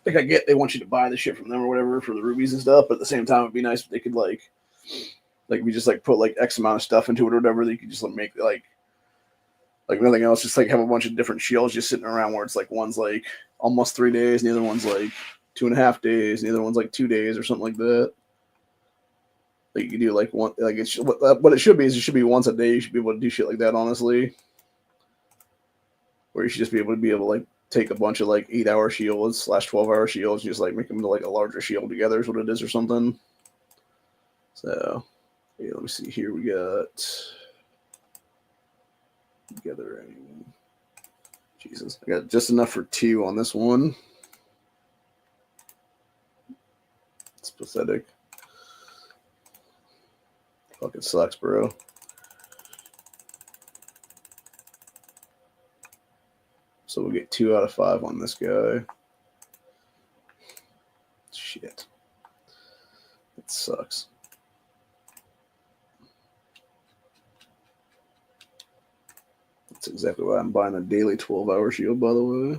Like I get they want you to buy the shit from them or whatever for the rubies and stuff, but at the same time, it'd be nice if they could like we just like put like X amount of stuff into it or whatever. That you could just like make like nothing else, just like have a bunch of different shields just sitting around where it's like one's like almost 3 days, and the other one's like 2.5 days, and the other one's like 2 days or something like that. Like you can do like one, like it's what it should be is it should be once a day. You should be able to do shit like that, honestly. Where you should just be able to like take a bunch of like 8-hour shields / 12-hour shields, and just like make them into like a larger shield together is what it is or something. So yeah, let me see here. We got gathering. Jesus, I got just enough for 2 on this one. It's pathetic. Fucking sucks, bro. So we'll get 2 out of 5 on this guy. Shit. It sucks. That's exactly why I'm buying a daily 12-hour shield, by the way.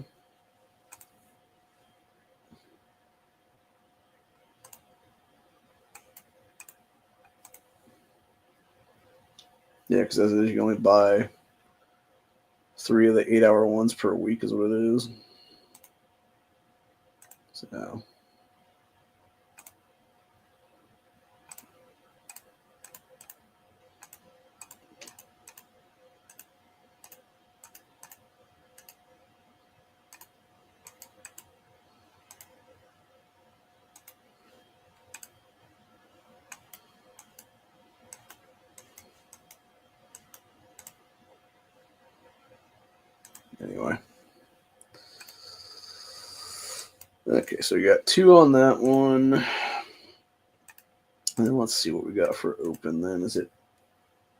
Yeah, because as it is, you can only buy 3 of the 8-hour ones per week is what it is. So Okay, so we got 2 on that one. And then let's see what we got for open then. Is it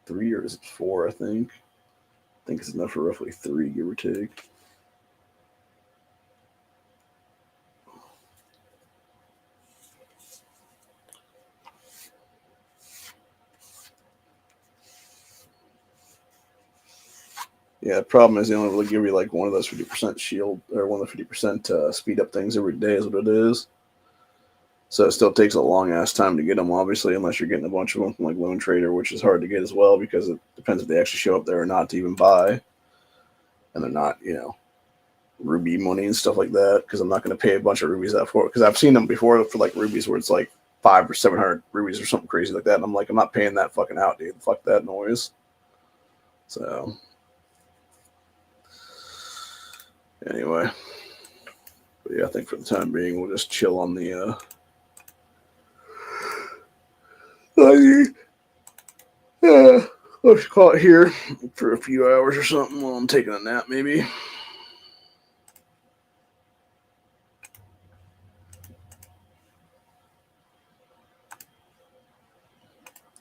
3 or is it 4, I think? I think it's enough for roughly 3, give or take. Yeah, the problem is they only really give you like one of those 50% shield or one of the 50% speed up things every day is what it is. So it still takes a long ass time to get them, obviously, unless you're getting a bunch of them from like Lone Trader, which is hard to get as well because it depends if they actually show up there or not to even buy. And they're not, ruby money and stuff like that because I'm not going to pay a bunch of rubies that for it because I've seen them before for like rubies where it's like 500 or 700 rubies or something crazy like that. And I'm like, I'm not paying that fucking out, dude. Fuck that noise. So. Anyway, but yeah, I think for the time being, we'll just chill on the let's call it here for a few hours or something while I'm taking a nap, maybe.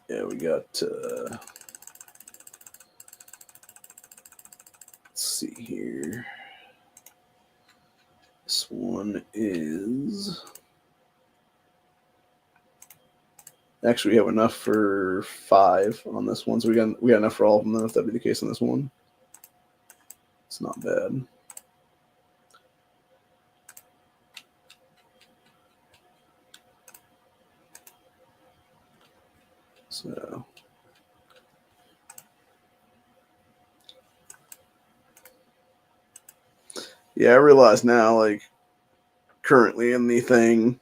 Yeah, we got, let's see here. This one is, actually we have enough for 5 on this one, so we got enough for all of them then, if that'd be the case on this one. It's not bad. So yeah, I realize now, like currently in the thing,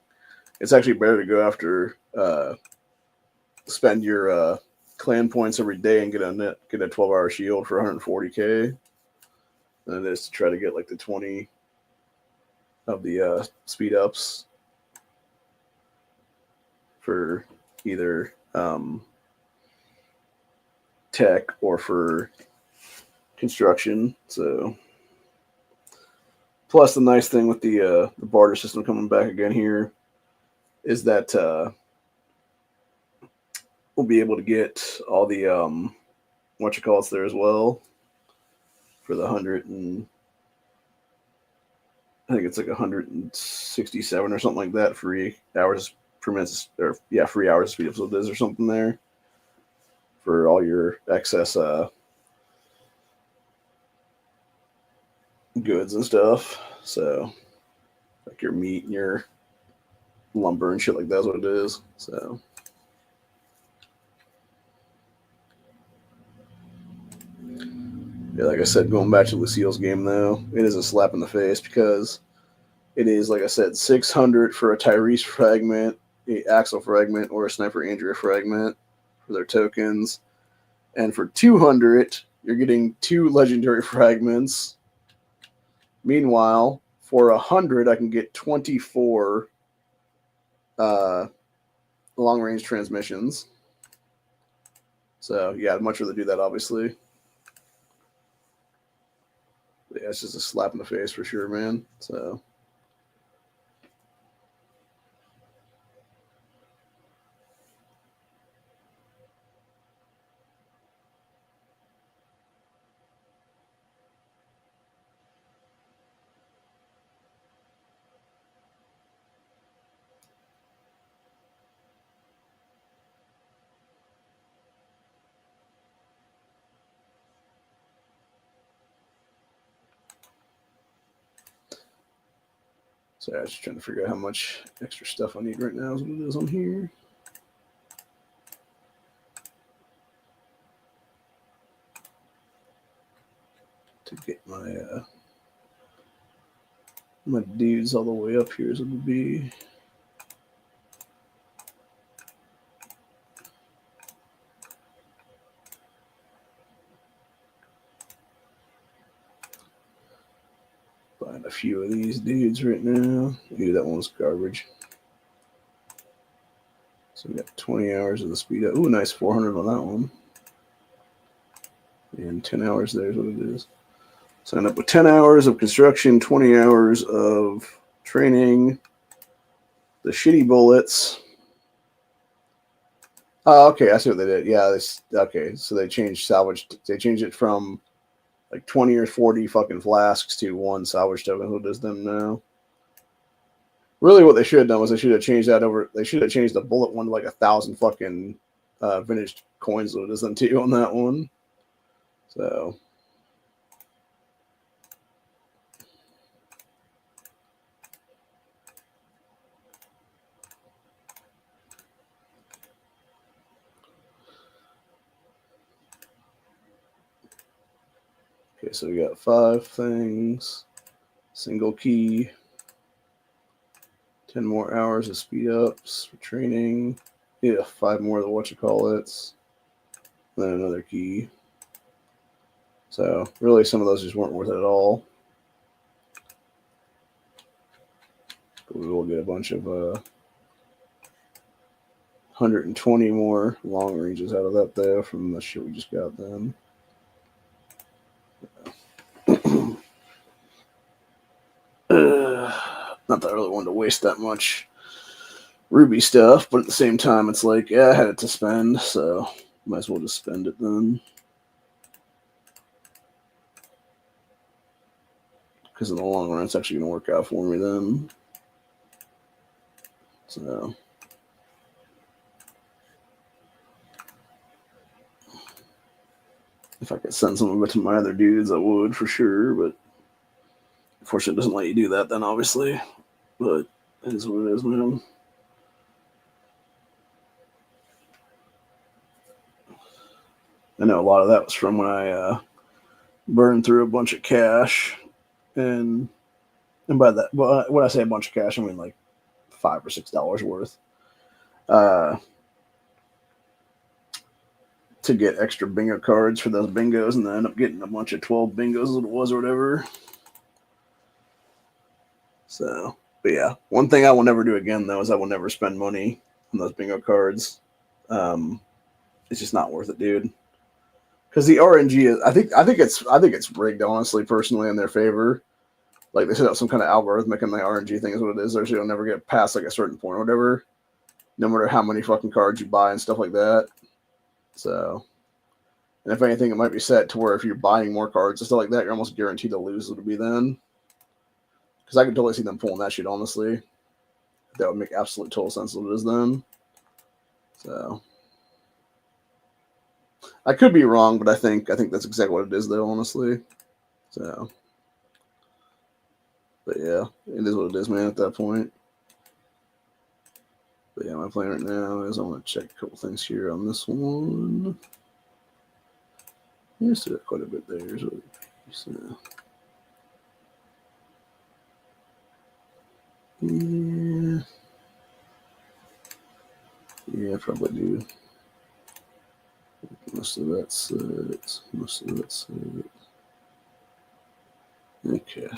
it's actually better to go after spend your clan points every day and get a 12-hour shield for 140k than it is to try to get like the 20 of the speed ups for either tech or for construction. So plus the nice thing with the barter system coming back again here is that we'll be able to get all the there as well for the 100 and I think it's like 167 or something like that free hours per minute or free hours of speed up it is or something there for all your excess goods and stuff. So like your meat and your lumber and shit like that's what it is. So yeah, like I said, going back to Lucille's game though, it is a slap in the face because it is, like I said, 600 for a Tyrese fragment, a Axel fragment, or a Sniper Andrea fragment for their tokens. And for 200, you're getting 2 legendary fragments. Meanwhile, for 100, I can get 24 long-range transmissions. So, yeah, I'd much rather do that, obviously. But yeah, it's just a slap in the face for sure, man. So... So I was just trying to figure out how much extra stuff I need right now is what it is on here. To get my my dudes all the way up here is what it would be. Buying a few of these dudes right now. Maybe that one was garbage. So we got 20 hours of the speed up. Ooh, nice 400 on that one. And 10 hours there is what it is. So I end up with 10 hours of construction, 20 hours of training, the shitty bullets. Oh, okay, I see what they did. Yeah, okay, so they changed salvage. They changed it from like 20 or 40 fucking flasks to 1 salvage token. Who does them now? Really, what they should have done was they should have changed that over. They should have changed the bullet one to like 1,000 fucking vintage coins. What does them too on that one? So. Okay, so we got 5 things, single key, 10 more hours of speed ups for training. Yeah, 5 more of the whatchamacallits, then another key. So really, some of those just weren't worth it at all. But we will get a bunch of 120 more long ranges out of that though from the shit we just got then. Not that I really wanted to waste that much ruby stuff, but at the same time, it's like, yeah, I had it to spend, so might as well just spend it then. Because in the long run, it's actually going to work out for me then. So. If I could send some of it to my other dudes, I would for sure, but unfortunately, it doesn't let you do that then, obviously. But it is what it is, man. I know a lot of that was from when I burned through a bunch of cash, and by that, well, when I say a bunch of cash, I mean like $5 or $6 worth. To get extra bingo cards for those bingos, and then end up getting a bunch of 12 bingos, what it was, or whatever. So, but yeah, one thing I will never do again though is I will never spend money on those bingo cards. It's just not worth it, dude. Because the RNG is, I think it's rigged, honestly, personally, in their favor. Like they set up some kind of algorithmic, and the RNG thing is what it is. You'll never get past like a certain point or whatever, no matter how many fucking cards you buy and stuff like that. So, and if anything, it might be set to where if you're buying more cards and stuff like that, you're almost guaranteed to lose. It'll be then. Because I could totally see them pulling that shit, honestly. That would make absolute total sense what it is then. So I could be wrong, but I think that's exactly what it is, though, honestly. So, but yeah, it is what it is, man. At that point. But yeah, my plan right now is I want to check a couple things here on this one. Yeah, still got quite a bit there. So, yeah, probably do. Most of that set. Okay.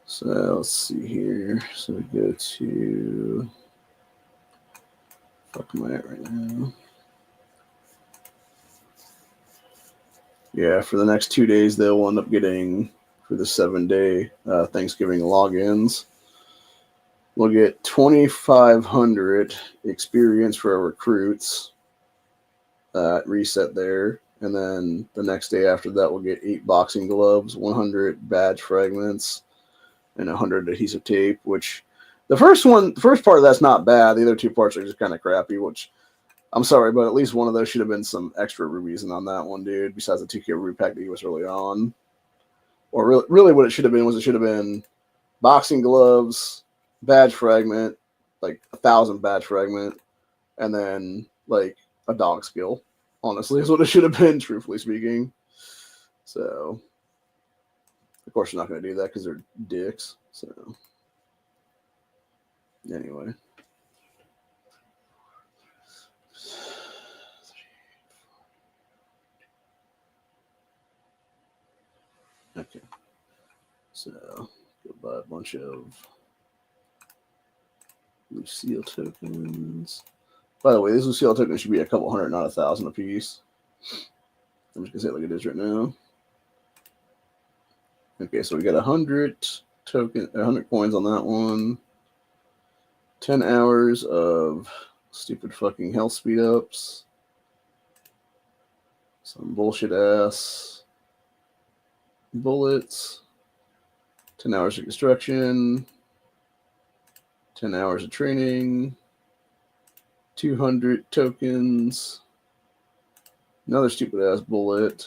So let's see here. So we go to. Fuck am I at right now? Yeah, for the next 2 days, they'll end up getting, for the 7-day Thanksgiving logins, we'll get 2,500 experience for our recruits reset there. And then the next day after that, we'll get 8 boxing gloves, 100 badge fragments, and 100 adhesive tape, which the first part of that's not bad. The other 2 parts are just kind of crappy, which I'm sorry, but at least one of those should have been some extra rubies on that one, dude, besides the 2K ruby pack that he was early on. Or really what it should have been was it should have been boxing gloves, badge fragment, like 1,000 badge fragment, and then like a dog skill, honestly, is what it should have been, truthfully speaking. So, of course, they're not going to do that because they're dicks. So, anyway. Okay. So, go buy a bunch of Lucille tokens. By the way, these Lucille tokens should be a couple hundred, not 1,000 a piece. I'm just going to say it like it is right now. Okay, so we got 100, token, 100 coins on that one. 10 hours of stupid fucking health speed ups. Some bullshit ass bullets. 10 hours of construction. 10 hours of training. 200 tokens. Another stupid ass bullet.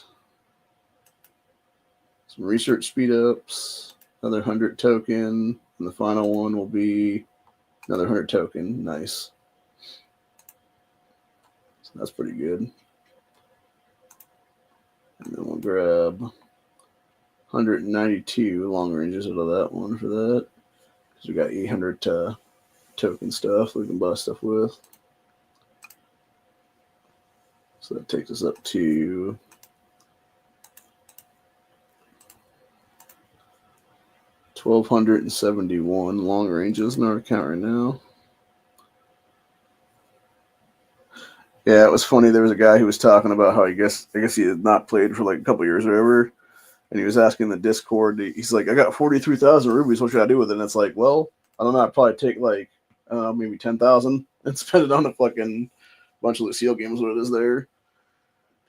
Some research speed ups. Another 100 token. And the final one will be another 100 token. Nice. So that's pretty good. And then we'll grab 192 long ranges out of that one for that. Because we got 800 token stuff we can buy stuff with. So that takes us up to 1,271 long ranges in our account right now. Yeah, it was funny. There was a guy who was talking about how I guess he had not played for like a couple years or whatever, and he was asking the Discord. He's like, "I got 43,000 rubies. What should I do with it?" And it's like, well, I don't know. I'd probably take like maybe 10,000 and spend it on a fucking bunch of Lucille games. What it is there.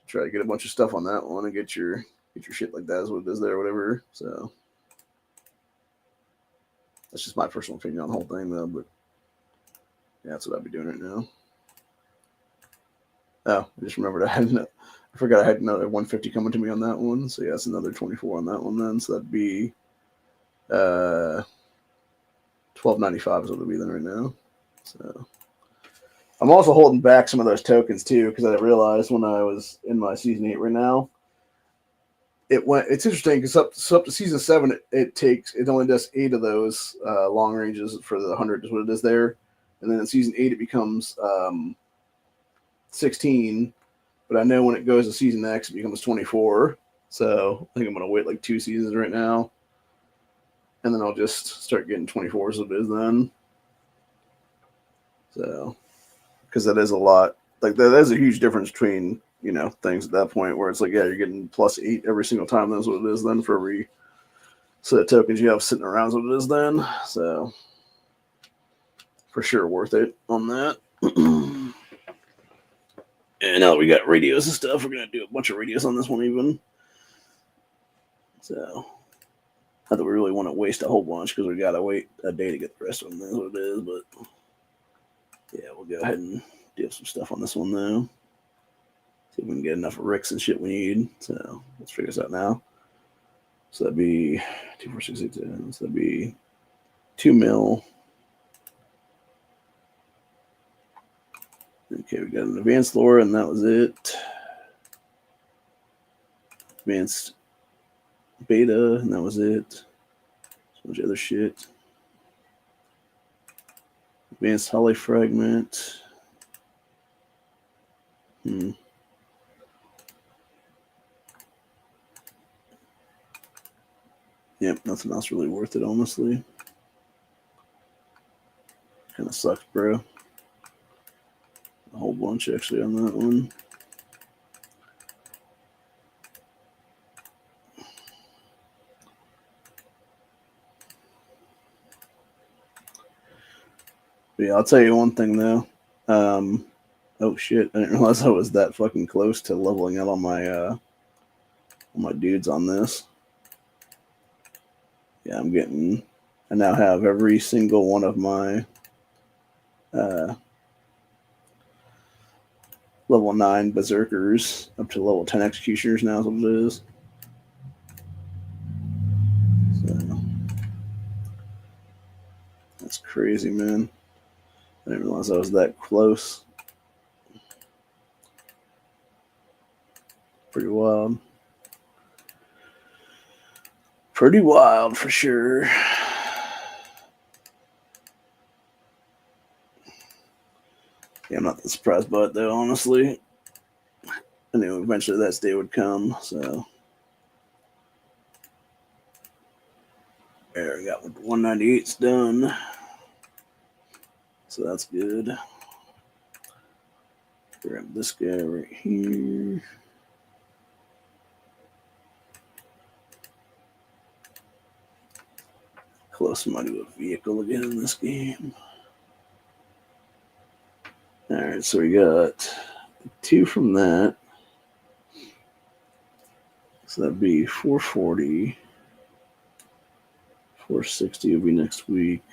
Try to get a bunch of stuff on that one and get your shit like that is what it is there, whatever. So that's just my personal opinion on the whole thing, though. But yeah, that's what I'd be doing right now. Oh, I just remembered I forgot I had another 150 coming to me on that one. So yeah, it's another 24 on that one then. So that'd be 1295 is what it'll be then right now. So I'm also holding back some of those tokens too because I realized when I was in my season 8 right now, it's interesting because up to season 7 it only does 8 of those long ranges for the 100 is what it is there, and then in season 8 it becomes 16. But I know when it goes to season X, it becomes 24. So I think I'm going to wait like 2 seasons right now. And then I'll just start getting 24s of it then. So, because that is a lot. Like, that is a huge difference between, things at that point where it's like, yeah, you're getting +8 every single time. That's what it is then for every set of tokens you have sitting around is what it is then. So, for sure worth it on that. And now that we got radios and stuff, we're going to do a bunch of radios on this one even. So, not that we really want to waste a whole bunch because we got to wait a day to get the rest of them. That's what it is. But, yeah, we'll go ahead and do some stuff on this one, though. See if we can get enough Ricks and shit we need. So, let's figure this out now. So, that'd be 2, 4, 6, 8, 10. So, that'd be 2 mil. Okay, we got an advanced lore, and that was it. Advanced beta, and that was it. A bunch of other shit. Advanced Holly fragment. Yep, nothing else really worth it, honestly. Kind of sucks, bro. A whole bunch, actually, on that one. But yeah, I'll tell you one thing, though. Oh, shit. I didn't realize I was that fucking close to leveling out on my dudes on this. Yeah, I now have every single one of my level 9 berserkers up to level 10 executioners now is what it is. So that's crazy, man. I didn't realize I was that close. Pretty wild. Pretty wild for sure. Yeah, I'm not that surprised by it, though, honestly. I knew eventually that day would come, so. There, we got 198's done. So that's good. Grab this guy right here. close am I to a vehicle again in this game? All right, so we got 2 from that. So that'd be 440. 460 will be next week.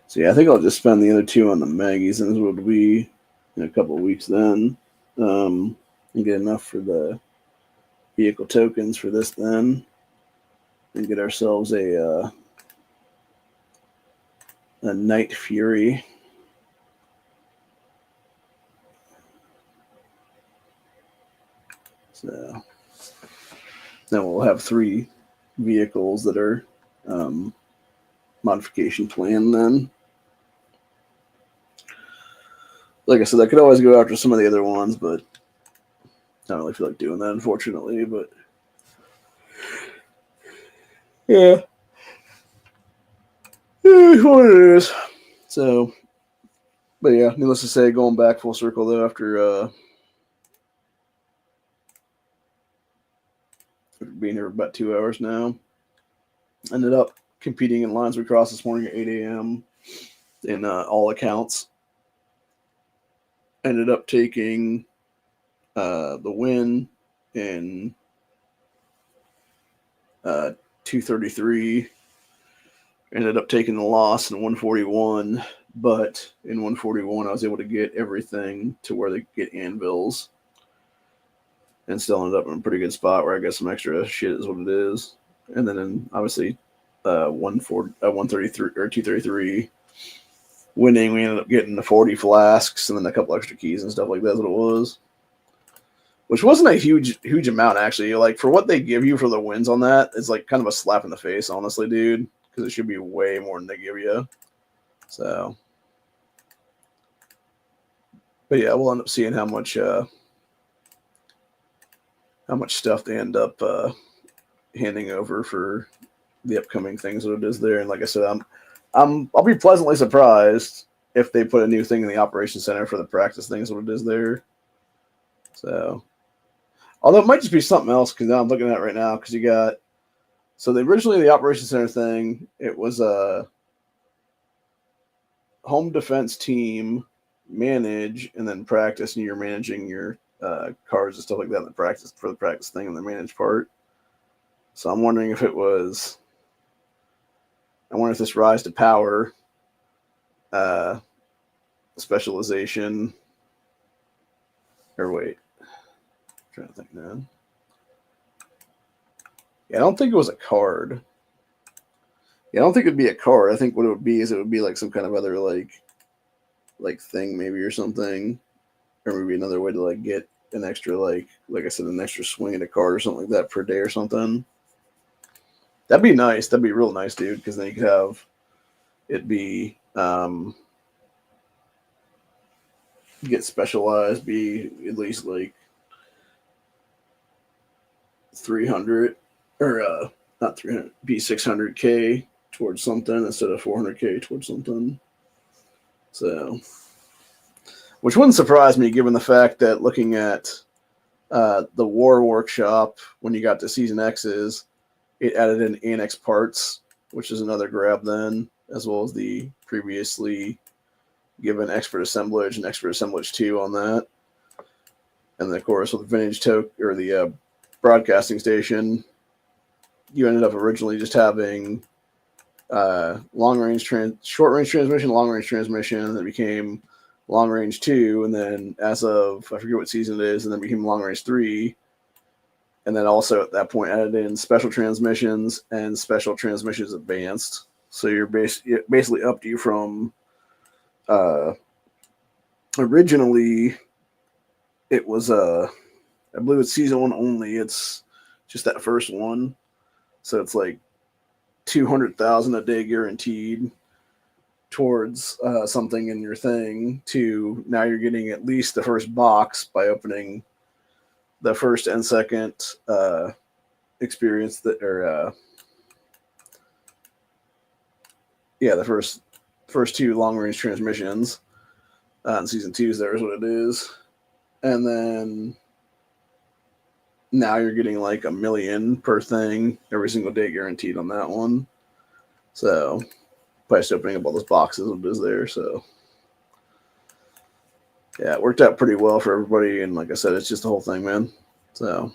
So yeah, I think I'll just spend the other 2 on the Maggies, and it'll be in a couple of weeks then, and get enough for the vehicle tokens for this then, and get ourselves a Night Fury. So then we'll have 3 vehicles that are modification plan then. Like I said, I could always go after some of the other ones, but I don't really feel like doing that, unfortunately. But yeah, it's what it is. So, but yeah, needless to say, going back full circle though, after being here for about 2 hours now, ended up competing in Lines We Crossed this morning at 8 a.m. in all accounts. Ended up taking the win in 233. Ended up taking the loss in 141, but in 141 I was able to get everything to where they get anvils, and still ended up in a pretty good spot where I got some extra shit is what it is. And then in obviously 133 or 233 winning, we ended up getting the 40 flasks and then a couple extra keys and stuff like that. That's what it was. Which wasn't a huge amount, actually. Like, for what they give you for the wins on that, it's like kind of a slap in the face, honestly, dude. Because it should be way more than they give you. So, but yeah, we'll end up seeing how much stuff they end up handing over for the upcoming things that it is there. And like I said, I'll be pleasantly surprised if they put a new thing in the operations center for the practice things what it is there. So, although it might just be something else, because I'm looking at it right now, because you got, so originally the operations center thing, it was a home defense team, manage, and then practice, and you're managing your cards and stuff like that in the practice for the practice thing and the manage part. So I'm wondering if it was, I wonder if this rise to power specialization, or wait, I'm trying to think now. Yeah, I don't think it was a card. Yeah, I don't think it'd be a card. I think what it would be is it would be like some kind of other like thing maybe or something, or maybe another way to like get an extra like I said, an extra swing at a card or something like that per day or something. That'd be nice. That'd be real nice, dude. Because then you could have it be get specialized, be at least like 300 or not 300, be 600K towards something instead of 400K towards something. So, which wouldn't surprise me given the fact that looking at the War Workshop, when you got to Season X's, it added in annex parts, which is another grab then, as well as the previously given expert assemblage and expert assemblage 2 on that. And then, of course, with Vintage Toke or the broadcasting station, you ended up originally just having short range transmission, long range transmission, and then became long range 2, and then as of I forget what season it is, and then became long range 3, and then also at that point added in special transmissions and special transmissions advanced. So you're basically upped you from originally it was I believe it's season 1 only. It's just that first one, so it's like 200,000 a day guaranteed towards something in your thing, to now you're getting at least the first box by opening the first and second experience that, or the first 2 long range transmissions in season 2 is there is what it is. And then now you're getting like $1 million per thing every single day guaranteed on that one. So probably just opening up all those boxes of it is there. So yeah, it worked out pretty well for everybody. And like I said, it's just the whole thing, man. So,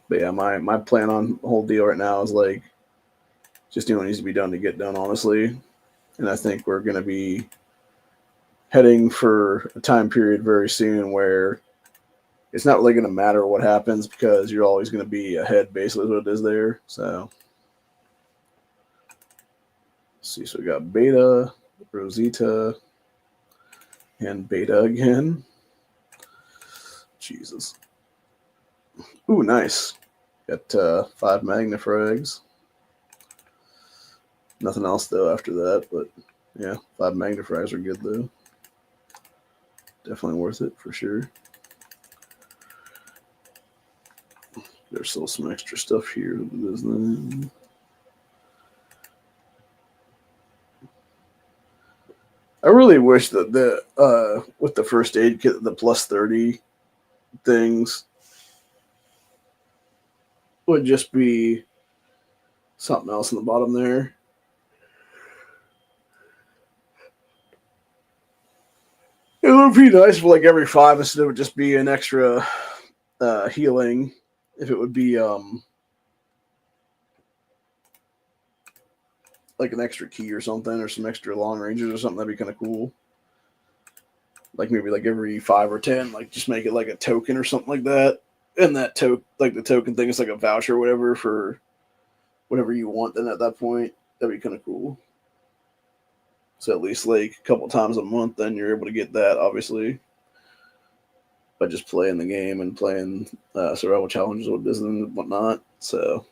but yeah, my plan on the whole deal right now is like just doing what needs to be done to get done, honestly. And I think we're going to be heading for a time period very soon where it's not really going to matter what happens because you're always going to be ahead, basically, is what it is there. So, let's see. So we got Beta, Rosita, and Beta again. Jesus. Ooh, nice. Got 5 Magnifrags. Nothing else, though, after that. But, yeah, 5 Magnifrags are good, though. Definitely worth it, for sure. There's still some extra stuff here, isn't it? I really wish that the with the first aid kit, the plus 30 things would just be something else in the bottom there. It would be nice for like every 5 instead of it just be an extra healing. If it would be like an extra key or something, or some extra long ranges or something, that'd be kind of cool. Like maybe like every 5 or 10, like just make it like a token or something like that. And that like the token thing is like a voucher or whatever for whatever you want. Then at that point, that'd be kind of cool. So at least like a couple times a month, then you're able to get that, obviously, by just playing the game and playing survival challenges with Disney and whatnot. So,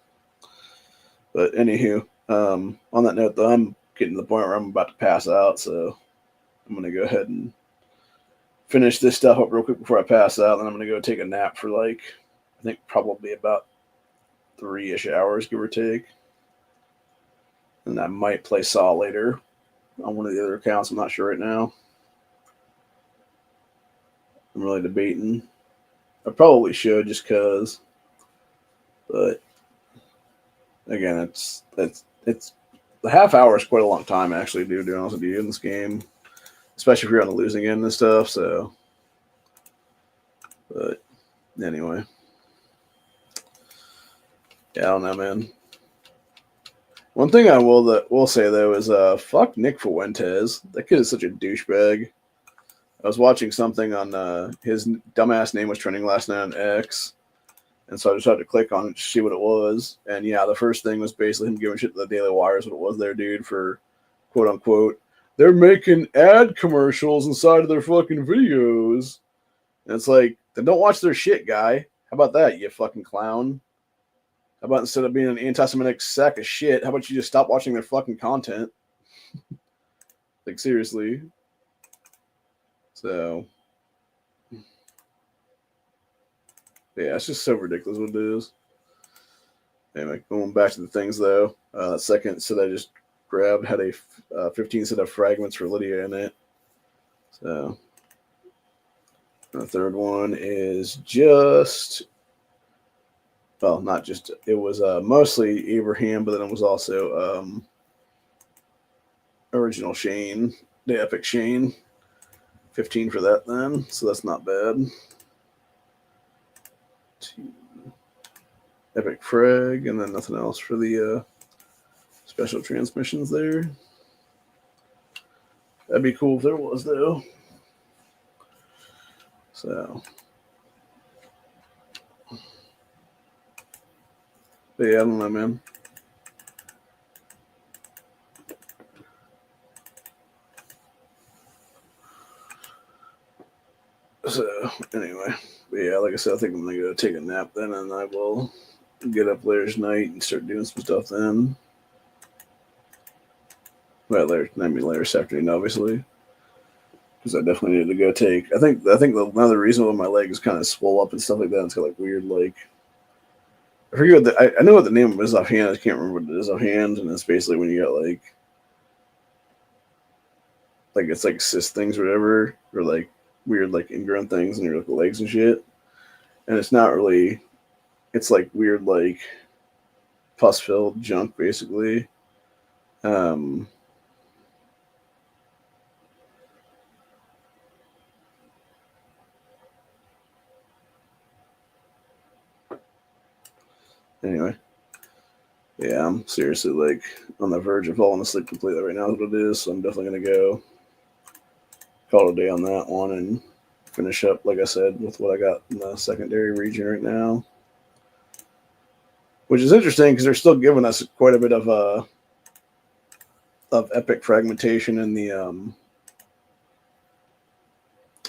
but anywho, on that note, though, I'm getting to the point where I'm about to pass out, so I'm gonna go ahead and finish this stuff up real quick before I pass out. Then I'm gonna go take a nap for like I think probably about 3-ish hours, give or take, and I might play Saw later on one of the other accounts. I'm not sure right now. I'm really debating. I probably should just because, but again, it's the half hour is quite a long time actually, dude. To be honest with you, in this game, especially if you're on the losing end and stuff. So, but anyway, yeah, I don't know, man. One thing I will say though is fuck Nick Fuentes. That kid is such a douchebag. I was watching something on his dumbass name was trending last night on X, and so I just had to click on it to see what it was. And yeah, the first thing was basically him giving shit to the Daily Wire is what it was there, dude, for quote unquote they're making ad commercials inside of their fucking videos. And it's like, then don't watch their shit, guy. How about that, you fucking clown? How about instead of being an anti-Semitic sack of shit, how about you just stop watching their fucking content? Like, seriously. So, yeah, it's just so ridiculous what it is. Anyway, going back to the things, though. That second set I just grabbed had a 15 set of fragments for Lydia in it. So, the third one is just... Well, not just, it was mostly Abraham, but then it was also original Shane, the Epic Shane. 15 for that then, so that's not bad. 2 Epic Frag, and then nothing else for the special transmissions there. That'd be cool if there was, though. So... But yeah, I don't know, man. So, anyway. But yeah, like I said, I think I'm going to go take a nap then, and I will get up later tonight and start doing some stuff then. Well, later this afternoon, obviously. Because I definitely need to go take... I think another reason why my leg is kind of swole up and stuff like that, it's got like weird, like... I forget what I know what the name of it is offhand. I can't remember what it is offhand, and it's basically when you got like it's like cyst things or whatever, or like weird like ingrown things in your like, legs and shit. And it's not really, it's like weird like pus-filled junk, basically. Anyway, yeah, I'm seriously like on the verge of falling asleep completely right now is what it is, so I'm definitely going to go call it a day on that one and finish up, like I said, with what I got in the secondary region right now. Which is interesting because they're still giving us quite a bit of epic fragmentation in the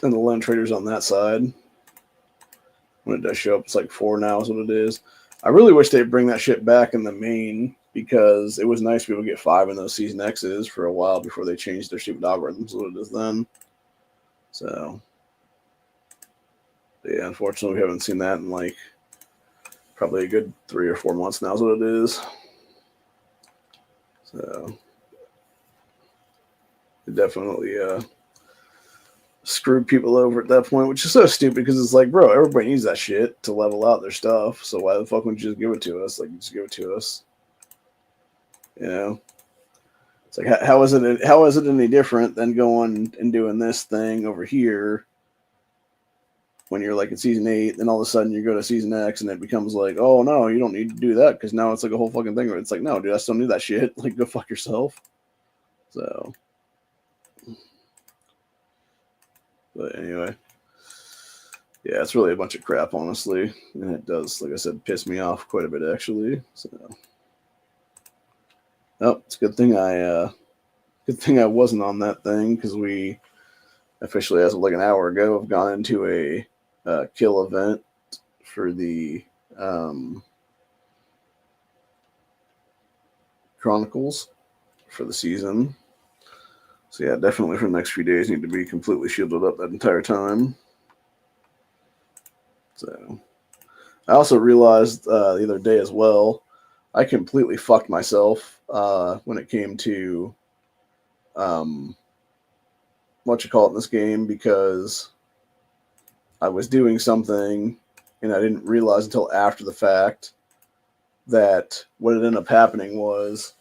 lone traders on that side. When it does show up, it's like 4 now is what it is. I really wish they'd bring that shit back in the main because it was nice to be able to get 5 in those season X's for a while before they changed their stupid algorithms what it is then. So, yeah, unfortunately, we haven't seen that in like probably a good 3 or 4 months now is what it is. So, it definitely screwed people over at that point, which is so stupid because it's like, bro, everybody needs that shit to level out their stuff. So why the fuck wouldn't you just give it to us? Like, just give it to us. You know, it's like how is it any different than going and doing this thing over here when you're like in season 8, then all of a sudden you go to season X and it becomes like, oh no, you don't need to do that because now it's like a whole fucking thing where it's like, no, dude, I still need that shit. Like, go fuck yourself. So, but anyway. Yeah, it's really a bunch of crap, honestly, and it does, like I said, piss me off quite a bit, actually. So, oh, it's a good thing I wasn't on that thing because we officially, as of like an hour ago, have gone into a kill event for the Chronicles for the season. So yeah, definitely for the next few days, need to be completely shielded up that entire time. So, I also realized the other day as well, I completely fucked myself when it came to what you call it in this game because I was doing something and I didn't realize until after the fact that what had ended up happening was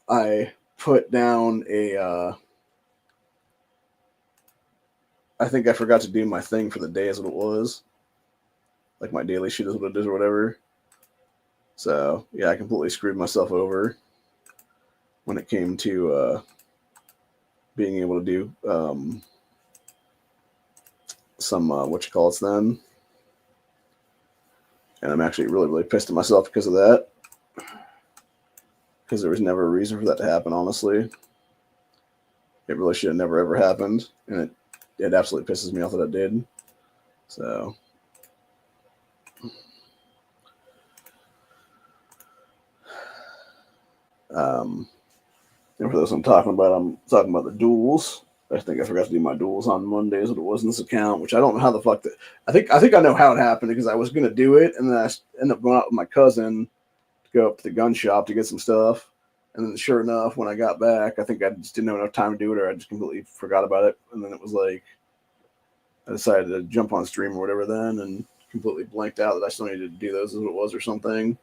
I put down I think I forgot to do my thing for the day is what it was. Like my daily sheet is what it is or whatever. So, yeah, I completely screwed myself over when it came to being able to do some what you call it then. And I'm actually really, really pissed at myself because of that. Because there was never a reason for that to happen, honestly. It really should have never, ever happened. And it absolutely pisses me off that it did. So, and for those I'm talking about the duels. I think I forgot to do my duels on Mondays, what it was in this account, which I don't know how the fuck that. I think I know how it happened because I was gonna do it, and then I ended up going out with my cousin to go up to the gun shop to get some stuff, and then sure enough, when I got back, I think I just didn't have enough time to do it, or I just completely forgot about it, and then it was like I decided to jump on stream or whatever then, and completely blanked out that I still needed to do those as what it was or something.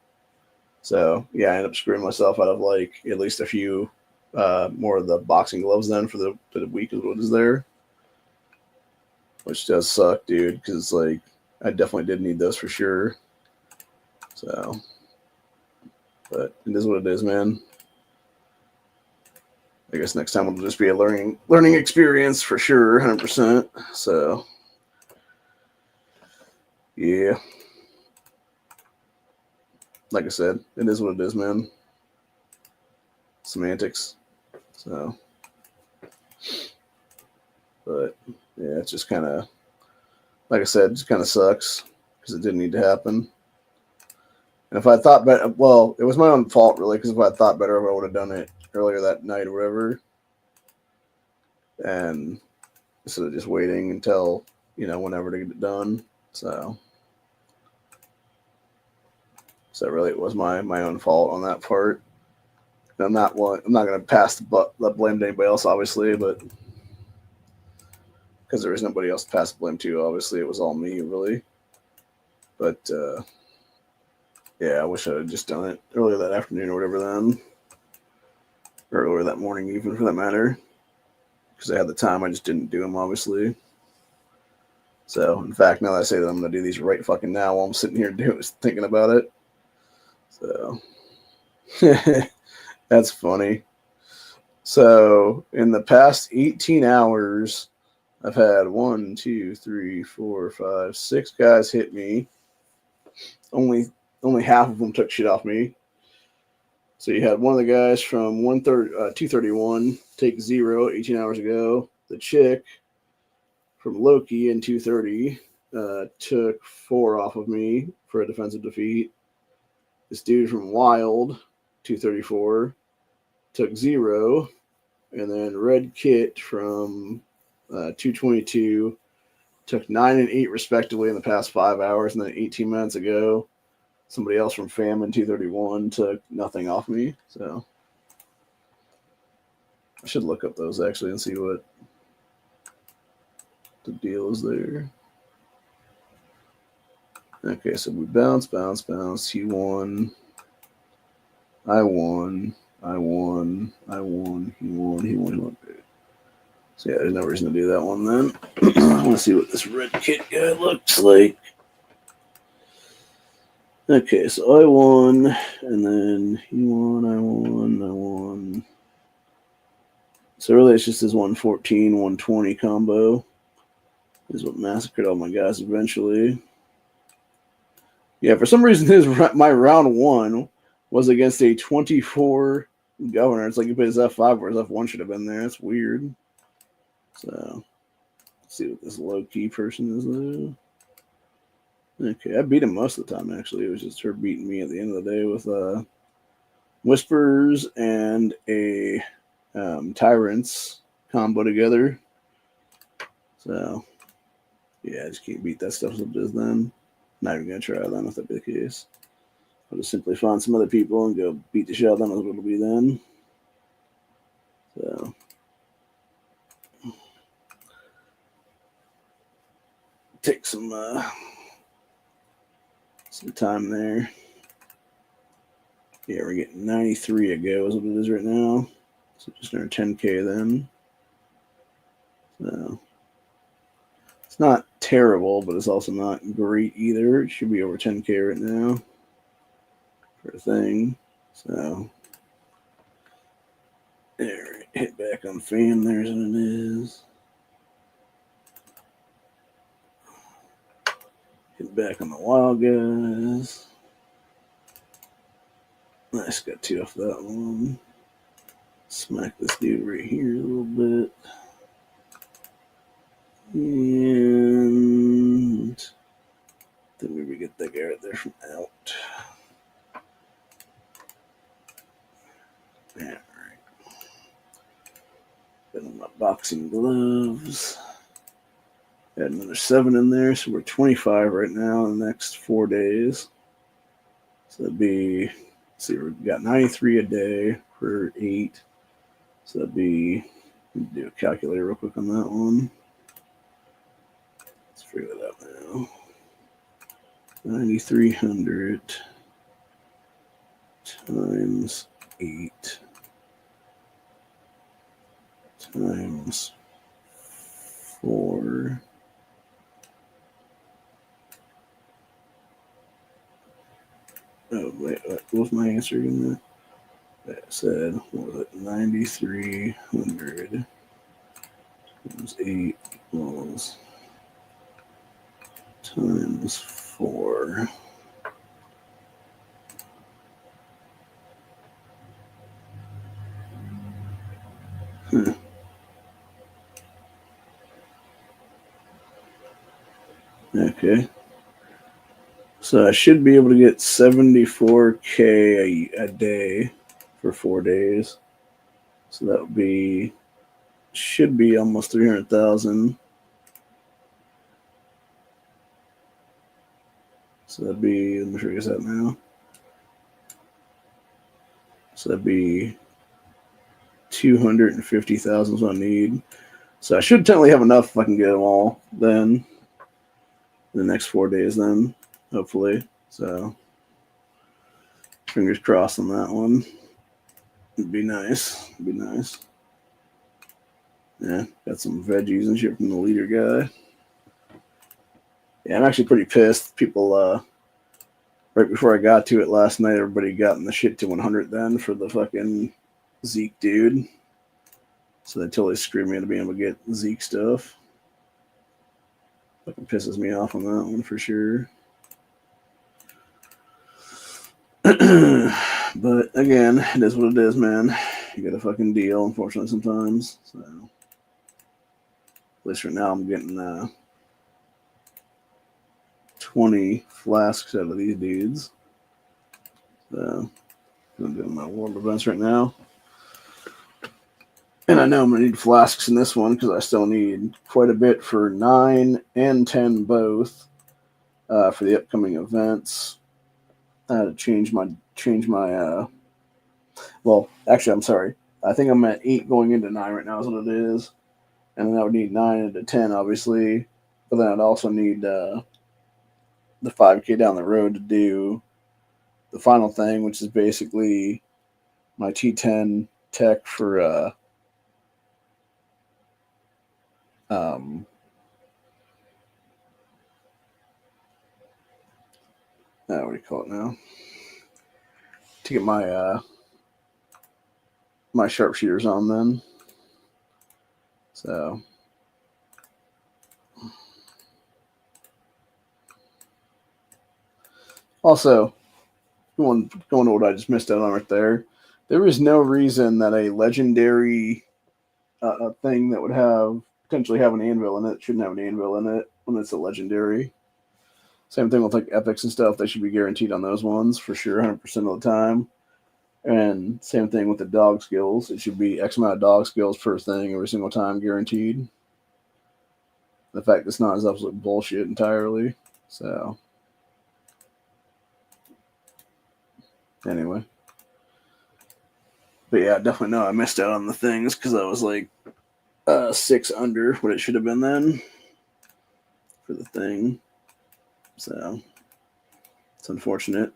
So yeah, I ended up screwing myself out of like at least a few more of the boxing gloves then for the week is what is there, which does suck, dude, because like I definitely did need those for sure. So, but it is what it is, man. I guess next time will just be a learning experience for sure, 100%. So, yeah. Like I said, it is what it is, man. Semantics. So, but yeah, it's just kind of, like I said, it just kind of sucks because it didn't need to happen. And if I thought better, well, it was my own fault really, because if I thought better, I would have done it earlier that night or whatever. And instead of just waiting until, whenever to get it done. So really it was my own fault on that part. I'm not going to pass the blame to anybody else, obviously, but because there was nobody else to pass the blame to, obviously it was all me, really. But Yeah, I wish I had just done it earlier that afternoon or whatever then. Or earlier that morning, even for that matter. Because I had the time, I just didn't do them, obviously. So, in fact, now that I say that I'm going to do these right fucking now while I'm sitting here thinking about it. So, that's funny. So, in the past 18 hours, I've had 1, 2, 3, 4, 5, 6 guys hit me. Only half of them took shit off me. So you had one of the guys from 231 take 0 18 hours ago. The chick from Loki in 230 took 4 off of me for a defensive defeat. This dude from Wild 234 took 0. And then Red Kit from 222 took 9 and 8 respectively in the past 5 hours. And then 18 minutes ago, somebody else from Famine 231 took nothing off me. So I should look up those actually and see what the deal is there. Okay, so we bounce. He won. I won. He won. So yeah, there's no reason to do that one then. I want to see what this Red Kit guy looks like. Okay, so I won, and then he won, I won. So really it's just this 114, 120 combo is what massacred all my guys eventually. Yeah, for some reason my round 1 was against a 24 governor. It's like you put his F5 where his F1 should have been there. That's weird. So, let's see what this low-key person is though. Okay, I beat him most of the time, actually. It was just her beating me at the end of the day with Whispers and a Tyrants combo together. So, yeah, I just can't beat that stuff as it is then. Not even going to try them if that be the case. I'll just simply find some other people and go beat the shit out of them as it'll be then. So, take some time there. Yeah, we're getting 93 a go is what it is right now. So just under 10K then. So it's not terrible, but it's also not great either. It should be over 10K right now for a thing. So there, hit back on Fam. There's what it is. Hit back on the Wild guys. Nice, got 2 off that one. Smack this dude right here a little bit. And then maybe get that guy right there from out. All right. Got on my boxing gloves. Add another 7 in there, so we're 25 right now in the next 4 days. So that'd be, let's see, we've got 93 a day for 8. So that'd be, do a calculator real quick on that one. Let's figure that out now. 9,300 times 8 times 4. Oh, wait, what was my answer again? That said, what was it? 9,300 times 8 equals times 4. Okay. So I should be able to get 74K a day for 4 days. So that would be, should be almost 300,000. So that'd be, let me figure this out now. So that'd be 250,000 is what I need. So I should technically have enough if I can get them all then. The next 4 days then, hopefully. So Fingers crossed on that one. It'd be nice. It'd be nice. Yeah, got some veggies and shit from the leader guy. Yeah, I'm actually pretty pissed. People, right before I got to it last night, everybody got in the shit to 100 then for the fucking Zeke dude. So they totally screwed me into being able to get Zeke stuff. Fucking pisses me off on that one for sure. But again, it is what it is, man. You get a fucking deal, unfortunately, sometimes. So at least right now I'm getting 20 flasks out of these dudes. So I'm doing my world events right now. And I know I'm going to need flasks in this one because I still need quite a bit for 9 and 10 both for the upcoming events. I had to change my well, actually, I'm sorry. I think I'm at 8 going into 9 right now is what it is. And then I would need 9 into 10, obviously. But then I'd also need the 5K down the road to do the final thing, which is basically my T10 tech for what do you call it now? To get my my sharpshooters on then. So also going to what I just missed out on right there. There is no reason that a legendary thing that would have potentially have an anvil in it shouldn't have an anvil in it when it's a legendary. Same thing with like epics and stuff. They should be guaranteed on those ones for sure, 100% of the time. And same thing with the dog skills. It should be X amount of dog skills per thing every single time, guaranteed. The fact it's not is absolute bullshit entirely. So anyway. But yeah, definitely know I missed out on the things because I was like 6 under what it should have been then for the thing. So it's unfortunate.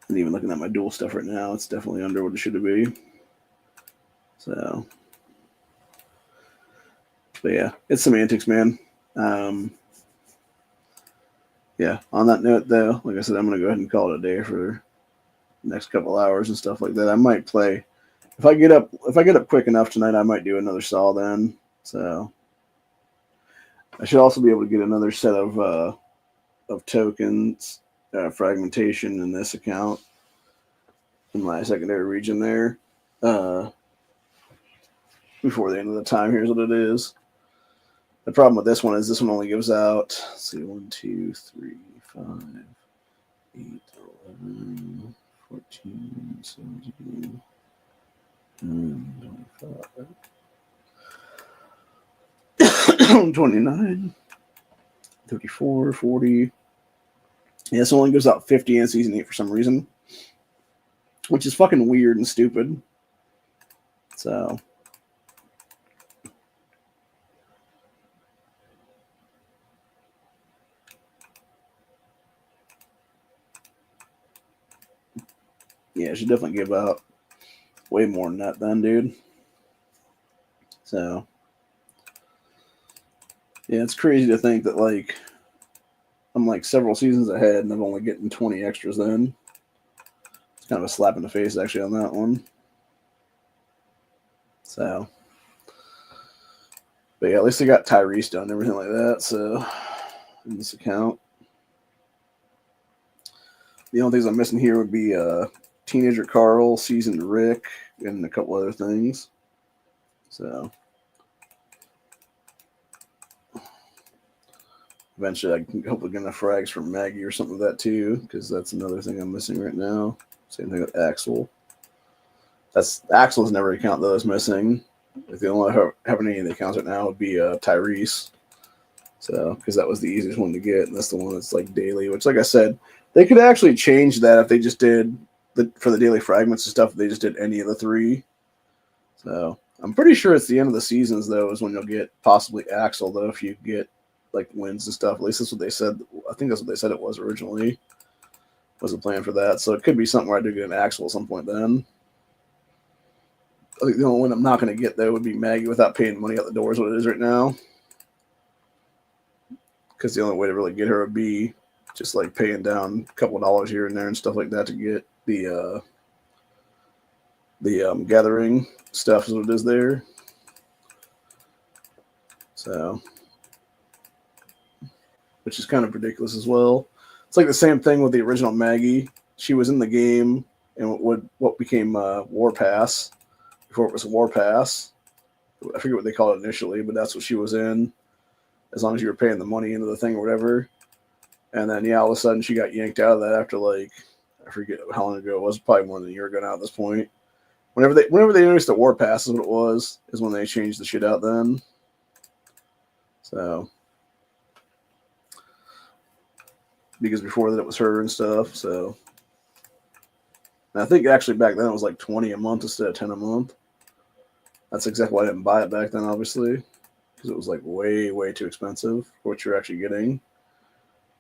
And even looking at my dual stuff right now, it's definitely under what it should be. So, but yeah, it's semantics, man. Yeah, on that note, though, like I said, I'm going to go ahead and call it a day for the next couple hours and stuff like that. I might play. If I get up quick enough tonight, I might do another saw then. So I should also be able to get another set of tokens, fragmentation in this account in my secondary region there before the end of the time. Here's what it is. The problem with this one is this one only gives out, let's see, 1, 2, 3, 5, 8, 11, 14, 17, 25, 29, 34, 40. Yeah, this only gives out 50 in Season 8 for some reason, which is fucking weird and stupid. So yeah, it should definitely give out way more than that then, dude. So yeah, it's crazy to think that like I'm like several seasons ahead and I'm only getting 20 extras then. It's kind of a slap in the face actually on that one. So, but yeah, at least I got Tyrese done and everything like that. So in this account, the only things I'm missing here would be Teenager Carl, Seasoned Rick, and a couple other things. So eventually I can hopefully get enough frags for Maggie or something like that too, because that's another thing I'm missing right now. Same thing with Axel. Axel's never an account that I was missing. If the only have any of the accounts right now would be Tyrese. So because that was the easiest one to get, and that's the one that's like daily. Which, like I said, they could actually change that if they just did for the daily fragments and stuff. If they just did any of the 3. So I'm pretty sure it's the end of the seasons though is when you'll get possibly Axel though if you get like wins and stuff. At least that's what they said. I think that's what they said it was originally. was the plan for that. So it could be something where I do get an Axel at some point then. I think the only one I'm not going to get, though, would be Maggie without paying money out the door is what it is right now. Because the only way to really get her would be just like paying down a couple of dollars here and there and stuff like that to get the gathering stuff is what it is there. So, which is kind of ridiculous as well. It's like the same thing with the original Maggie. She was in the game and what became War Pass before it was War Pass. I forget what they called it initially, but that's what she was in. As long as you were paying the money into the thing or whatever. And then, yeah, all of a sudden she got yanked out of that after, like, I forget how long ago it was, probably more than a year ago now at this point. Whenever they introduced the War Pass is what it was, is when they changed the shit out then. So, because before that it was her and stuff, so. And I think actually back then it was like 20 a month instead of 10 a month. That's exactly why I didn't buy it back then, obviously. Because it was like way, way too expensive for what you're actually getting.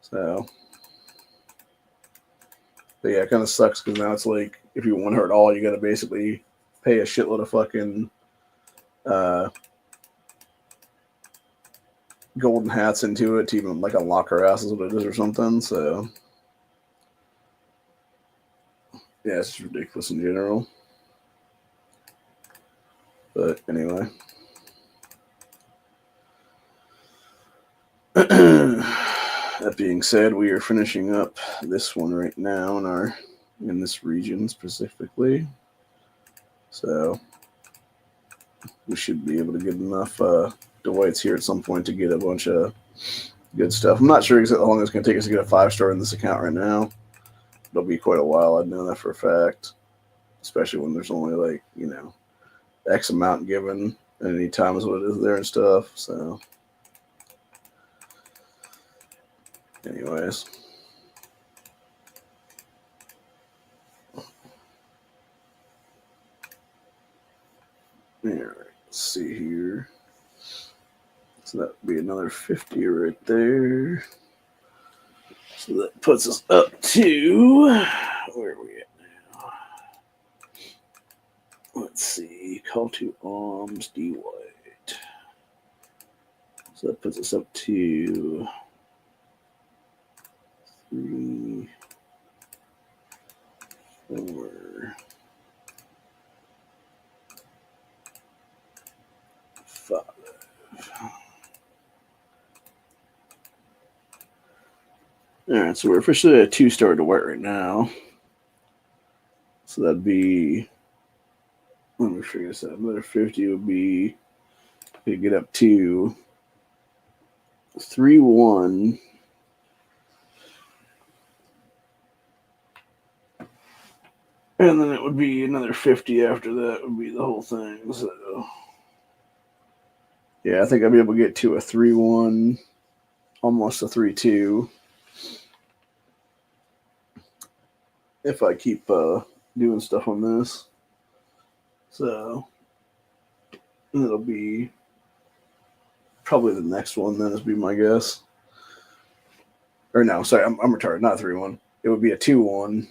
So, but yeah, it kind of sucks because now it's like if you want her at all, you got to basically pay a shitload of fucking golden hats into it to even like unlock her ass is what it is or something. So, yeah, it's just ridiculous in general. But anyway. That being said, we are finishing up this one right now in this region specifically. So we should be able to get enough Dwights here at some point to get a bunch of good stuff. I'm not sure exactly how long it's going to take us to get a 5-star in this account right now. It'll be quite a while. I know that for a fact, especially when there's only like, you know, X amount given at any time is what it is there and stuff. So anyways. All right, let's see here. So that would be another 50 right there. So that puts us up to, where are we at now? Let's see, call to arms, D White. So that puts us up to 3, 4, 5. All right, so we're officially at a 2-star Dwight right now. So that'd be, let me figure this out. Another 50 would be to get up to 3-1. And then it would be another 50 after that would be the whole thing. So, yeah, I think I'll be able to get to a 3-1, almost a 3-2. If I keep doing stuff on this. So, it'll be probably the next one, then, would be my guess. Or no, sorry, I'm retarded, not 3-1. It would be a 2-1.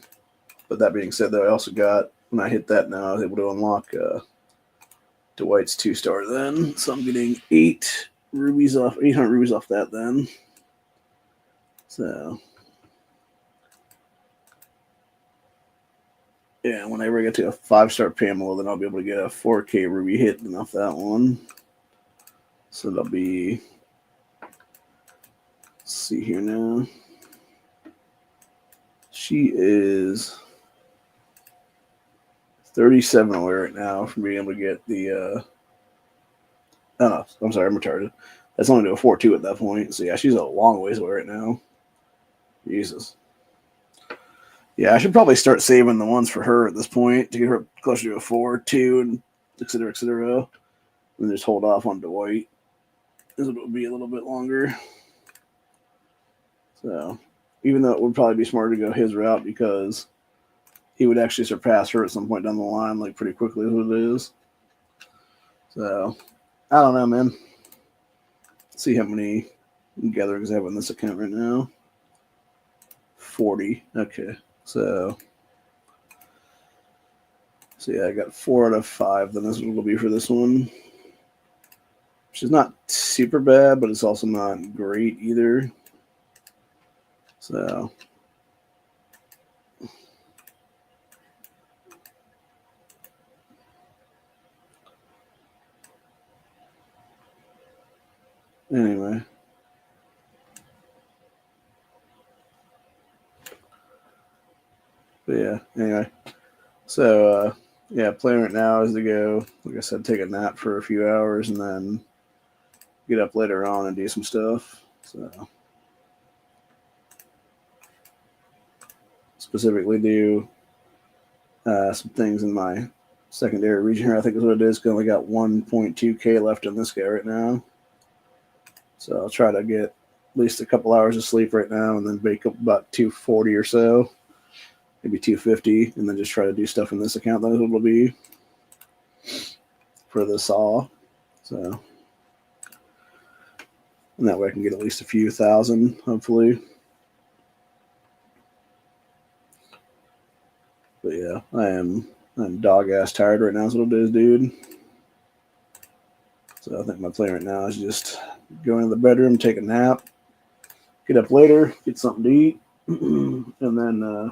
But that being said, though, I also got, when I hit that now, I was able to unlock Dwight's 2-star then. So I'm getting 800 rubies off that then. So, yeah, whenever I get to a 5-star Pamela, then I'll be able to get a 4K ruby hit off that one. So that'll be, let's see here now. She is 37 away right now from being able to get the, oh no, I'm sorry, I'm retarded. That's only to a 4-2 at that point. So yeah, she's a long ways away right now. Jesus. Yeah, I should probably start saving the ones for her at this point to get her closer to a 4-2 and et cetera, et cetera. And just hold off on Dwight. This will be a little bit longer. So, even though it would probably be smarter to go his route because he would actually surpass her at some point down the line, like pretty quickly, is what it is. So, I don't know, man. Let's see how many gatherings I have on this account right now. 40. Okay. So yeah, I got 4 out of 5. Then this will be for this one, which is not super bad, but it's also not great either. So anyway. But yeah, anyway. So yeah, plan right now is to go, like I said, take a nap for a few hours and then get up later on and do some stuff. So specifically do some things in my secondary region here, I think is what it is. Cause I only got 1.2K left in this guy right now. So I'll try to get at least a couple hours of sleep right now and then bake up about 240 or so, maybe 250, and then just try to do stuff in this account that will be for the saw. So, and that way I can get at least a few thousand, hopefully. But yeah, I'm dog ass tired right now is what it is, dude. So I think my plan right now is just go into the bedroom, take a nap, get up later, get something to eat, and then,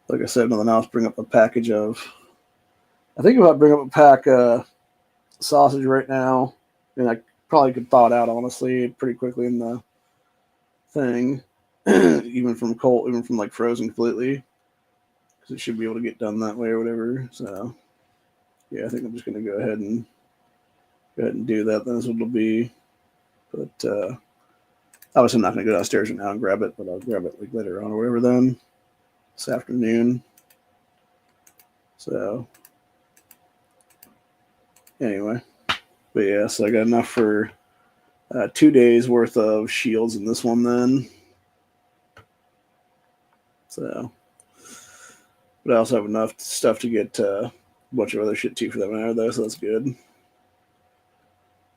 like I said, nothing else, bring up a package of, I think if I bring up a pack of sausage right now, and I probably could thaw it out, honestly, pretty quickly in the thing, even from like frozen completely, because it should be able to get done that way or whatever. So yeah, I think I'm just gonna go ahead and do that. That's what it'll be. But obviously I'm not gonna go downstairs right now and grab it, but I'll grab it like later on or whatever then this afternoon. So anyway, but yeah, so I got enough for 2 days worth of shields in this one then. So, but I also have enough stuff to get a bunch of other shit too for that matter though, so that's good.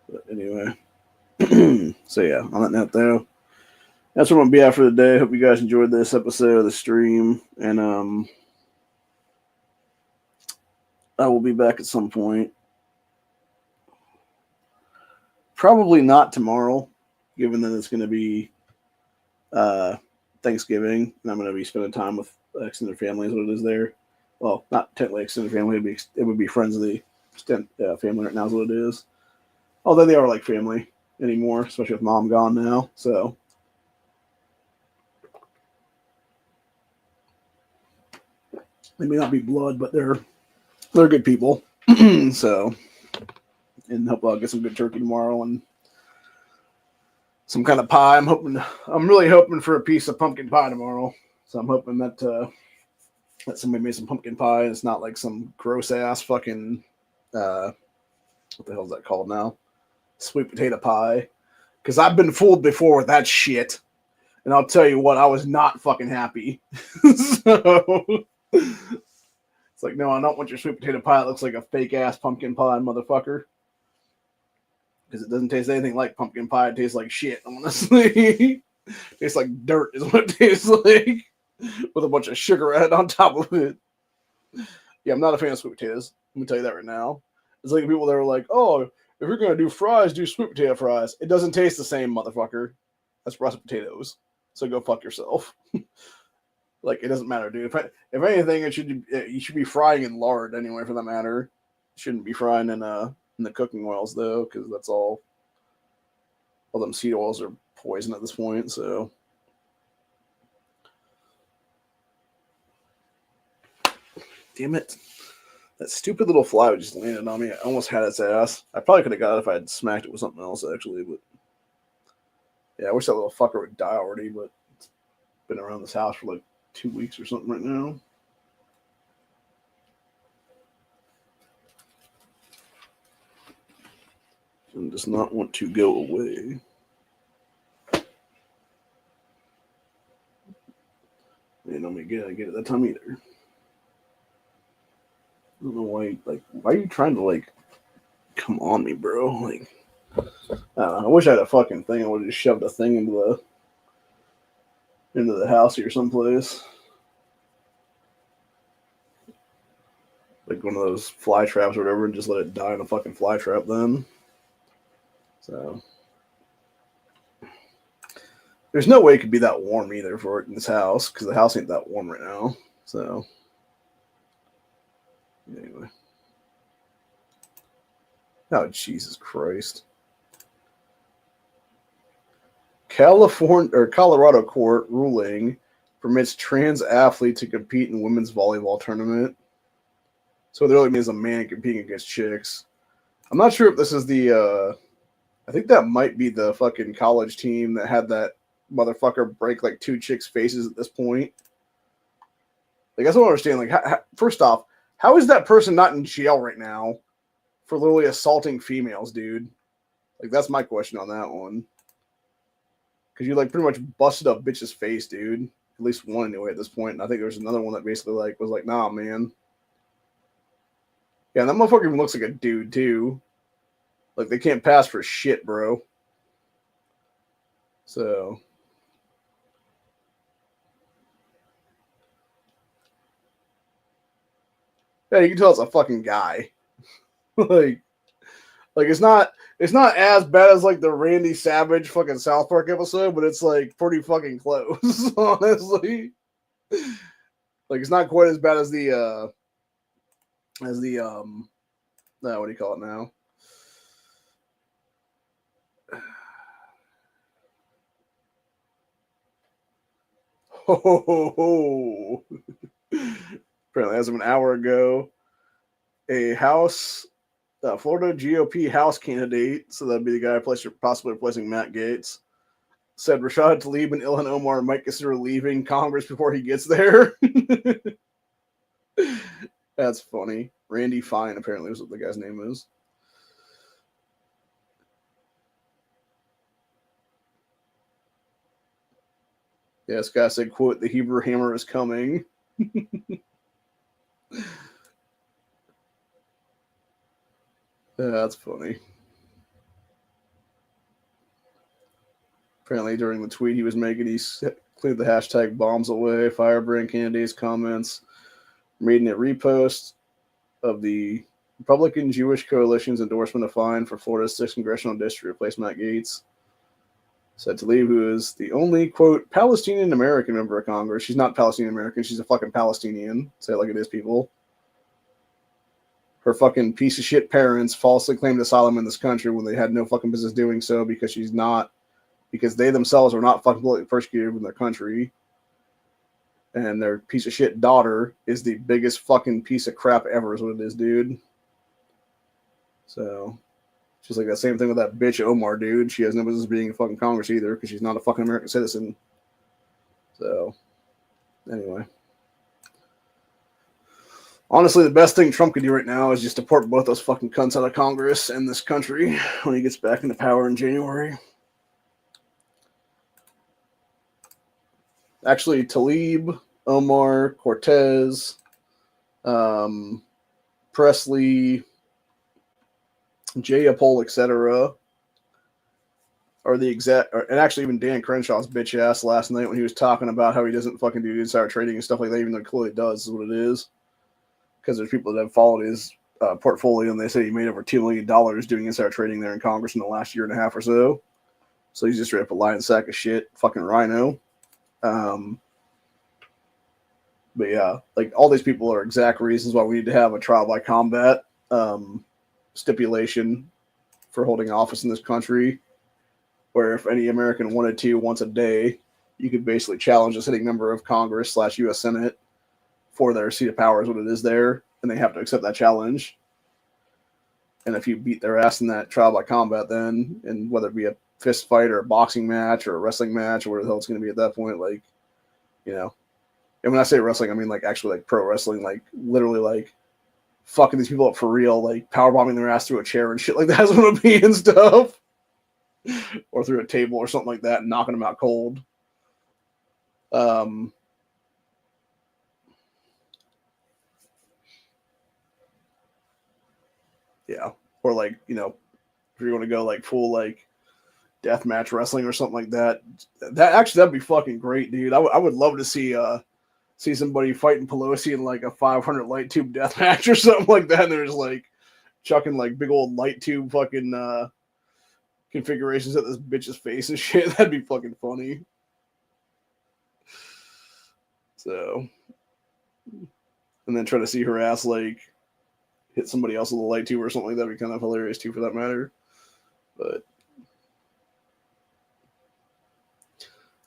But anyway, so yeah, on that note though, that's what I'm gonna be at for the day. Hope you guys enjoyed this episode of the stream, and I will be back at some point. Probably not tomorrow, given that it's gonna be Thanksgiving, and I'm gonna be spending time with extended family. Is what it is there. Well, not technically extended family. It would be friends of the extended family right now. Is what it is. Although they are like family anymore, especially with mom gone now. So they may not be blood, but they're good people. So, and hope I'll get some good turkey tomorrow and some kind of pie. I'm really hoping for a piece of pumpkin pie tomorrow. So I'm hoping that that somebody made some pumpkin pie. It's not like some gross ass fucking what the hell is that called now? Sweet potato pie. Because I've been fooled before with that shit. And I'll tell you what, I was not fucking happy. So it's like, no, I don't want your sweet potato pie. It looks like a fake ass pumpkin pie, motherfucker. Because it doesn't taste anything like pumpkin pie. It tastes like shit, honestly. It tastes like dirt is what it tastes like. With a bunch of sugar added on top of it. Yeah, I'm not a fan of sweet potatoes. Let me tell you that right now. It's like people that are like, oh, if you're going to do fries, do sweet potato fries. It doesn't taste the same, motherfucker. That's russet potatoes. So go fuck yourself. Like, it doesn't matter, dude. If anything, you should be frying in lard anyway, for that matter. You shouldn't be frying in the cooking oils, though, because that's all them seed oils are poison at this point, so. Damn it. That stupid little fly just landed on me. I almost had its ass. I probably could have got it if I had smacked it with something else, actually, but. Yeah, I wish that little fucker would die already, but it's been around this house for like 2 weeks or something right now. And does not want to go away. And don't get it that time either. I don't know why. Like, why are you trying to like come on me, bro? Like, I don't know. I wish I had a fucking thing. I would have just shoved a thing into into the house here someplace. Like one of those fly traps or whatever, and just let it die in a fucking fly trap then. So there's no way it could be that warm either for it in this house, because the house ain't that warm right now. So anyway. Oh, Jesus Christ. Colorado court ruling permits trans athlete to compete in women's volleyball tournament. So it really means a man competing against chicks. I'm not sure if this is the I think that might be the fucking college team that had that motherfucker break like 2 chicks' faces at this point. Like, I just don't understand. Like, first off, how is that person not in jail right now for literally assaulting females, dude? Like, that's my question on that one. Because you, like, pretty much busted up bitch's face, dude. At least one anyway at this point. And I think there's another one that basically, like, was like, nah, man. Yeah, and that motherfucker even looks like a dude, too. Like, they can't pass for shit, bro. So... yeah, you can tell it's a fucking guy. like it's not as bad as like the Randy Savage fucking South Park episode, but it's like pretty fucking close, honestly. Like, it's not quite as bad as the what do you call it now? Ho ho ho ho. Apparently, as of an hour ago, a Florida GOP House candidate, so that'd be the guy possibly replacing Matt Gaetz, said Rashad Tlaib and Ilhan Omar might consider leaving Congress before he gets there. That's funny. Randy Fine, apparently, is what the guy's name is. Yeah, this guy said, quote, "The Hebrew hammer is coming." Yeah, that's funny. Apparently, during the tweet he was making, he cleared the hashtag bombs away. Firebrand candidates comments made in a repost of the Republican Jewish Coalition's endorsement of fine for Florida's 6th congressional district to replace Matt Gaetz. Said Tlaib, who is the only, quote, Palestinian American member of Congress. She's not Palestinian American. She's a fucking Palestinian. Say it like it is, people. Her fucking piece of shit parents falsely claimed asylum in this country when they had no fucking business doing so, because because they themselves are not fucking politically persecuted in their country. And their piece of shit daughter is the biggest fucking piece of crap ever, is what it is, dude. So, just like that same thing with that bitch Omar, dude. She has no business being in fucking Congress either, because she's not a fucking American citizen. So, anyway. Honestly, the best thing Trump could do right now is just deport both those fucking cunts out of Congress and this country when he gets back into power in January. Actually, Tlaib, Omar, Cortez, Presley, Jayapol, etc. are the exact, and actually even Dan Crenshaw's bitch ass last night when he was talking about how he doesn't fucking do insider trading and stuff like that, even though he clearly does, is what it is. Because there's people that have followed his portfolio, and they say he made over $2 million doing insider trading there in Congress in the last year and a half or so. So he's just straight up a lying sack of shit, fucking rhino. But yeah, like, all these people are exact reasons why we need to have a trial by combat stipulation for holding office in this country, where if any American wanted to once a day, you could basically challenge a sitting member of Congress / U.S. Senate for their seat of power is what it is there, and they have to accept that challenge. And if you beat their ass in that trial by combat, then, and whether it be a fist fight or a boxing match or a wrestling match or whatever the hell it's going to be at that point, like, you know. And when I say wrestling, I mean like actually like pro wrestling, like literally like fucking these people up for real, like power bombing their ass through a chair and shit like that's what it be and stuff, or through a table or something like that, and knocking them out cold. Yeah, or like, you know, if you want to go like full like deathmatch wrestling or something like that. That'd be fucking great, dude. I would love to see somebody fighting Pelosi in like a 500 light tube deathmatch or something like that. And there's like chucking like big old light tube fucking configurations at this bitch's face and shit. That'd be fucking funny. So, and then try to see her ass like hit somebody else with a light tube or something like that would be kind of hilarious too, for that matter. But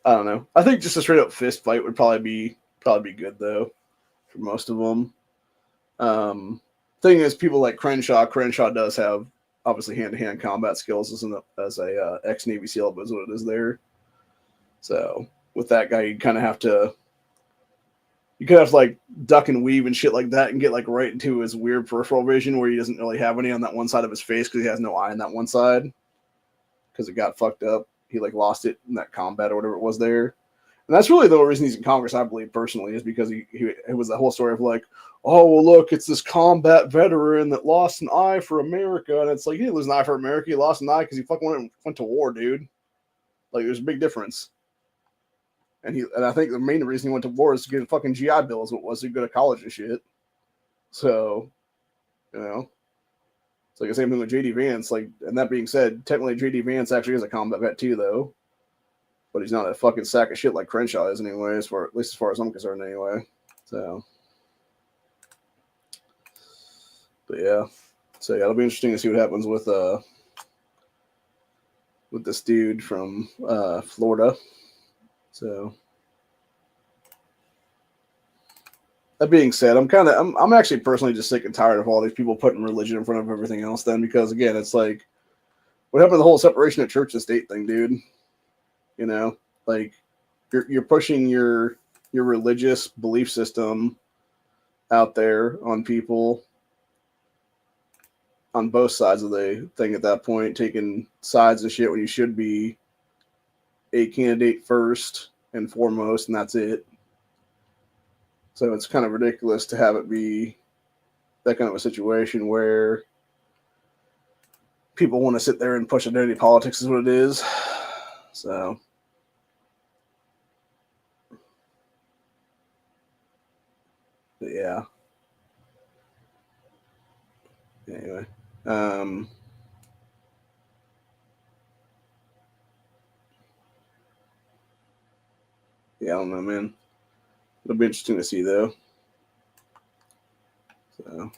I don't know. I think just a straight up fist fight would probably be good though for most of them. Thing is, people like Crenshaw does have obviously hand to hand combat skills as a ex Navy SEAL, but is what it is there. So with that guy, you could have to like duck and weave and shit like that, and get like right into his weird peripheral vision where he doesn't really have any on that one side of his face because he has no eye on that one side because it got fucked up. He like lost it in that combat or whatever it was there. And that's really the only reason he's in Congress, I believe, personally, is because it was the whole story of like, oh, well, look, it's this combat veteran that lost an eye for America. And it's like, he didn't lose an eye for America. He lost an eye because he fucking went to war, dude. Like, there's a big difference. And I think the main reason he went to war is to get a fucking GI Bill, is what it was, to go to college and shit. So, you know, it's like the same thing with JD Vance. Like, and that being said, technically JD Vance actually is a combat vet too, though. But he's not a fucking sack of shit like Crenshaw is anyway, at least as far as I'm concerned anyway. So, but yeah. So yeah, it'll be interesting to see what happens with this dude from Florida. So that being said, I'm actually personally just sick and tired of all these people putting religion in front of everything else then, because again, it's like, what happened to the whole separation of church and state thing, dude? You know, like you're pushing your religious belief system out there on people on both sides of the thing at that point, taking sides and shit when you should be a candidate first and foremost, and that's it. So it's kind of ridiculous to have it be that kind of a situation where people want to sit there and push identity politics is what it is. So, but yeah. Anyway, yeah, I don't know, man. It'll be interesting to see, though. So,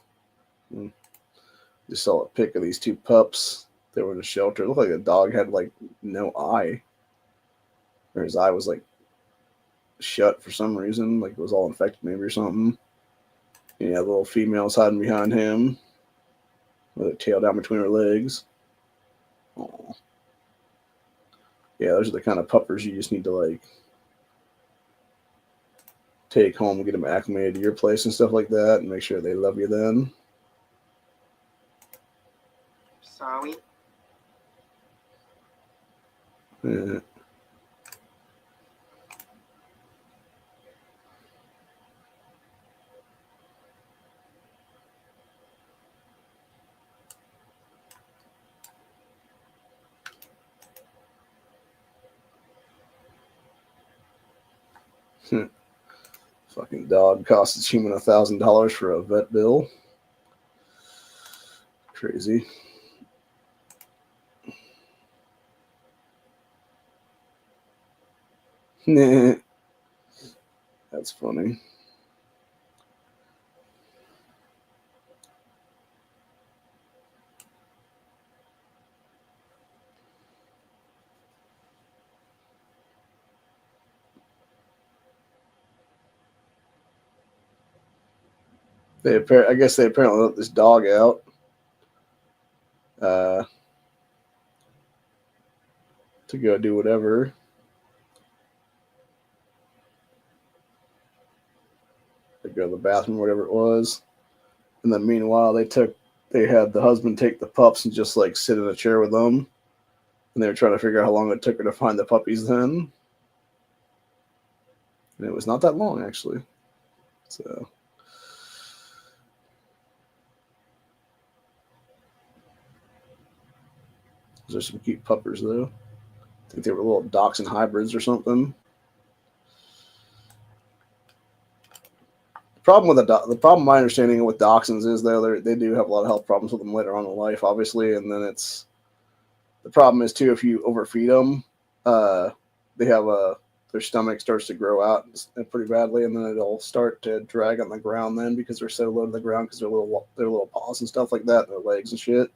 just saw a pic of these two pups. They were in a shelter. It looked like the dog had like no eye, or his eye was like shut for some reason, like it was all infected maybe or something. And yeah, the little female's hiding behind him with her tail down between her legs. Aww. Yeah, those are the kind of puppers you just need to like take home and get them acclimated to your place and stuff like that, and make sure they love you then. Sorry. Yeah. Fucking dog costs its human $1,000 for a vet bill. Crazy. Nah. That's funny. I guess they apparently let this dog out. To go do whatever. To go to the bathroom, whatever it was. And then meanwhile, they had the husband take the pups and just like sit in a chair with them. And they were trying to figure out how long it took her to find the puppies then. And it was not that long, actually. So. There's some cute puppers, though. I think they were little dachshund hybrids or something. The problem, my understanding with dachshunds is though they do have a lot of health problems with them later on in life, obviously, and then the problem is too if you overfeed them, they have their stomach starts to grow out pretty badly, and then it'll start to drag on the ground then because they're so low to the ground because their little paws and stuff like that, their legs and shit.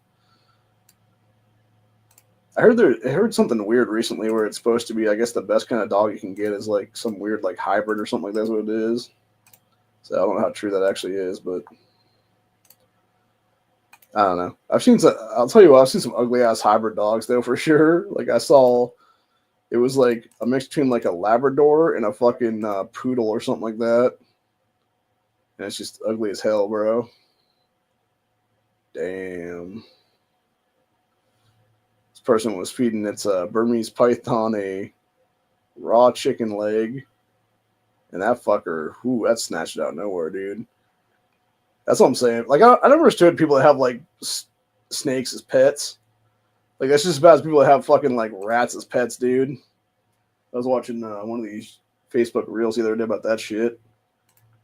I heard something weird recently where it's supposed to be, I guess the best kind of dog you can get is like some weird like hybrid or something like that's what it is. So I don't know how true that actually is, but I don't know. I'll tell you what, I've seen some ugly ass hybrid dogs though for sure. Like I saw, it was like a mix between like a Labrador and a fucking poodle or something like that. And it's just ugly as hell, bro. Damn. This person was feeding its Burmese python a raw chicken leg. And that fucker, that snatched it out of nowhere, dude. That's what I'm saying. Like, I never understood people that have, like, snakes as pets. Like, that's just about as people that have fucking, like, rats as pets, dude. I was watching one of these Facebook reels the other day about that shit.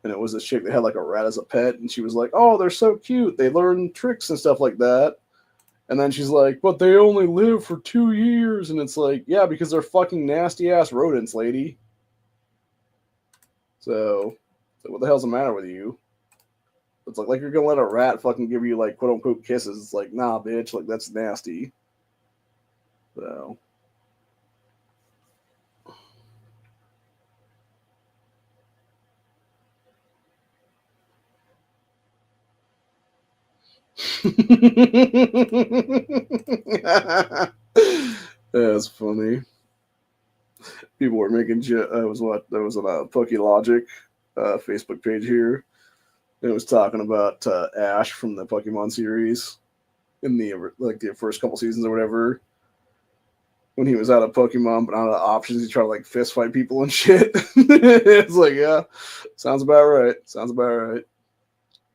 And it was this chick that had, like, a rat as a pet. And she was like, oh, they're so cute. They learn tricks and stuff like that. And then she's like, but they only live for 2 years. And it's like, yeah, because they're fucking nasty-ass rodents, lady. So what the hell's the matter with you? It's like you're gonna let a rat fucking give you like quote unquote kisses. It's like, nah, bitch, like that's nasty. So that's funny. People were making that was on a PokeLogic Facebook page here. It was talking about Ash from the Pokemon series in the first couple seasons or whatever. When he was out of Pokemon, but out of options, he tried to like fist fight people and shit. It's like, yeah, sounds about right. Sounds about right.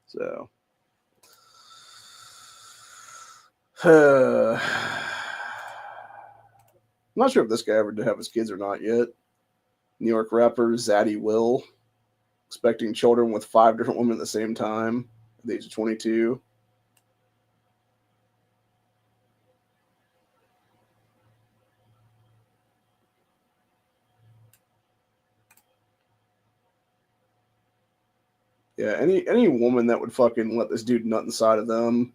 So, I'm not sure if this guy ever did have his kids or not yet. New York rapper Zaddy Will, expecting children with 5 different women at the same time at the age of 22. Yeah, any woman that would fucking let this dude nut inside of them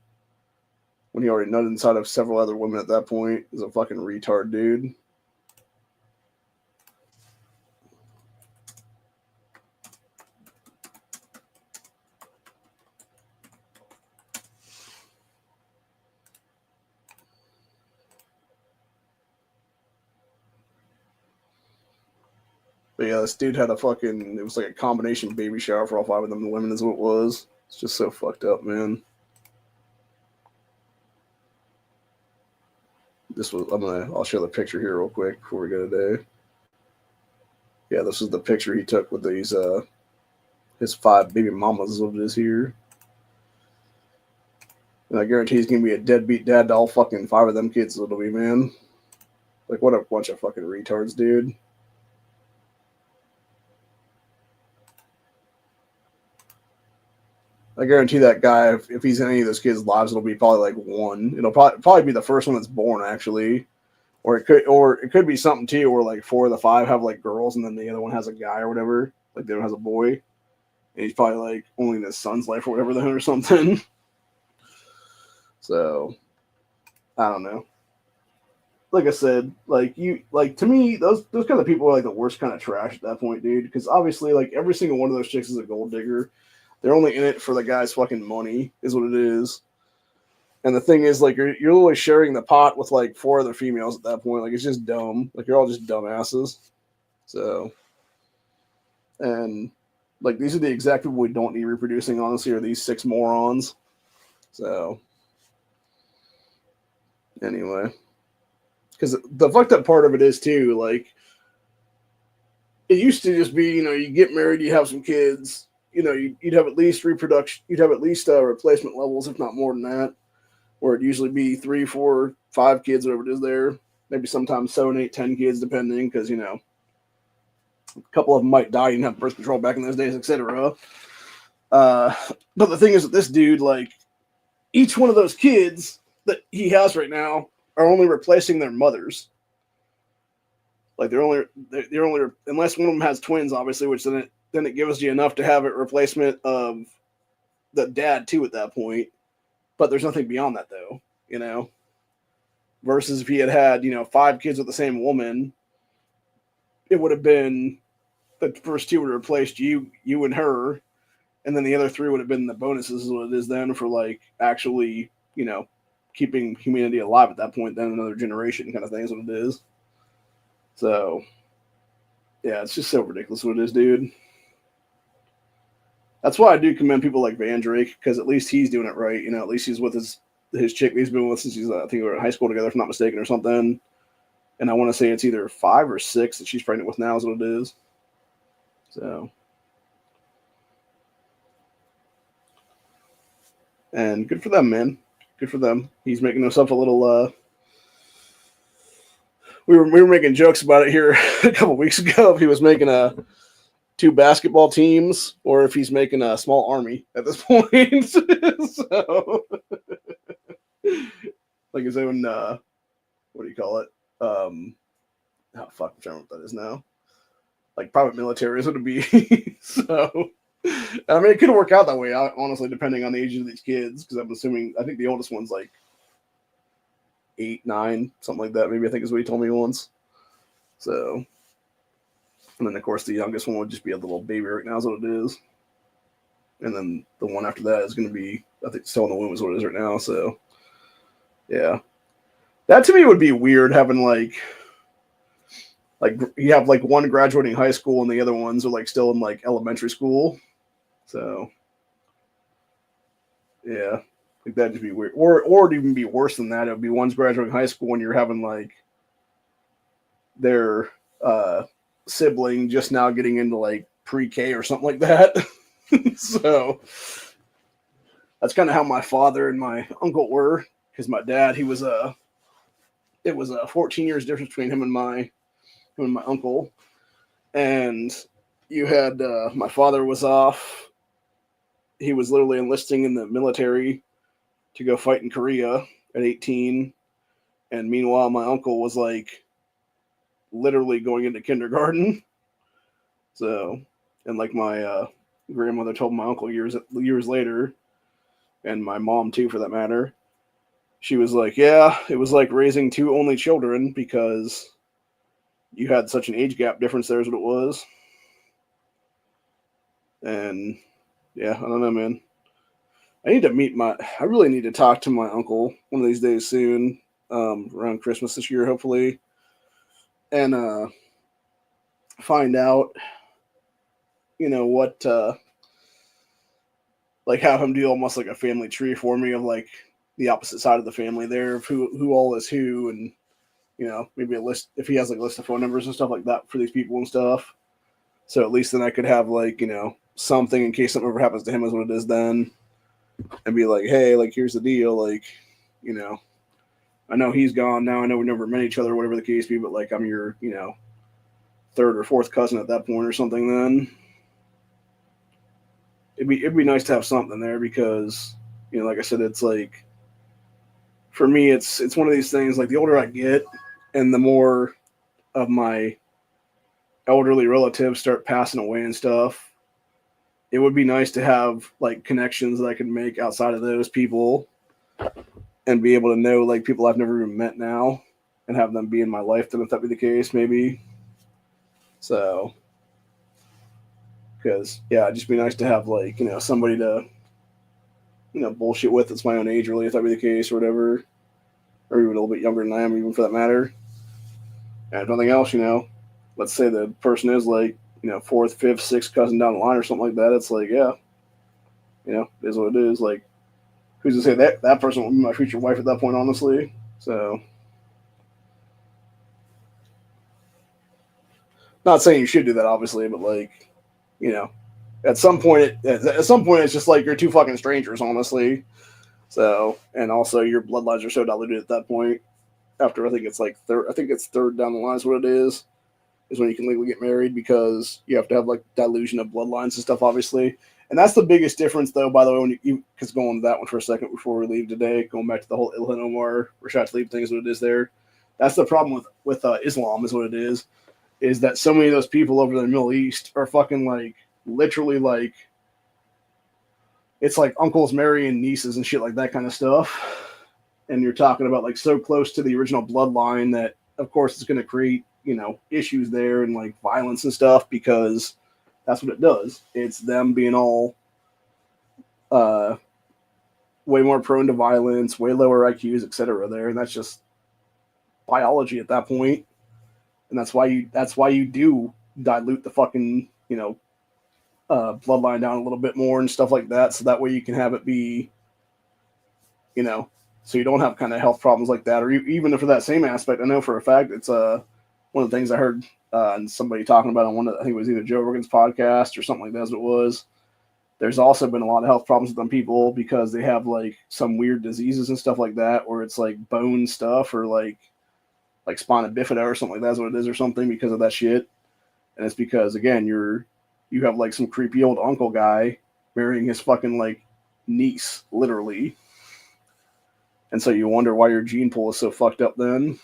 when he already nutted inside of several other women at that point is a fucking retard, dude. But yeah, this dude had it was like a combination baby shower for all 5 of them. The women is what it was. It's just so fucked up, man. I'll show the picture here real quick before we go today. Yeah, this is the picture he took with these, his 5 baby mamas is what it is here. And I guarantee he's going to be a deadbeat dad to all fucking 5 of them kids it'll be, man. Like, what a bunch of fucking retards, dude. I guarantee that guy, if he's in any of those kids' lives, it'll be probably like 1. It'll probably be the first one that's born, actually, or it could be something too, where like 4 of the 5 have like girls, and then the other one has a guy or whatever. Like the other one has a boy, and he's probably like only in his son's life or whatever then or something. So I don't know. Like I said, to me, those kind of people are like the worst kind of trash at that point, dude. Because obviously, like every single one of those chicks is a gold digger. They're only in it for the guy's fucking money, is what it is. And the thing is, like, you're literally sharing the pot with like 4 other females at that point. Like, it's just dumb. Like, you're all just dumbasses. So, and like, these are the exact people we don't need reproducing, honestly, are these 6 morons. So, anyway, because the fucked up part of it is too, like, it used to just be, you get married, you have some kids. You'd have at least reproduction. You'd have at least replacement levels, if not more than that, where it'd usually be 3, 4, 5 kids, whatever it is there. maybe sometimes 7, 8, 10 kids, depending, because, a couple of them might die and have birth control back in those days, etc. But the thing is with this dude, like, each one of those kids that he has right now are only replacing their mothers. Like, they're only unless one of them has twins, obviously, which then it gives you enough to have a replacement of the dad too at that point. But there's nothing beyond that, though, Versus if he had 5 kids with the same woman, it would have been the first 2 would have replaced you and her, and then the other 3 would have been the bonuses, is what it is then for, like, actually, keeping humanity alive at that point, then another generation kind of thing is what it is. So, yeah, it's just so ridiculous what it is, dude. That's why I do commend people like Van Drake, because at least he's doing it right. At least he's with his chick he's been with since he's, I think they were in high school together, if I'm not mistaken, or something. And I want to say it's either 5 or 6 that she's pregnant with now is what it is. So, and good for them, man. Good for them. He's making himself a little. We were making jokes about it here a couple weeks ago. If he was making 2 basketball teams, or if he's making a small army at this point. So, like his own. What do you call it? Oh fuck, I'm trying to remember what that is now. Like private military is what it'd be. So, I mean, it could work out that way, honestly, depending on the age of these kids. Because I think the oldest one's like 8, 9, something like that. Maybe I think is what he told me once. So, and then of course the youngest one would just be a little baby right now, is what it is. And then the one after that is going to be, I think, still in the womb is what it is right now. So, yeah, that to me would be weird, having like you have like one graduating high school and the other ones are like still in like elementary school. So, yeah, like that'd just be weird. Or it'd even be worse than that. It would be one's graduating high school and you're having like their sibling just now getting into like pre-K or something like that. So that's kind of how my father and my uncle were, because my dad, it was a 14 years difference between him and my uncle. And you had my father was off. He was literally enlisting in the military to go fight in Korea at 18. And meanwhile, my uncle was like literally going into kindergarten. So, and like my grandmother told my uncle years later, and my mom too, for that matter, she was like, yeah, it was like raising 2 only children because you had such an age gap difference there is what it was. And yeah, I don't know, man. I really need to talk to my uncle one of these days soon, around Christmas this year, hopefully, and find out, what, like have him do almost like a family tree for me of like the opposite side of the family there of who all is who, and maybe a list, if he has like a list of phone numbers and stuff like that for these people and stuff. So at least then I could have like, something in case something ever happens to him is what it is then. And be like, hey, like, here's the deal. Like, I know he's gone now. I know we never met each other, whatever the case be, but like, I'm your, 3rd or 4th cousin at that point or something then. It'd be nice to have something there because, like I said, it's like, for me, it's one of these things, like the older I get and the more of my elderly relatives start passing away and stuff, it would be nice to have like connections that I could make outside of those people and be able to know like people I've never even met now and have them be in my life then, if that be the case, maybe. So, because yeah, it'd just be nice to have like, somebody to, bullshit with that's my own age, really, if that be the case, or whatever, or even a little bit younger than I am, even for that matter. And if nothing else, let's say the person is like, 4th, 5th, 6th cousin down the line or something like that. It's like, yeah, it is what it is. Like, who's to say that person will be my future wife at that point, honestly? So, not saying you should do that, obviously, but like, at some point, it's just like you're 2 fucking strangers, honestly. So, and also your bloodlines are so diluted at that point. after I think it's like third. I think it's third down the line is what it is when you can legally get married because you have to have like dilution of bloodlines and stuff, obviously. And that's the biggest difference, though. By the way, when you because going to that one for a second before we leave today, going back to the whole Ilhan Omar Rashad Tlaib thing is what it is there. That's the problem with Islam is what it is that so many of those people over in the Middle East are fucking like literally like it's like uncles marrying nieces and shit like that kind of stuff. And you're talking about like so close to the original bloodline that of course it's going to create, issues there and like violence and stuff because that's what it does. It's them being all way more prone to violence, way lower IQs, etc. there. And that's just biology at that point. And that's why you do dilute the fucking, bloodline down a little bit more and stuff like that. So that way you can have it be, so you don't have kind of health problems like that. Or even for that same aspect, I know for a fact it's one of the things I heard and somebody talking about on one of, I think it was either Joe Rogan's podcast or something like that as it was. There's also been a lot of health problems with them people because they have like some weird diseases and stuff like that, where it's like bone stuff or like spina bifida or something like that's what it is or something because of that shit. And it's because again, you have like some creepy old uncle guy marrying his fucking like niece, literally. And so you wonder why your gene pool is so fucked up then.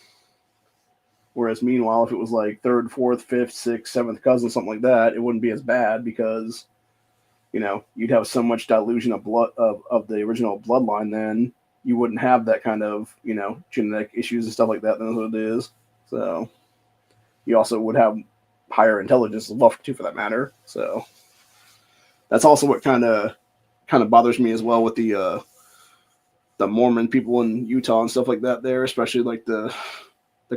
Whereas meanwhile, if it was like third, fourth, fifth, sixth, seventh cousin, something like that, it wouldn't be as bad because, you'd have so much dilution of blood of the original bloodline then you wouldn't have that kind of, genetic issues and stuff like that. That's what it is. So you also would have higher intelligence as well, too, for that matter. So that's also what kind of bothers me as well with the Mormon people in Utah and stuff like that there, especially like the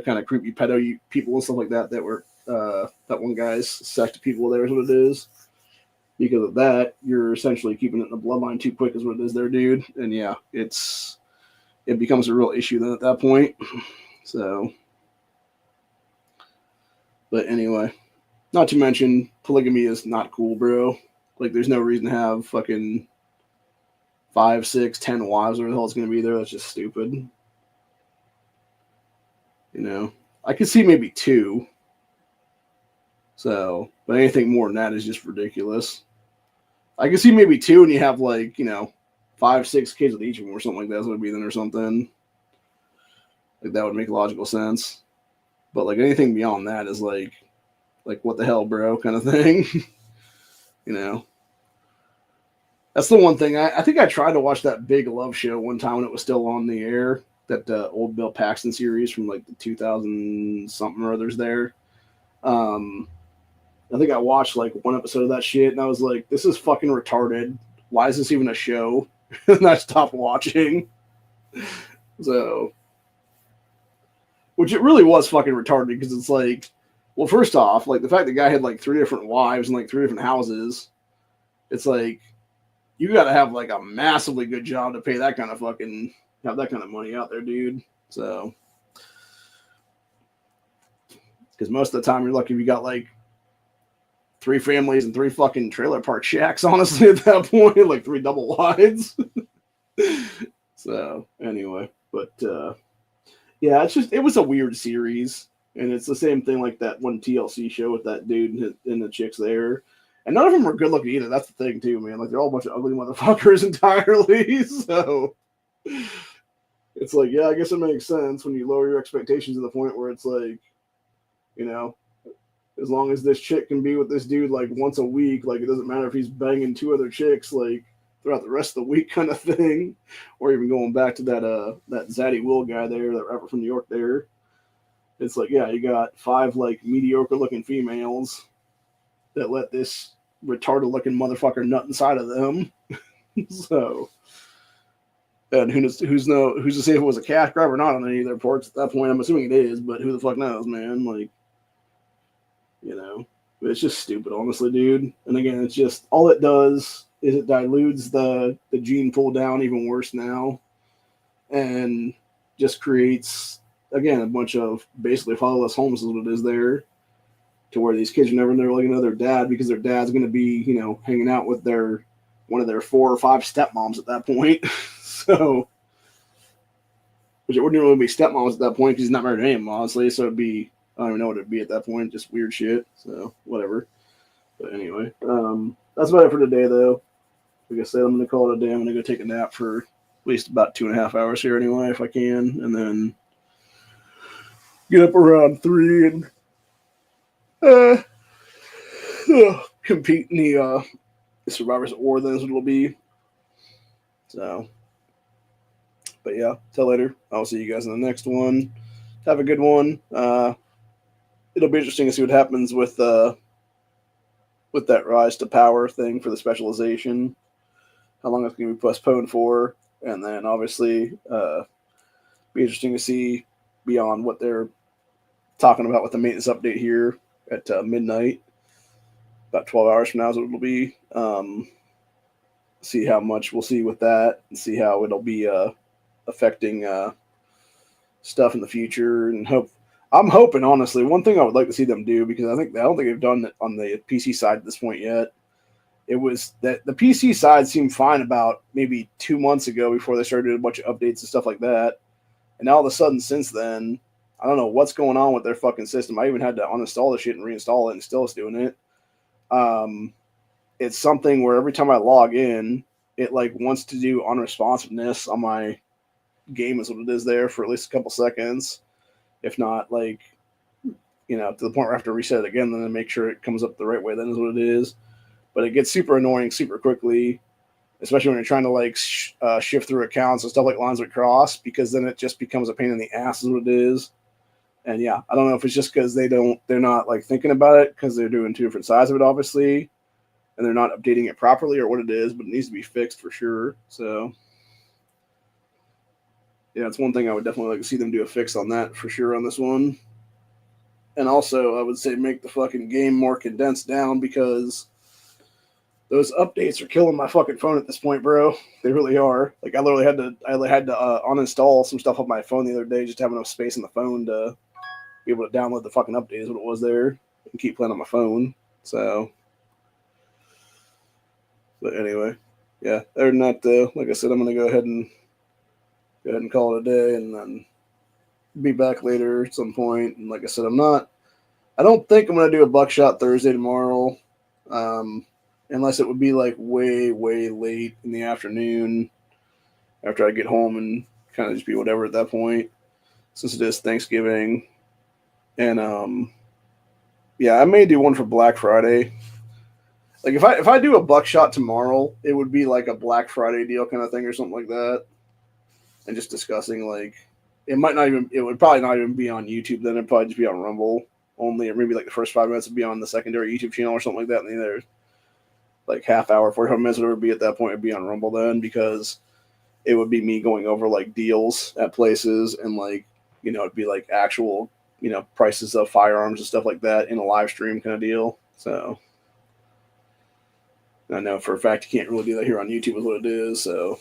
kind of creepy pedo people and stuff like that were that one guy's sect of people there is what it is. Because of that, you're essentially keeping it in the bloodline too quick is what it is there, dude. And yeah, it becomes a real issue then at that point. So, but anyway, not to mention polygamy is not cool, bro. Like there's no reason to have fucking 5, 6, 10 wives or the hell it's going to be there. That's just stupid. I could see maybe 2. So, but anything more than that is just ridiculous. I could see maybe 2 and you have like, 5, 6 kids with each of them or something like that would be then or something. Like that would make logical sense. But like anything beyond that is like what the hell, bro, kind of thing. That's the one thing. I think I tried to watch that Big Love Show one time when it was still on the air. That old Bill Paxton series from like the 2000 something or others there. I think I watched like one episode of that shit and I was like, this is fucking retarded. Why is this even a show? And I stopped watching. So, which it really was fucking retarded because it's like, well, first off, like the fact the guy had like 3 different wives and like 3 different houses, it's like, you got to have like a massively good job to pay that kind of fucking, have that kind of money out there, dude. So, because most of the time you're lucky if you got like 3 families and 3 fucking trailer park shacks, honestly, at that point, like 3 double wides. So, anyway, but yeah, it was a weird series, and it's the same thing like that one TLC show with that dude and the chicks there. And none of them were good looking either. That's the thing, too, man. Like, they're all a bunch of ugly motherfuckers entirely. So, it's like, yeah, I guess it makes sense when you lower your expectations to the point where it's like, as long as this chick can be with this dude like once a week, like it doesn't matter if he's banging 2 other chicks like throughout the rest of the week kind of thing. Or even going back to that Zaddy Will guy there, that rapper from New York there. It's like, yeah, you got 5 like mediocre looking females that let this retarded looking motherfucker nut inside of them. So, and who's to say if it was a cash grab or not on any of their parts at that point? I'm assuming it is, but who the fuck knows, man? Like, it's just stupid, honestly, dude. And again, it's just all it does is it dilutes the gene pool down even worse now, and just creates again a bunch of basically fatherless homes is what it is there. To where these kids are never looking at their dad because their dad's going to be, hanging out with one of their 4 or 5 stepmoms at that point. So, which it wouldn't really be stepmoms at that point because he's not married to any honestly. So it'd be, I don't even know what it'd be at that point, just weird shit. So whatever. But anyway, that's about it for today though. Like I said, I'm gonna call it a day. I'm gonna go take a nap for at least about 2.5 hours here anyway, if I can, and then get up around 3 and compete in the Survivors of War. Then is what it'll be. So, but yeah, till later. I'll see you guys in the next one. Have a good one. It'll be interesting to see what happens with that rise to power thing for the specialization. How long it's going to be postponed for, and then obviously be interesting to see beyond what they're talking about with the maintenance update here at midnight. About 12 hours from now is what it'll be. See how much we'll see with that, and see how it'll be affecting stuff in the future. And I'm hoping, honestly, one thing I would like to see them do, because I don't think they've done it on the PC side at this point yet. It was that the PC side seemed fine about maybe 2 months ago before they started doing a bunch of updates and stuff like that. And all of a sudden, since then, I don't know what's going on with their fucking system. I even had to uninstall the shit and reinstall it, and still it's doing it. It's something where every time I log in, it like wants to do unresponsiveness on my game is what it is there for at least a couple seconds. If not, like, to the point where I have to reset it again, then make sure it comes up the right way. Then is what it is. But it gets super annoying super quickly, especially when you're trying to like shift through accounts and stuff like Lines of Cross, because then it just becomes a pain in the ass is what it is. And yeah, I don't know if it's just because they're not like thinking about it because they're doing two different sides of it, obviously, and they're not updating it properly or what it is, but it needs to be fixed for sure. So yeah, it's one thing I would definitely like to see them do a fix on that for sure on this one. And also, I would say make the fucking game more condensed down, because those updates are killing my fucking phone at this point, bro. They really are. Like, I literally had to uninstall some stuff on my phone the other day just to have enough space on the phone to be able to download the fucking update is what it was there and keep playing on my phone. So, but anyway, yeah. Other than that, though, like I said, I'm gonna go ahead and call it a day, and then be back later at some point. And like I said, I don't think I'm gonna do a Buckshot Thursday tomorrow. Unless it would be like way, way late in the afternoon after I get home, and kind of just be whatever at that point, since it is Thanksgiving. And yeah, I may do one for Black Friday. Like if I do a Buckshot tomorrow, it would be like a Black Friday deal kind of thing or something like that. And just discussing, like, it would probably not even be on YouTube then. It'd probably just be on Rumble only, or maybe like the first 5 minutes would be on the secondary YouTube channel or something like that, and the other like half hour, 45 minutes, whatever it would be at that point, would be on Rumble then, because it would be me going over like deals at places, and like, it'd be like actual, prices of firearms and stuff like that in a live stream kind of deal. So I know for a fact you can't really do that here on YouTube is what it is. So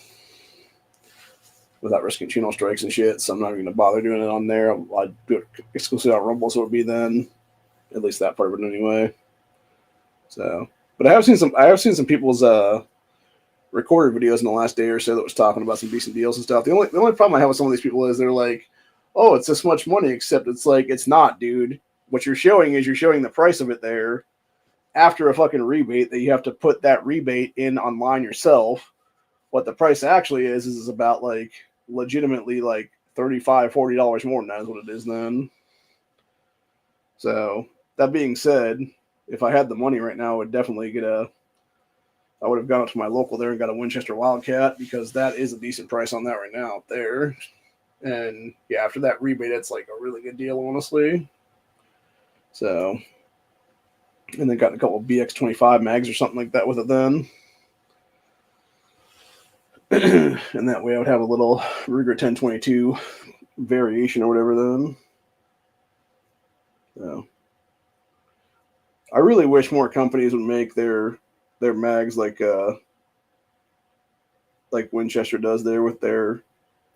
without risking channel strikes and shit, so I'm not even going to bother doing it on there. I'd do it exclusively on Rumble, so it would be then, at least that part of it anyway. So. But I have seen some people's recorded videos in the last day or so that was talking about some decent deals and stuff. The only problem I have with some of these people is they're like, "Oh, it's this much money," except it's like, it's not, dude. What you're showing is the price of it there after a fucking rebate that you have to put that rebate in online yourself. What the price actually is about like legitimately like $35, $40 more than that is what it is then. So that being said, if I had the money right now, I would definitely I would have gone up to my local there and got a Winchester Wildcat, because that is a decent price on that right now up there. And yeah, after that rebate, it's like a really good deal, honestly. So, and then got a couple of BX25 mags or something like that with it then. And that way I would have a little Ruger 1022 variation or whatever then. So I really wish more companies would make their mags like Winchester does there with their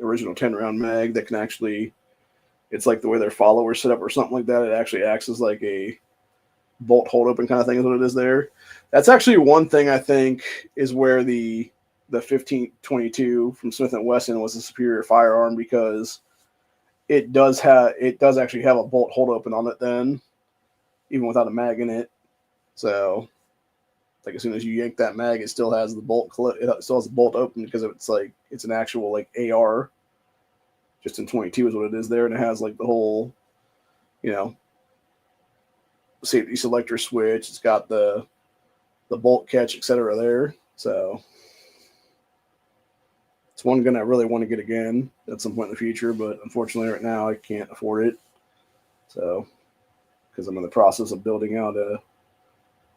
original 10-round mag that can actually, it's like the way their follower set up or something like that. It actually acts as like a bolt hold open kind of thing is what it is there. That's actually one thing I think is where the 1522 from Smith & Wesson was a superior firearm, because it does actually have a bolt hold open on it then, even without a mag in it. So like as soon as you yank that mag, it still has the bolt it still has the bolt open because it's an actual like AR. Just in 22 is what it is there, and it has like the whole, safety selector switch. It's got the bolt catch, etc. there. So it's one gun I really want to get again at some point in the future, but unfortunately right now I can't afford it. So because I'm in the process of building out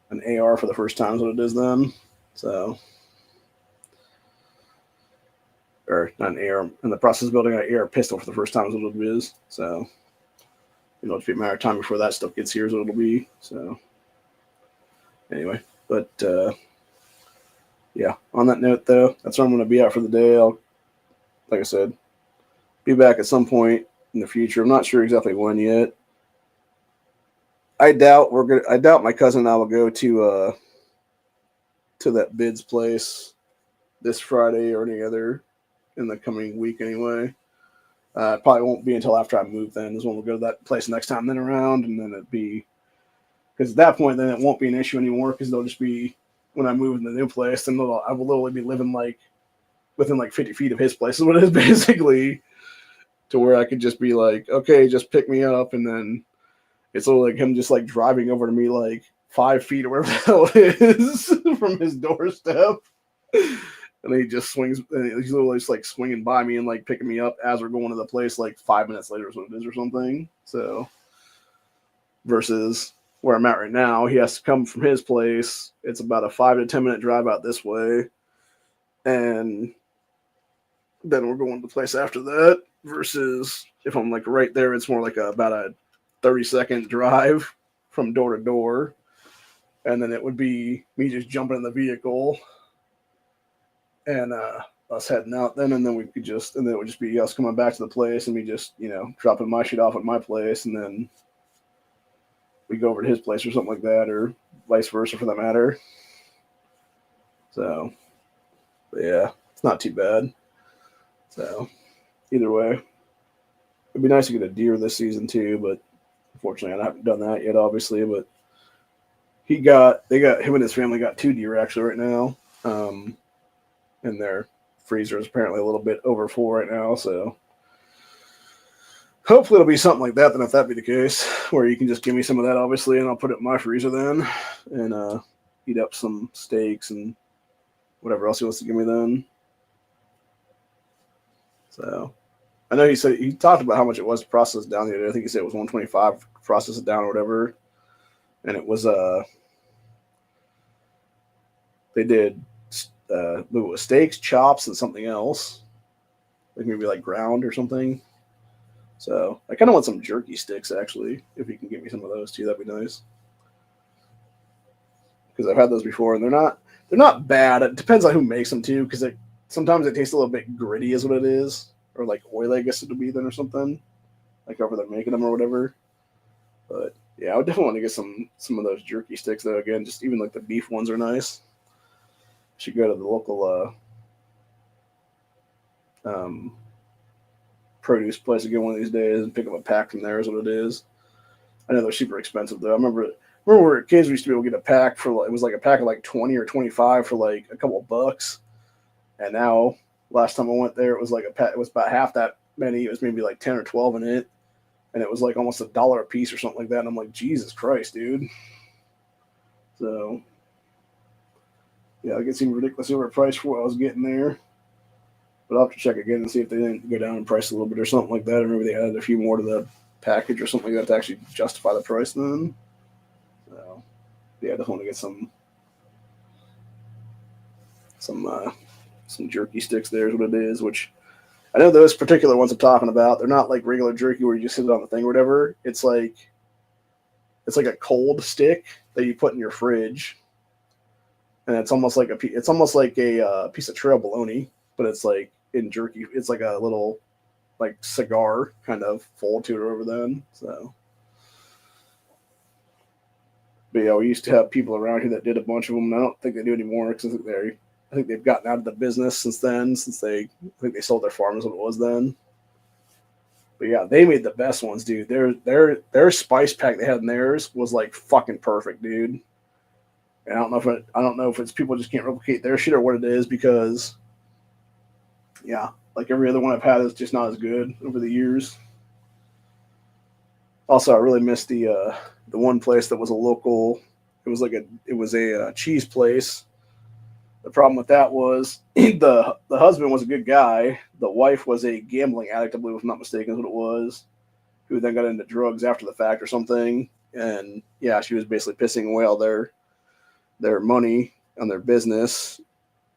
an AR for the first time is what it is then. So or not an AR, in the process of building an AR pistol for the first time is what it is. So it'll just be a matter of time before that stuff gets here is what it'll be. So anyway, but yeah, on that note though, that's where I'm going to be at for the day. I'll, like I said, be back at some point in the future. I'm not sure exactly when yet. I doubt my cousin and I will go to that Bids place this Friday or any other in the coming week anyway. Probably won't be until after I move then is when we'll go to that place next time then around, and then it'd be, because at that point then it won't be an issue anymore because they'll just be, when I move in the new place, then I will literally be living like within like 50 feet of his place is what it is basically, to where I could just be like, okay, just pick me up, and then it's literally like him just like driving over to me like 5 feet or wherever the hell it is from his doorstep. And he just swings, and he's literally just like swinging by me and like picking me up as we're going to the place like 5 minutes later is what it is or something. So versus where I'm at right now, he has to come from his place. It's about a 5 to 10 minute drive out this way. And then we're going to the place after that. Versus if I'm like right there, it's more like about a 30-second drive from door to door. And then it would be me just jumping in the vehicle and us heading out then, and then it would just be us coming back to the place and me just, dropping my shit off at my place, and then we go over to his place or something like that, or vice versa for that matter. So, yeah, it's not too bad. So, either way, it'd be nice to get a deer this season too, but unfortunately I haven't done that yet, obviously, but him and his family got 2 deer actually right now. And their freezer is apparently a little bit over full right now, so hopefully it'll be something like that then, if that be the case, where you can just give me some of that obviously, and I'll put it in my freezer then, and eat up some steaks and whatever else he wants to give me then. So I know he talked about how much it was to process down the other day. I think he said it was $125 to process it down or whatever, and it was they did it was steaks, chops, and something else, like maybe like ground or something. So I kind of want some jerky sticks actually. If you can get me some of those too, that'd be nice. Because I've had those before, and they're not bad. It depends on who makes them too, because sometimes it tastes a little bit gritty, is what it is, or like oil, I guess it would be then, or something, like however they're making them or whatever. But yeah, I would definitely want to get some of those jerky sticks though. Again, just even like the beef ones are nice. Should go to the local produce place again one of these days and pick up a pack from there is what it is. I know they're super expensive though. I remember we were kids, we used to be able to get a pack for, it was like a pack of like 20 or 25 for like a couple of bucks. And now last time I went there, it was like it was about half that many. It was maybe like 10 or 12 in it. And it was like almost $1 a piece or something like that. And I'm like, Jesus Christ, dude. So yeah, it seemed ridiculous overpriced for what I was getting there. But I'll have to check again and see if they didn't go down in price a little bit or something like that, or maybe they added a few more to the package or something like that to actually justify the price then. So yeah, I definitely want to get some jerky sticks there is what it is, which I know those particular ones I'm talking about, they're not like regular jerky where you just sit it on the thing or whatever. It's like a cold stick that you put in your fridge. And it's almost like a piece of trail bologna, but it's like in jerky. It's like a little like cigar kind of fold to it over then. So, but yeah, we used to have people around here that did a bunch of them. And I don't think they do anymore because I think they've gotten out of the business since then. I think they sold their farm is what it was then. But yeah, they made the best ones, dude. Their spice pack they had in theirs was like fucking perfect, dude. And I don't know if it's people just can't replicate their shit or what it is because yeah, like every other one I've had is just not as good over the years. Also, I really missed the one place that was a local. It was a cheese place. The problem with that was the husband was a good guy. The wife was a gambling addict, I believe, if I'm not mistaken, is what it was. Who then got into drugs after the fact or something. And yeah, she was basically pissing away all their money on their business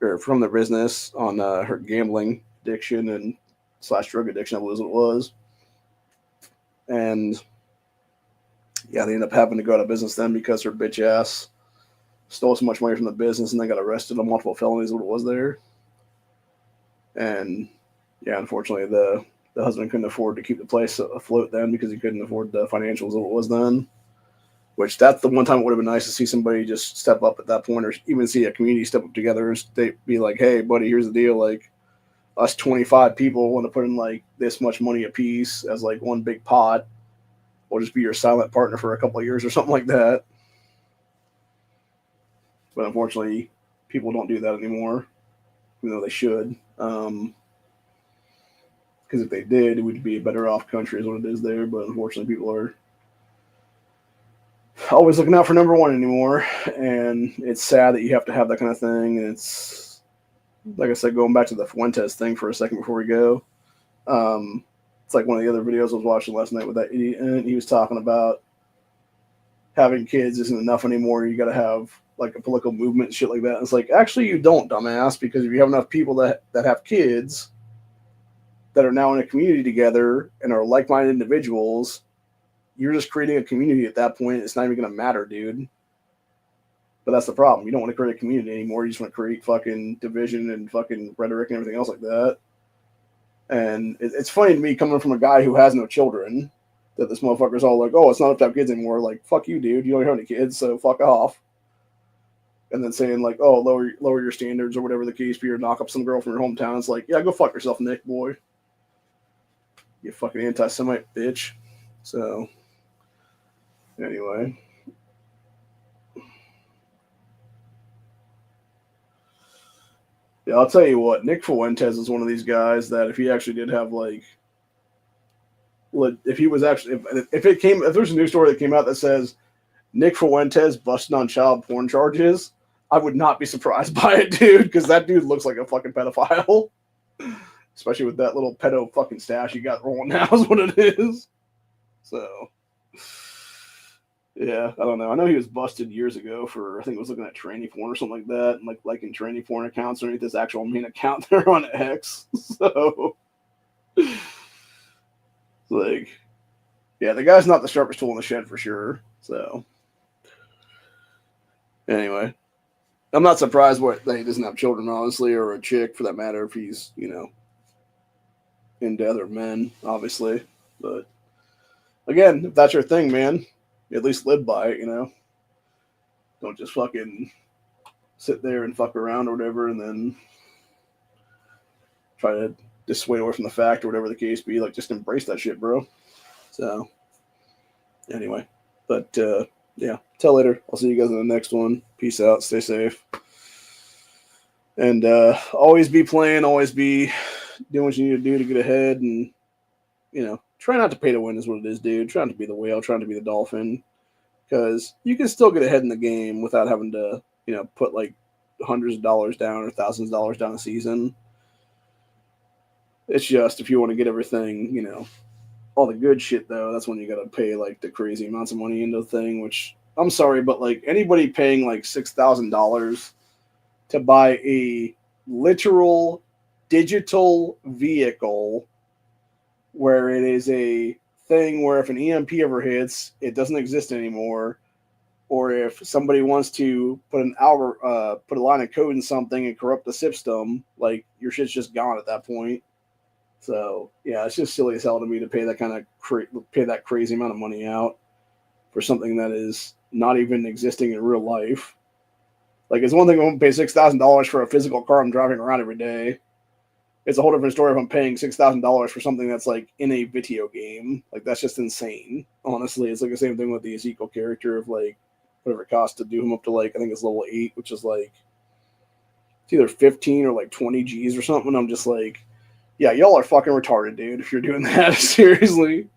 or from their business on her gambling addiction and slash drug addiction, I believe is what it was. And yeah, they ended up having to go out of business then because her bitch ass stole so much money from the business and they got arrested on multiple felonies, what it was there. And yeah, unfortunately, the husband couldn't afford to keep the place afloat then because he couldn't afford the financials of what it was then. Which that's the one time it would have been nice to see somebody just step up at that point, or even see a community step up together and be like, "Hey, buddy, here's the deal. Like, us 25 people want to put in like this much money a piece as like one big pot. We'll just be your silent partner for a couple of years or something like that." But unfortunately, people don't do that anymore, even though they should. Because if they did, it would be a better off country, is what it is there. But unfortunately, people are always looking out for number one anymore, and it's sad that you have to have that kind of thing. And it's like I said, going back to the Fuentes thing for a second before we go. It's like one of the other videos I was watching last night with that idiot, and he was talking about having kids isn't enough anymore. You got to have like a political movement and shit like that. And it's like, actually, you don't, dumbass, because if you have enough people that have kids that are now in a community together and are like-minded individuals, you're just creating a community at that point. It's not even going to matter, dude. But that's the problem. You don't want to create a community anymore. You just want to create fucking division and fucking rhetoric and everything else like that. And it's funny to me coming from a guy who has no children that this motherfucker's all like, oh, it's not up to have kids anymore. Like, fuck you, dude. You don't have any kids, so fuck off. And then saying like, oh, lower your standards or whatever the case be, or knock up some girl from your hometown. It's like, yeah, go fuck yourself, Nick, boy. You fucking anti-Semite bitch. So, anyway. Yeah, I'll tell you what, Nick Fuentes is one of these guys that if he actually did have like, if he was actually, if there's a news story that came out that says Nick Fuentes busted on child porn charges, I would not be surprised by it, dude, because that dude looks like a fucking pedophile. Especially with that little pedo fucking stash he got rolling now is what it is. So, yeah, I don't know. I know he was busted years ago for, I think it was looking at tranny porn or something like that, and like liking tranny porn accounts underneath this actual main account there on X. So, like, yeah, the guy's not the sharpest tool in the shed for sure. So, anyway, I'm not surprised that he doesn't have children, honestly, or a chick for that matter, if he's, into other men, obviously. But again, if that's your thing, man, at least live by it, Don't just fucking sit there and fuck around or whatever and then try to dissuade away from the fact or whatever the case be. Like, just embrace that shit, bro. So, anyway. But, yeah, till later. I'll see you guys in the next one. Peace out. Stay safe. And always be playing. Always be doing what you need to do to get ahead. And, try not to pay to win is what it is, dude. Try not to be the whale. Try not to be the dolphin. Because you can still get ahead in the game without having to, put like hundreds of dollars down or thousands of dollars down a season. It's just if you want to get everything, all the good shit, though, that's when you got to pay like the crazy amounts of money into the thing, which I'm sorry, but like anybody paying like $6,000 to buy a literal digital vehicle where it is a thing where if an EMP ever hits, it doesn't exist anymore. Or if somebody wants to put a line of code in something and corrupt the system, like your shit's just gone at that point. So yeah, it's just silly as hell to me to pay that kind of pay that crazy amount of money out for something that is not even existing in real life. Like, it's one thing to pay $6,000 for a physical car I'm driving around every day, it's a whole different story if I'm paying $6,000 for something that's like in a video game. Like that's just insane. Honestly, it's like the same thing with the Ezekiel character of like whatever it costs to do him up to like I think it's level 8, which is like it's either 15 or like 20 G's or something. I'm just like, yeah, y'all are fucking retarded, dude. If you're doing that, seriously,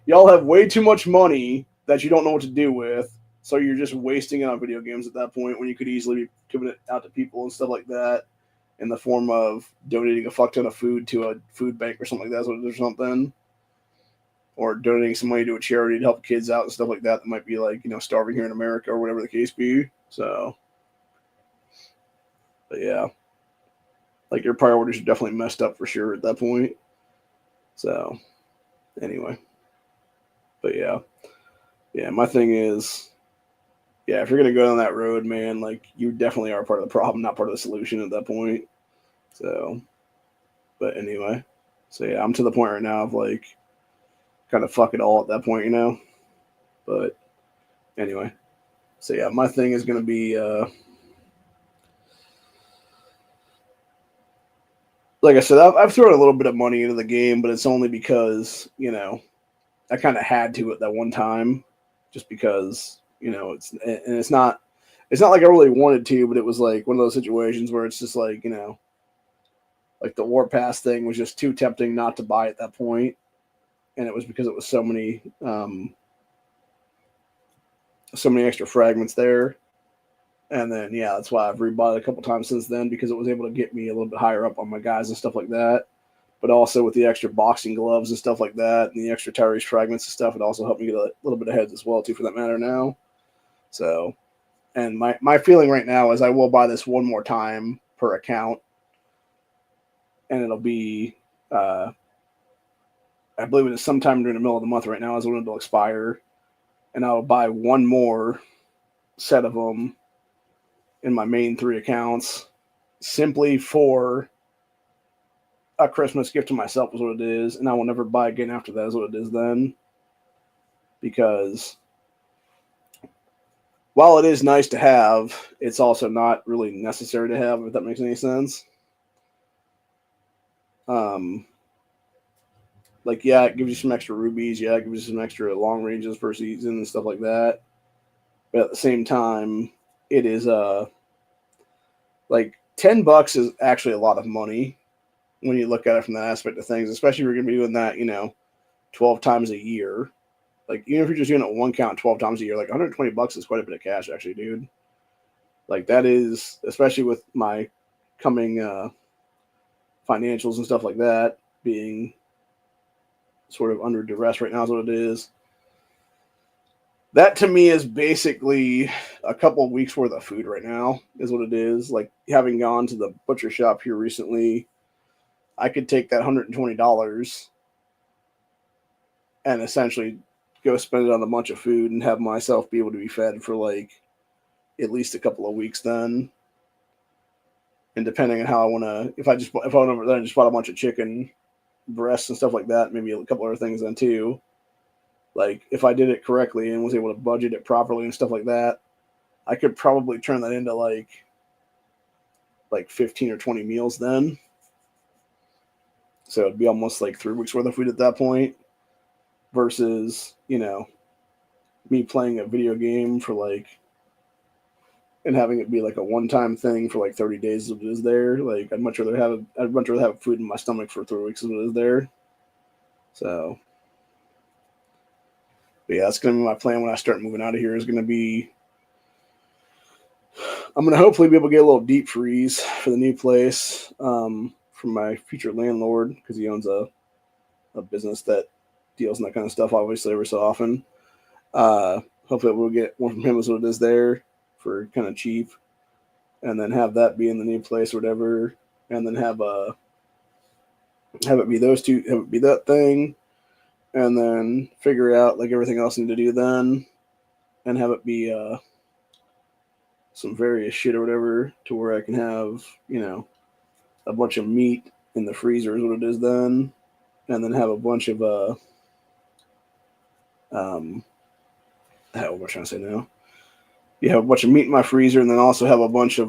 y'all have way too much money that you don't know what to do with. So you're just wasting it on video games at that point when you could easily be giving it out to people and stuff like that in the form of donating a fuck ton of food to a food bank or something like that or something. Or donating some money to a charity to help kids out and stuff like that might be like, starving here in America or whatever the case be. So, but yeah. Like your priorities are definitely messed up for sure at that point. So, anyway. But yeah. Yeah, my thing is, yeah, if you're going to go down that road, man, like you definitely are part of the problem, not part of the solution at that point. So, but anyway. So yeah, I'm to the point right now of like kind of fuck it all at that point, But anyway. So yeah, my thing is going to be, like I said, I've thrown a little bit of money into the game, but it's only because, I kind of had to at that one time just because, it's not like I really wanted to, but it was like one of those situations where it's just like, like the Warpath thing was just too tempting not to buy at that point. And it was because it was so many extra fragments there. And then, yeah, that's why I've rebought it a couple times since then because it was able to get me a little bit higher up on my guys and stuff like that. But also with the extra boxing gloves and stuff like that and the extra Tyrese fragments and stuff, it also helped me get a little bit ahead as well, too, for that matter now. So, and my feeling right now is I will buy this one more time per account. And it'll be, I believe it is sometime during the middle of the month right now is when it'll expire. And I'll buy one more set of them in my main 3 accounts simply for a Christmas gift to myself is what it is, and I will never buy again after that is what it is then. Because while it is nice to have, it's also not really necessary to have, if that makes any sense. Like, yeah, it gives you some extra rubies, yeah, it gives you some extra long ranges per season and stuff like that. But at the same time, it is like $10 is actually a lot of money when you look at it from that aspect of things, especially if you're going to be doing that, 12 times a year. Like, even if you're just doing it one count 12 times a year, like $120 is quite a bit of cash, actually, dude. Like, that is, especially with my coming financials and stuff like that being sort of under duress right now is what it is. That to me is basically a couple of weeks worth of food right now is what it is. Like, having gone to the butcher shop here recently, I could take that $120 and essentially go spend it on a bunch of food and have myself be able to be fed for like at least a couple of weeks then. And depending on how I want to, if I went over there and just bought a bunch of chicken breasts and stuff like that, maybe a couple other things then too. Like, if I did it correctly and was able to budget it properly and stuff like that, I could probably turn that into like 15 or 20 meals then. So it'd be almost like 3 weeks worth of food at that point versus, me playing a video game for like, and having it be like a one-time thing for like 30 days of it is there. Like, I'd much rather have food in my stomach for 3 weeks than it is there. So, but yeah, that's going to be my plan when I start moving out of here is going to be, I'm going to hopefully be able to get a little deep freeze for the new place from my future landlord because he owns a business that deals in that kind of stuff, obviously, every so often. Hopefully we'll get one from him as what it is there for kind of cheap, and then have that be in the new place or whatever, and then have it be those two, have it be that thing, and then figure out like everything else I need to do then, and have it be some various shit or whatever to where I can have a bunch of meat in the freezer is what it is then, and then have a bunch of what am I trying to say now? You have a bunch of meat in my freezer, and then also have a bunch of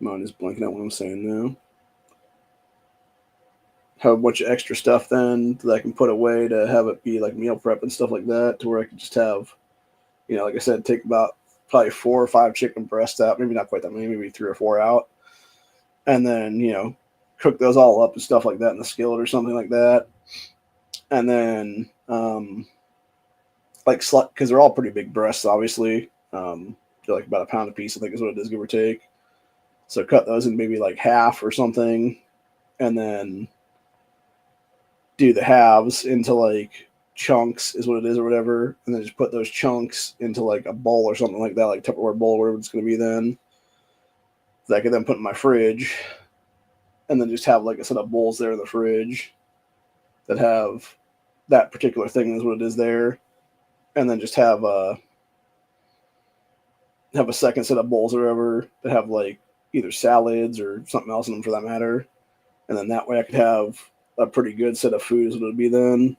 Mine is blanking out what I'm saying now. Have a bunch of extra stuff then that I can put away to have it be like meal prep and stuff like that, to where I can just have, like I said, take about probably 4 or 5 chicken breasts out, maybe not quite that many, maybe 3 or 4 out, and then cook those all up and stuff like that in the skillet or something like that, and then like because they're all pretty big breasts, obviously. They're like about a pound a piece, I think is what it is, give or take. So cut those in maybe like half or something, and then do the halves into like chunks is what it is or whatever, and then just put those chunks into like a bowl or something like that, like Tupperware bowl or whatever it's going to be then, that I can then put in my fridge, and then just have like a set of bowls there in the fridge that have that particular thing is what it is there, and then just have a second set of bowls or whatever that have like either salads or something else in them for that matter, and then that way I could have a pretty good set of food is what it would be then,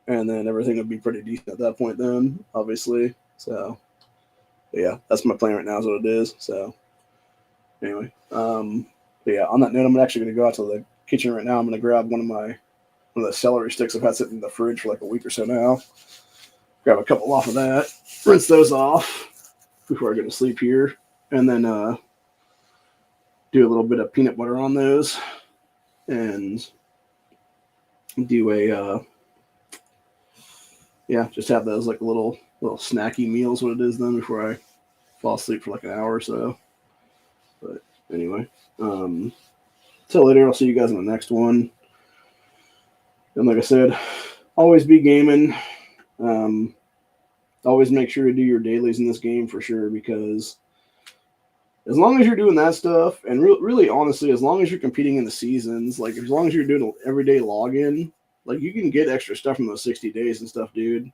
and then everything would be pretty decent at that point then, obviously. So yeah, that's my plan right now is what it is. So anyway, but yeah, on that note, I'm actually going to go out to the kitchen right now. I'm going to grab one of the celery sticks I've had sitting in the fridge for like a week or so now. Grab a couple off of that, rinse those off before I go to sleep here, and then do a little bit of peanut butter on those, and do a just have those like little snacky meals, what it is then, before I fall asleep for like an hour or so. But anyway, till later. I'll see you guys in the next one. And like I said, always be gaming. Always make sure to do your dailies in this game for sure, because as long as you're doing that stuff, and really honestly, as long as you're competing in the seasons, like as long as you're doing an everyday login, like you can get extra stuff from those 60 days and stuff, dude,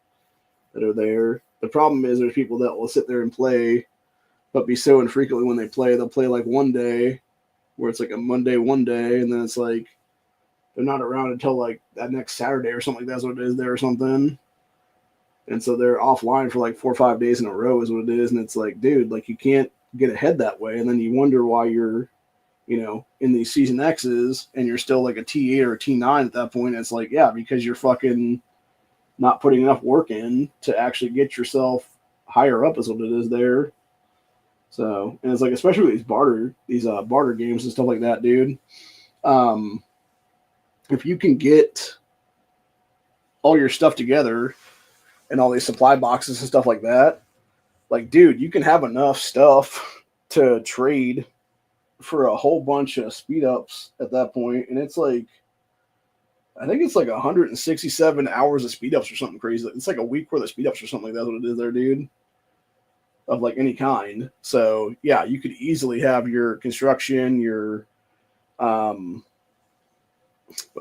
that are there. The problem is there's people that will sit there and play, but be so infrequently when they play. They'll play like one day where it's like a Monday one day, and then it's like they're not around until like that next Saturday or something like that's what it is there or something. And so they're offline for like 4 or 5 days in a row is what it is. And it's like, dude, like you can't get ahead that way. And then you wonder why you're, in these season X's and you're still like a T8 or a T9 at that point. It's like, yeah, because you're fucking not putting enough work in to actually get yourself higher up is what it is there. So, and it's like, especially with these barter games and stuff like that, dude. If you can get all your stuff together and all these supply boxes and stuff like that, like, dude, you can have enough stuff to trade for a whole bunch of speed ups at that point. And it's like, I think it's like 167 hours of speed ups or something crazy. It's like a week worth of speed ups or something like that. That's what it is there, dude, of like any kind. So yeah, you could easily have your construction, your, what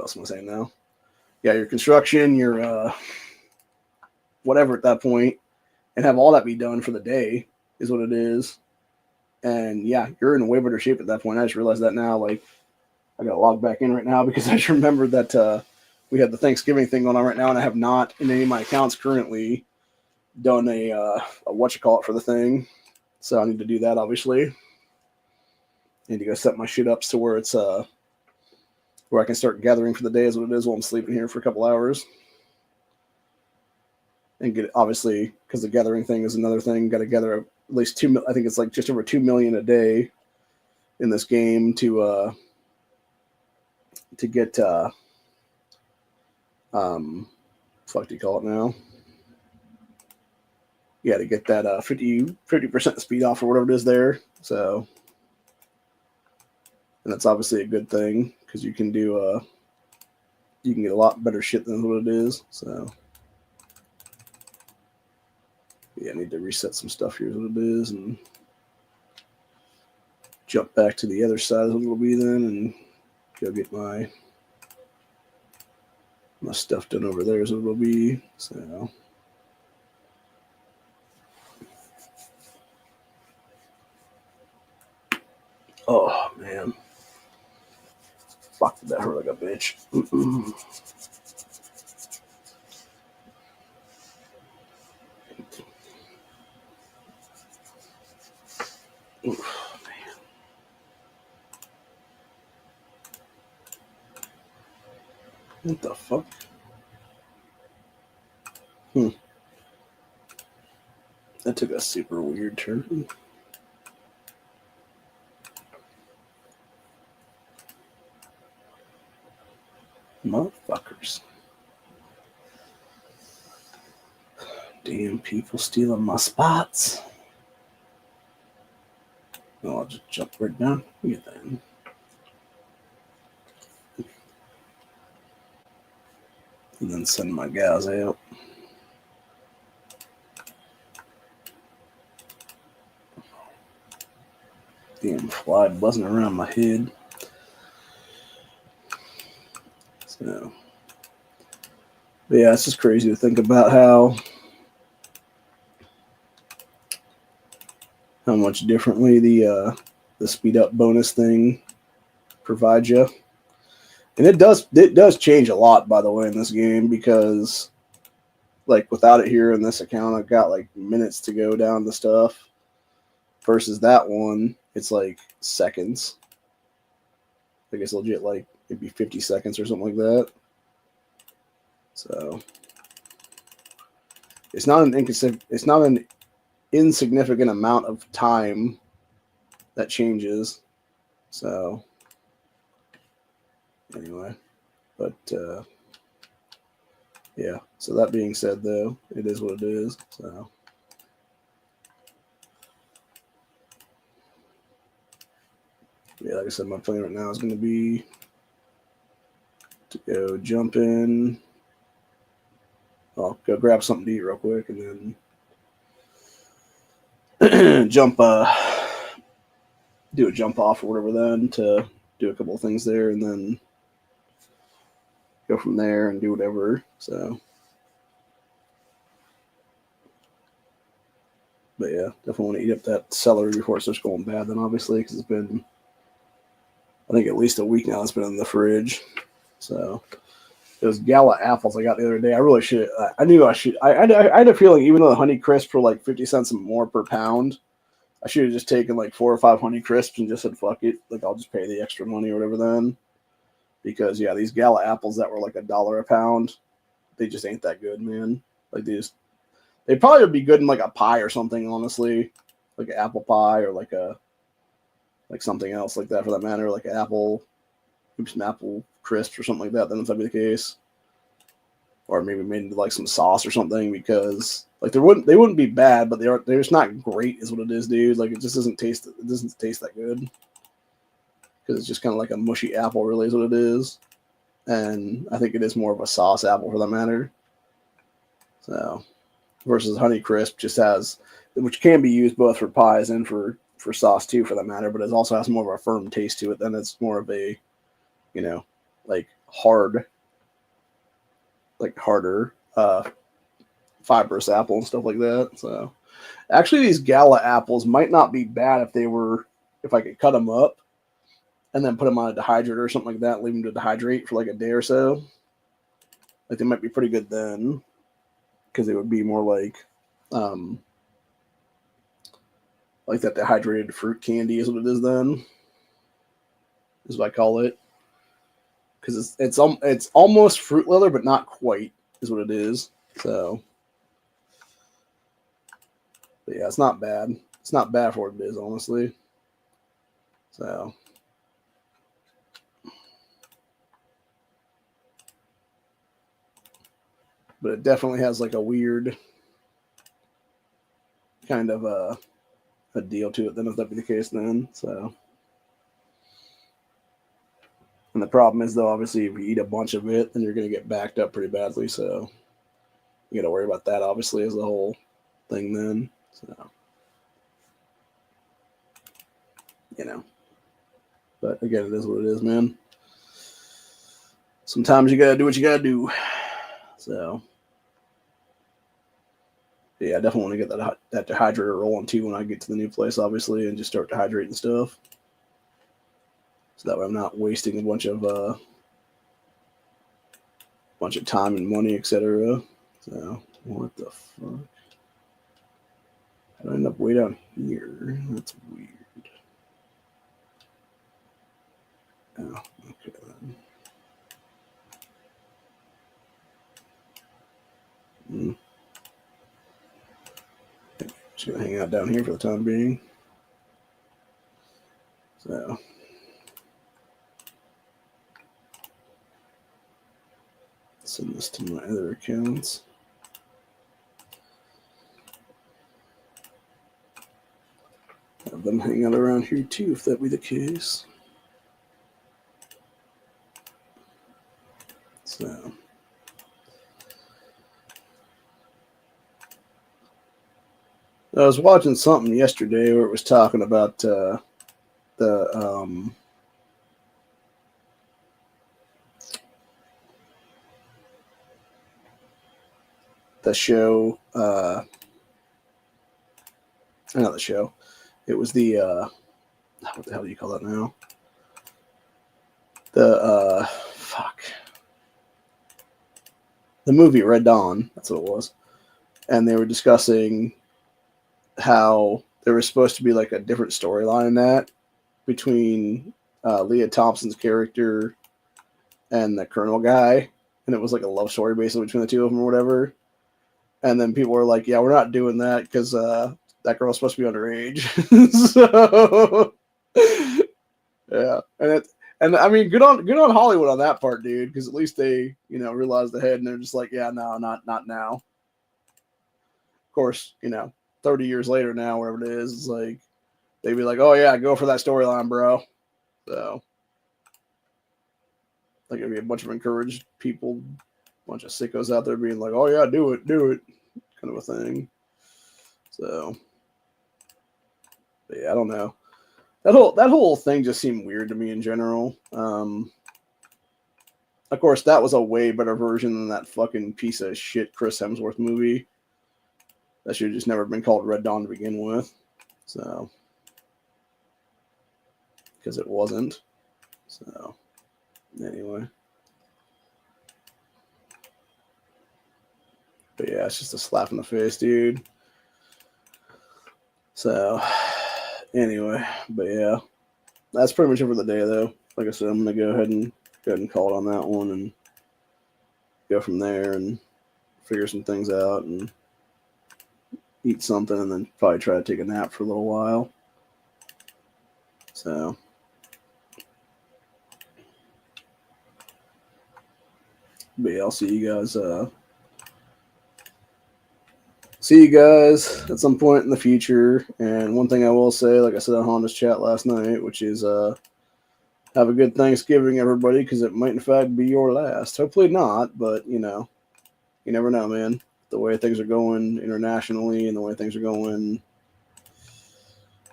else am I saying now? Yeah, your construction, your, whatever at that point, and have all that be done for the day is what it is. And yeah, you're in way better shape at that point. I just realized that now. Like, I got to log back in right now because I just remembered that we had the Thanksgiving thing going on right now, and I have not in any of my accounts currently done a whatchamacallit for the thing. So I need to do that, obviously. I need to go set my shit up to where it's where I can start gathering for the day is what it is while I'm sleeping here for a couple hours. And get, obviously, because the gathering thing is another thing, got to gather at least I think it's like just over 2 million a day in this game to get fuck do you call it now? Yeah, to get that 50% speed off or whatever it is there. So, and that's obviously a good thing because you can do you can get a lot better shit than what it is. So yeah, I need to reset some stuff here is what it is, and jump back to the other side of the little bit then, and go get my stuff done over there is what it'll be. So oh man, fuck, did that hurt like a bitch. Oof, man. What the fuck? That took a super weird turn. Motherfuckers. Damn people stealing my spots. Oh, I'll just jump right down here then. And then send my guys out. Damn fly buzzing around my head. So, but yeah, it's just crazy to think about how much differently the speed up bonus thing provides you. And it does change a lot, by the way, in this game, because like without it here in this account, I've got like minutes to go down the stuff. Versus that one, it's like seconds. I guess legit like it'd be 50 seconds or something like that. So it's not an insignificant amount of time that changes. So anyway, but yeah. So that being said, though, it is what it is. So yeah, like I said, my plan right now is going to be to go jump in. I'll go grab something to eat real quick, and then jump. Do a jump off or whatever. Then to do a couple of things there, and then go from there and do whatever. So, but yeah, definitely want to eat up that celery before it starts going bad. Then obviously, because it's been, I think at least a week now. It's been in the fridge. So those Gala apples I got the other day, I really should. I knew I should. I had a feeling, even though the Honey Crisp were like 50 cents more per pound, I should have just taken like 4 or 5 Honey Crisps and just said fuck it. Like I'll just pay the extra money or whatever then. Because yeah, these Gala apples that were like $1 a pound, they just ain't that good, man. Like they probably would be good in like a pie or something, honestly, like an apple pie or like something else like that for that matter, like some apple crisps or something like that. Then if that'd be the case, or maybe made into like some sauce or something, because like they wouldn't be bad, but they're just not great, is what it is, dude. Like it just doesn't taste that good because it's just kind of like a mushy apple, really, is what it is. And I think it is more of a sauce apple for that matter. So versus Honey Crisp just has, which can be used both for pies and for sauce too, for that matter, but it also has more of a firm taste to it. Then it's more of a, like harder fibrous apple and stuff like that. So actually, these Gala apples might not be bad if I could cut them up and then put them on a dehydrator or something like that, leave them to dehydrate for like a day or so. Like they might be pretty good then, because it would be more like that dehydrated fruit candy is what it is then, is what I call it. Because it's almost fruit leather, but not quite, is what it is. So, but yeah, it's not bad. It's not bad for what it is, honestly. So, but it definitely has like a weird kind of a deal to it. Then if that be the case, then so. And the problem is, though, obviously, if you eat a bunch of it, then you're going to get backed up pretty badly. So you got to worry about that, obviously, as the whole thing then. So, but again, it is what it is, man. Sometimes you got to do what you got to do. So, yeah, I definitely want to get that dehydrator rolling too when I get to the new place, obviously, and just start dehydrating stuff. So that way I'm not wasting a bunch of time and money, etc. So, what the fuck? I end up way down here. That's weird. Oh, okay then. Just gonna hang out down here for the time being. So. Send this to my other accounts. Have them hang out around here too, if that be the case. So. I was watching something yesterday where it was talking about the show, not the show. It was the what the hell do you call that now? The the movie Red Dawn. That's what it was. And they were discussing how there was supposed to be like a different storyline in that between Leah Thompson's character and the Colonel guy, and it was like a love story basically between the two of them or whatever. And then people were like, "Yeah, we're not doing that because that girl's supposed to be underage." So yeah, and I mean, good on Hollywood on that part, dude, because at least they realized ahead and they're just like, "Yeah, no, not now." Of course, 30 years later now, whatever it is, it's like they'd be like, "Oh yeah, go for that storyline, bro." So like it'd be a bunch of encouraged people, a bunch of sickos out there being like, "Oh yeah, do it," kind of a thing. So, but yeah, I don't know. That whole thing just seemed weird to me in general. Of course, that was a way better version than that fucking piece of shit Chris Hemsworth movie. That should have just never been called Red Dawn to begin with. So, because it wasn't. So, anyway. But yeah, it's just a slap in the face, dude. So, anyway, but yeah, that's pretty much it for the day, though. Like I said, I'm gonna go ahead and call it on that one and go from there and figure some things out and eat something and then probably try to take a nap for a little while. So, but yeah, I'll see you guys. See you guys at some point in the future. And one thing I will say, like I said on Honda's chat last night, which is have a good Thanksgiving, everybody, because it might in fact be your last. Hopefully not, but you never know, man. The way things are going internationally and the way things are going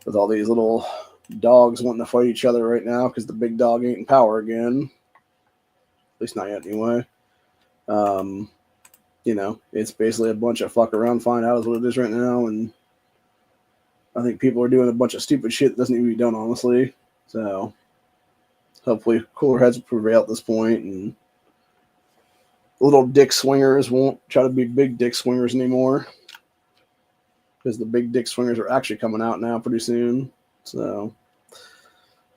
with all these little dogs wanting to fight each other right now because the big dog ain't in power again. At least not yet, anyway. It's basically a bunch of fuck around, find out is what it is right now, and I think people are doing a bunch of stupid shit that doesn't need to be done, honestly. So hopefully cooler heads will prevail at this point, and little dick swingers won't try to be big dick swingers anymore, because the big dick swingers are actually coming out now pretty soon. So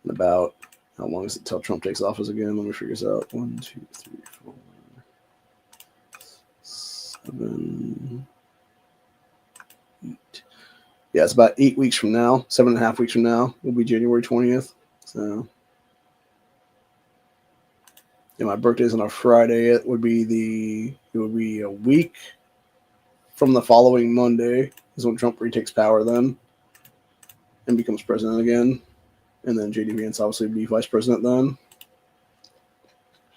in about, how long is it till Trump takes office again? Let me figure this out. 1, 2, 3, 4, 7, 8. Yeah, it's about 8 weeks from now. 7.5 weeks from now will be January 20th. So, yeah, my birthday's on a Friday. It would be a week from the following Monday is when Trump retakes power then and becomes president again. And then JD Vance obviously be vice president then.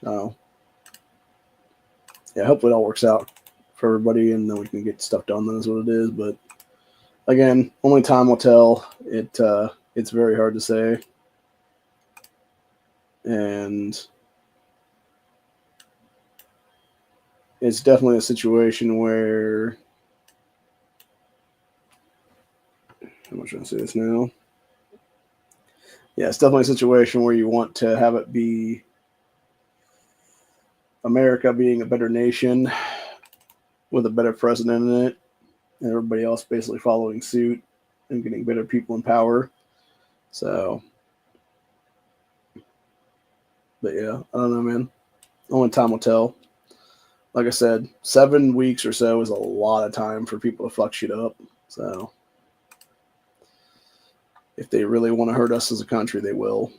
So, yeah, hopefully it all works out for everybody and then we can get stuff done. That's what it is. But again, only time will tell. It's very hard to say. And it's definitely a situation where, how am I trying to say this now? Yeah, it's definitely a situation where you want to have it be America being a better nation with a better president in it, and everybody else basically following suit and getting better people in power. So, but yeah, I don't know, man. Only time will tell. Like I said, 7 weeks or so is a lot of time for people to fuck shit up. So, if they really want to hurt us as a country, they will.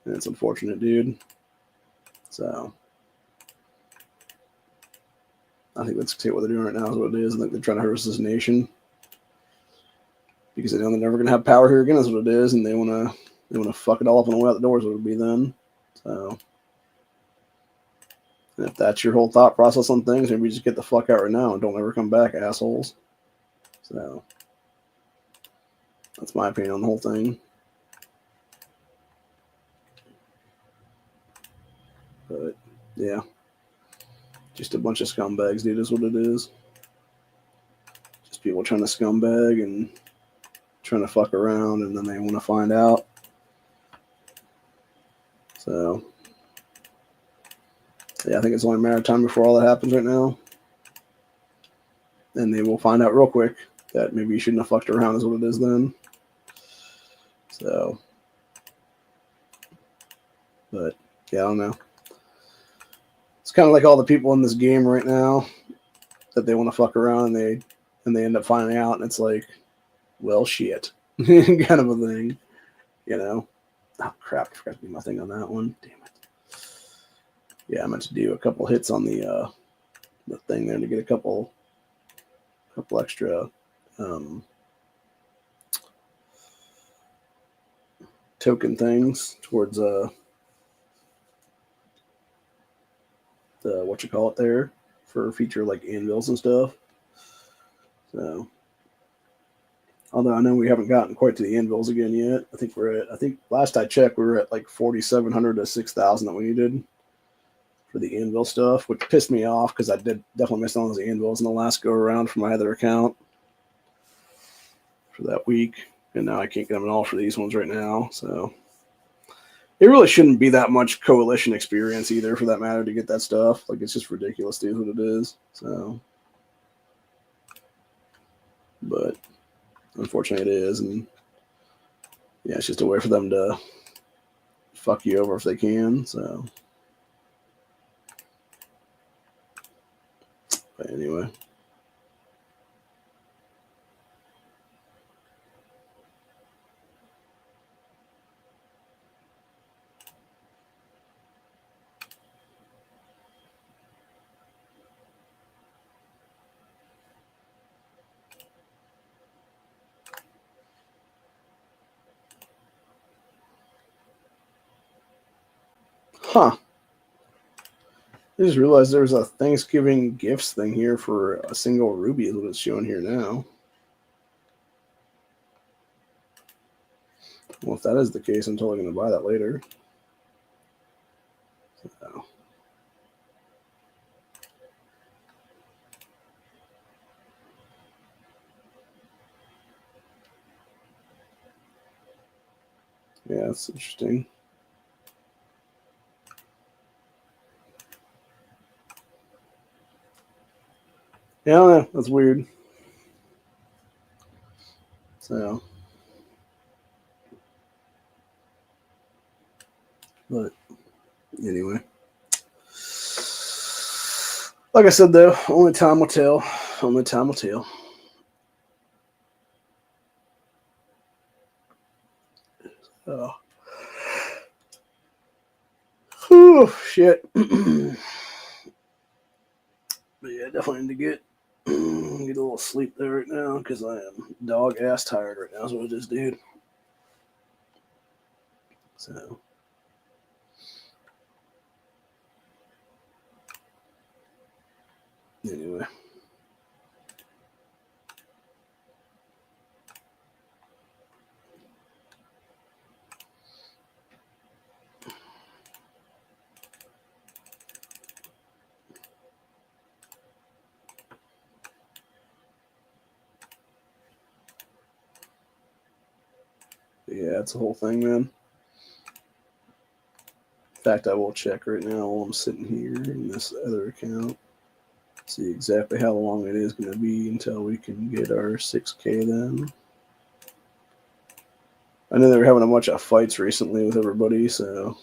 And it's unfortunate, dude. So I think that's what they're doing right now is what it is. I think they're trying to hurt us as a nation because they know they're never going to have power here again. That's what it is, and they want to fuck it all up on the way out the door. Is what it would be then. So, and if that's your whole thought process on things, maybe just get the fuck out right now and don't ever come back, assholes. So that's my opinion on the whole thing. But yeah, just a bunch of scumbags, dude, is what it is. Just people trying to scumbag and trying to fuck around, and then they want to find out. So yeah, I think it's only a matter of time before all that happens right now. And they will find out real quick that maybe you shouldn't have fucked around is what it is then. So, but yeah, I don't know. It's kind of like all the people in this game right now that they want to fuck around and they end up finding out, and it's like, well, shit, kind of a thing, you know. Oh crap! I forgot to do my thing on that one. Damn it. Yeah, I meant to do a couple hits on the thing there to get a couple extra token things towards the what you call it there for feature like anvils and stuff. So, although I know we haven't gotten quite to the anvils again yet. I think last I checked we were at like 4,700 to 6,000 that we needed for the anvil stuff, which pissed me off because I did definitely miss on those anvils in the last go around for my other account for that week, and now I can't get them at all for these ones right now. So it really shouldn't be that much coalition experience either, for that matter, to get that stuff. Like, it's just ridiculous, dude, what it is. So, but unfortunately, it is, and yeah, it's just a way for them to fuck you over if they can. So, but anyway. Huh. I just realized there's a Thanksgiving gifts thing here for a single ruby is what it's showing here now. Well, if that is the case, I'm totally going to buy that later. So. Yeah, that's interesting. Yeah, I don't know. That's weird. So, but anyway, like I said, though, only time will tell. Only time will tell. Oh, whew, shit. But yeah, definitely need to get a little sleep there right now because I am dog ass tired right now. Is what it is, dude. So. Anyway. Yeah, it's a whole thing, man. In fact, I will check right now while I'm sitting here in this other account. See exactly how long it is going to be until we can get our 6K then. I know they were having a bunch of fights recently with everybody, so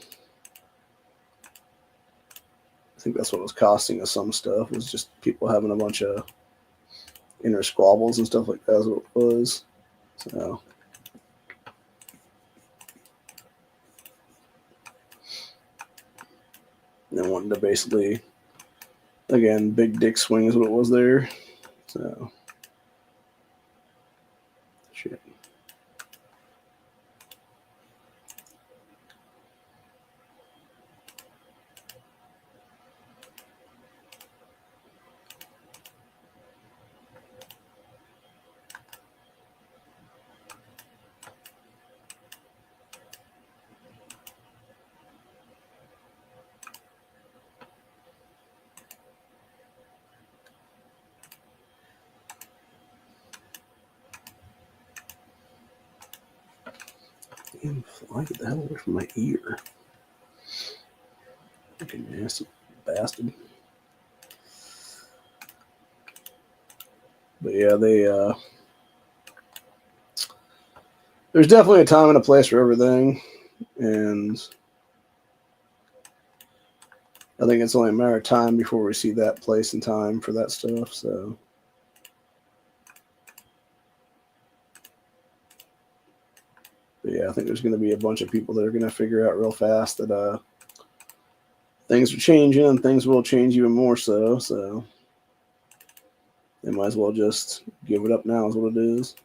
I think that's what was costing us some stuff, was just people having a bunch of inner squabbles and stuff like that is what it was. So And then wanting to basically, again, big dick swing is what it was there. So, shit. Fly, get the hell away from my ear. Fucking nasty bastard. But yeah, there's definitely a time and a place for everything, and I think it's only a matter of time before we see that place and time for that stuff. So, but yeah, I think there's going to be a bunch of people that are going to figure out real fast that things are changing and things will change even more so. So they might as well just give it up now is what it is.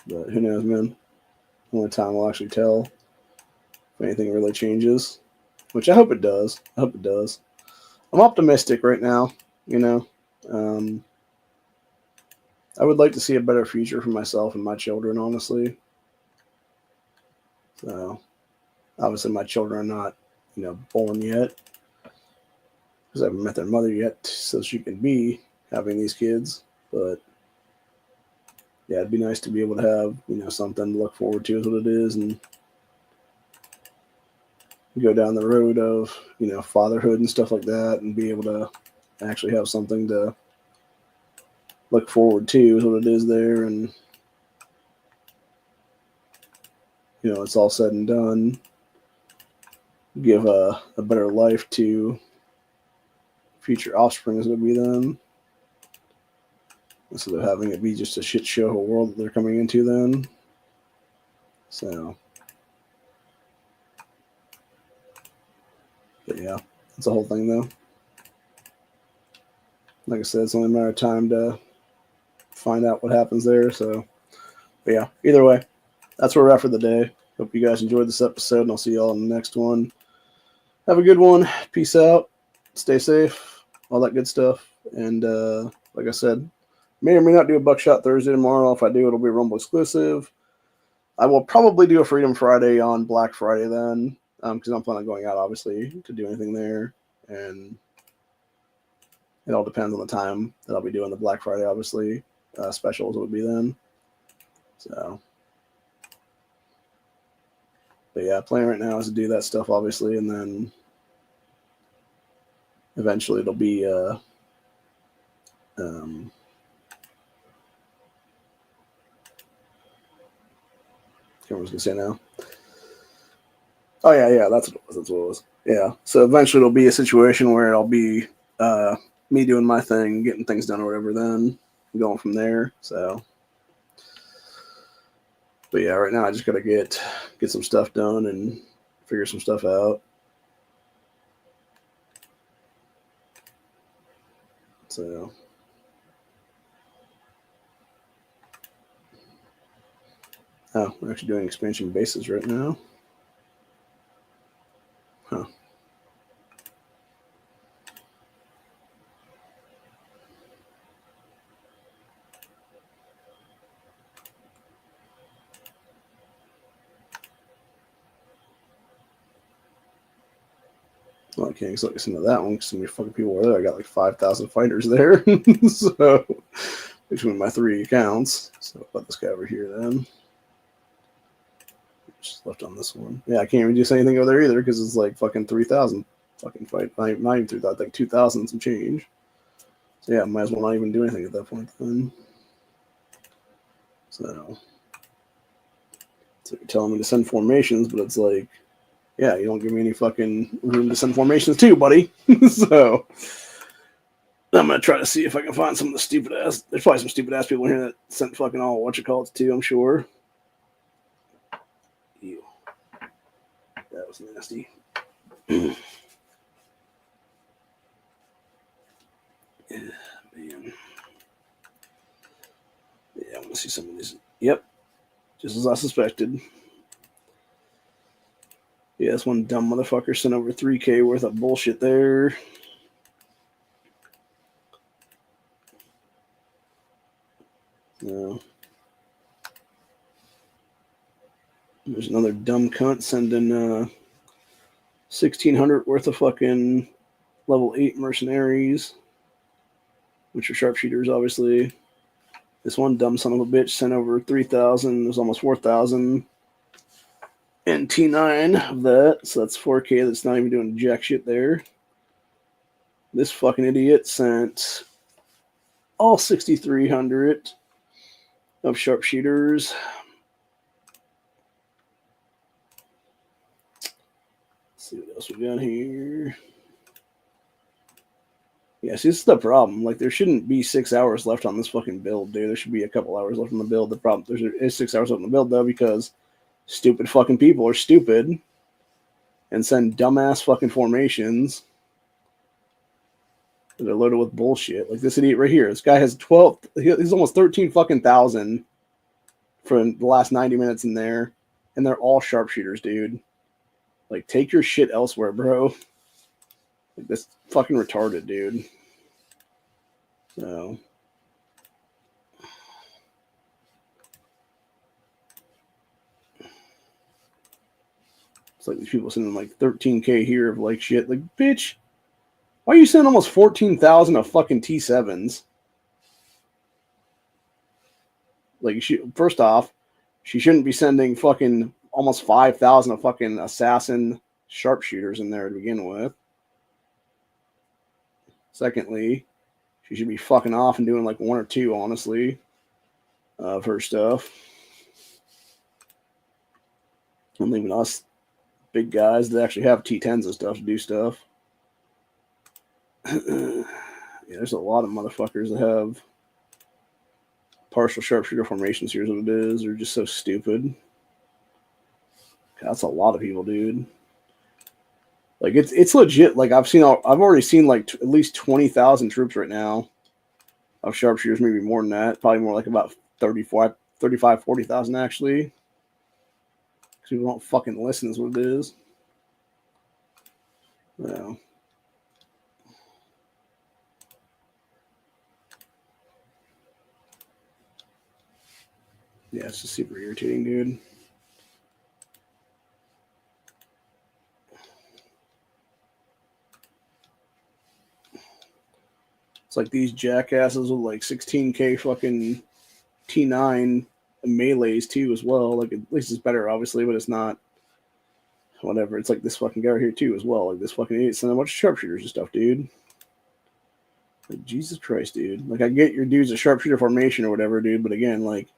But who knows, man? Only time will actually tell if anything really changes, which I hope it does. I hope it does. I'm optimistic right now, you know. I would like to see a better future for myself and my children, honestly. So, obviously, my children are not, born yet because I haven't met their mother yet, so she can be having these kids. But yeah, it'd be nice to be able to have, something to look forward to is what it is, and go down the road of, fatherhood and stuff like that, and be able to actually have something to look forward to is what it is there. And, it's all said and done. Give a better life to future offspring is going to be then. Instead of having it be just a shit show world that they're coming into then. So, but yeah, that's the whole thing though. Like I said, it's only a matter of time to find out what happens there. So, but yeah, either way, that's where we're at for the day. Hope you guys enjoyed this episode, and I'll see y'all in the next one. Have a good one. Peace out. Stay safe. All that good stuff. And like I said, may or may not do a Buckshot Thursday tomorrow. If I do, it'll be a Rumble exclusive. I will probably do a Freedom Friday on Black Friday then, because I'm planning on going out, obviously, to do anything there. And it all depends on the time that I'll be doing the Black Friday, obviously. Specials would be then. So, but yeah, plan right now is to do that stuff, obviously, and then eventually it'll be what was I gonna say now? Oh yeah, that's what it was. That's what it was. Yeah. So eventually it'll be a situation where it'll be me doing my thing, getting things done or whatever, then going from there. So, but yeah, right now I just gotta get some stuff done and figure some stuff out. So, we're actually doing expansion bases right now. Huh. Well, I can't listen to that one because so many fucking people were there. I got like 5,000 fighters there. So, between my 3 accounts. So, I'll put this guy over here then. Just left on this one. Yeah, I can't even do anything over there either because it's like fucking 3,000 fucking fight. Not even 3,000, like 2,000 some change. So, yeah, might as well not even do anything at that point then. So you're telling me to send formations, but it's like, yeah, you don't give me any fucking room to send formations too, buddy. So I'm gonna try to see if I can find some of the stupid ass. There's probably some stupid ass people here that sent fucking all what you call it too. I'm sure. Ew. That was nasty. Yeah, man. Yeah, I want to see some of these. Yep, just as I suspected. Yeah, this one dumb motherfucker sent over 3K worth of bullshit there. No. There's another dumb cunt sending 1,600 worth of fucking level 8 mercenaries, which are sharpshooters, obviously. This one dumb son of a bitch sent over 3,000. There's almost 4,000 and T9 of that. So that's 4K. That's not even doing jack shit there. This fucking idiot sent all 6,300 of sharpshooters. Let's see what else we got here. Yeah, see, this is the problem. Like, there shouldn't be 6 hours left on this fucking build, dude. There should be a couple hours left on the build. The problem, there is 6 hours left on the build, though, because stupid fucking people are stupid and send dumbass fucking formations that are loaded with bullshit. Like this idiot right here. This guy has 12, he's almost 13 fucking thousand for the last 90 minutes in there, and they're all sharpshooters, dude. Like, take your shit elsewhere, bro. Like, this fucking retarded, dude. So, it's like these people sending like 13K here of like shit. Like, bitch, why are you sending almost 14,000 of fucking T7s? Like, first off, she shouldn't be sending fucking almost 5,000 of fucking assassin sharpshooters in there to begin with. Secondly, she should be fucking off and doing like 1 or 2, honestly, of her stuff. And leaving us big guys that actually have T10s and stuff to do stuff. Yeah, there's a lot of motherfuckers that have partial sharpshooter formations. Here's what it is. They're just so stupid. God, that's a lot of people, dude. Like, it's legit. Like, I've already seen like at least 20,000 troops right now of sharpshooters, maybe more than that. Probably more like about 35, 40,000 actually. Because people don't fucking listen is what it is. Yeah. Yeah, it's just super irritating, dude. It's like these jackasses with like 16K fucking T9 melees too as well. Like, at least it's better, obviously, but it's not. Whatever. It's like this fucking guy right here too as well. Like, this fucking idiot sending a bunch of sharpshooters and stuff, dude. Like, Jesus Christ, dude. Like, I get your dude's a sharpshooter formation or whatever, dude, but again, like,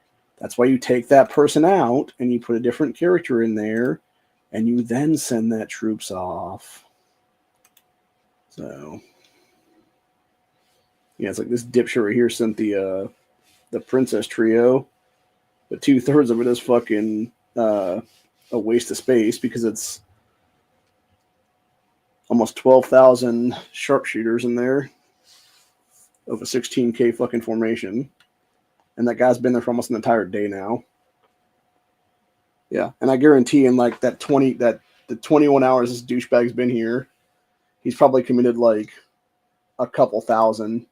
that's why you take that person out and you put a different character in there and you then send that troops off. So, yeah, it's like this dipshit right here sent the princess trio, but 2/3 of it is fucking a waste of space because it's almost 12,000 sharpshooters in there of a 16K fucking formation. And that guy's been there for almost an entire day now. Yeah, and I guarantee in like the 21 hours this douchebag's been here, he's probably committed like a couple thousand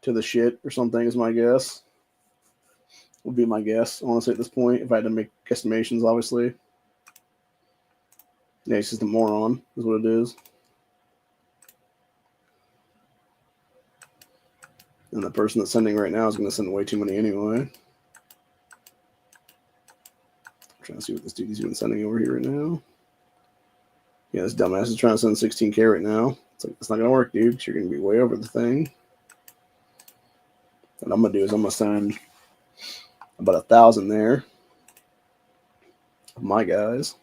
to the shit or something, is my guess. Would be my guess, honestly, at this point, if I had to make estimations, obviously. Yeah, he's just a moron, is what it is. And the person that's sending right now is going to send way too many anyway. I'm trying to see what this dude's even sending over here right now. Yeah, this dumbass is trying to send 16K right now. It's like, it's not going to work, dude, because you're going to be way over the thing. What I'm going to do is I'm going to send about 1,000 there of my guys.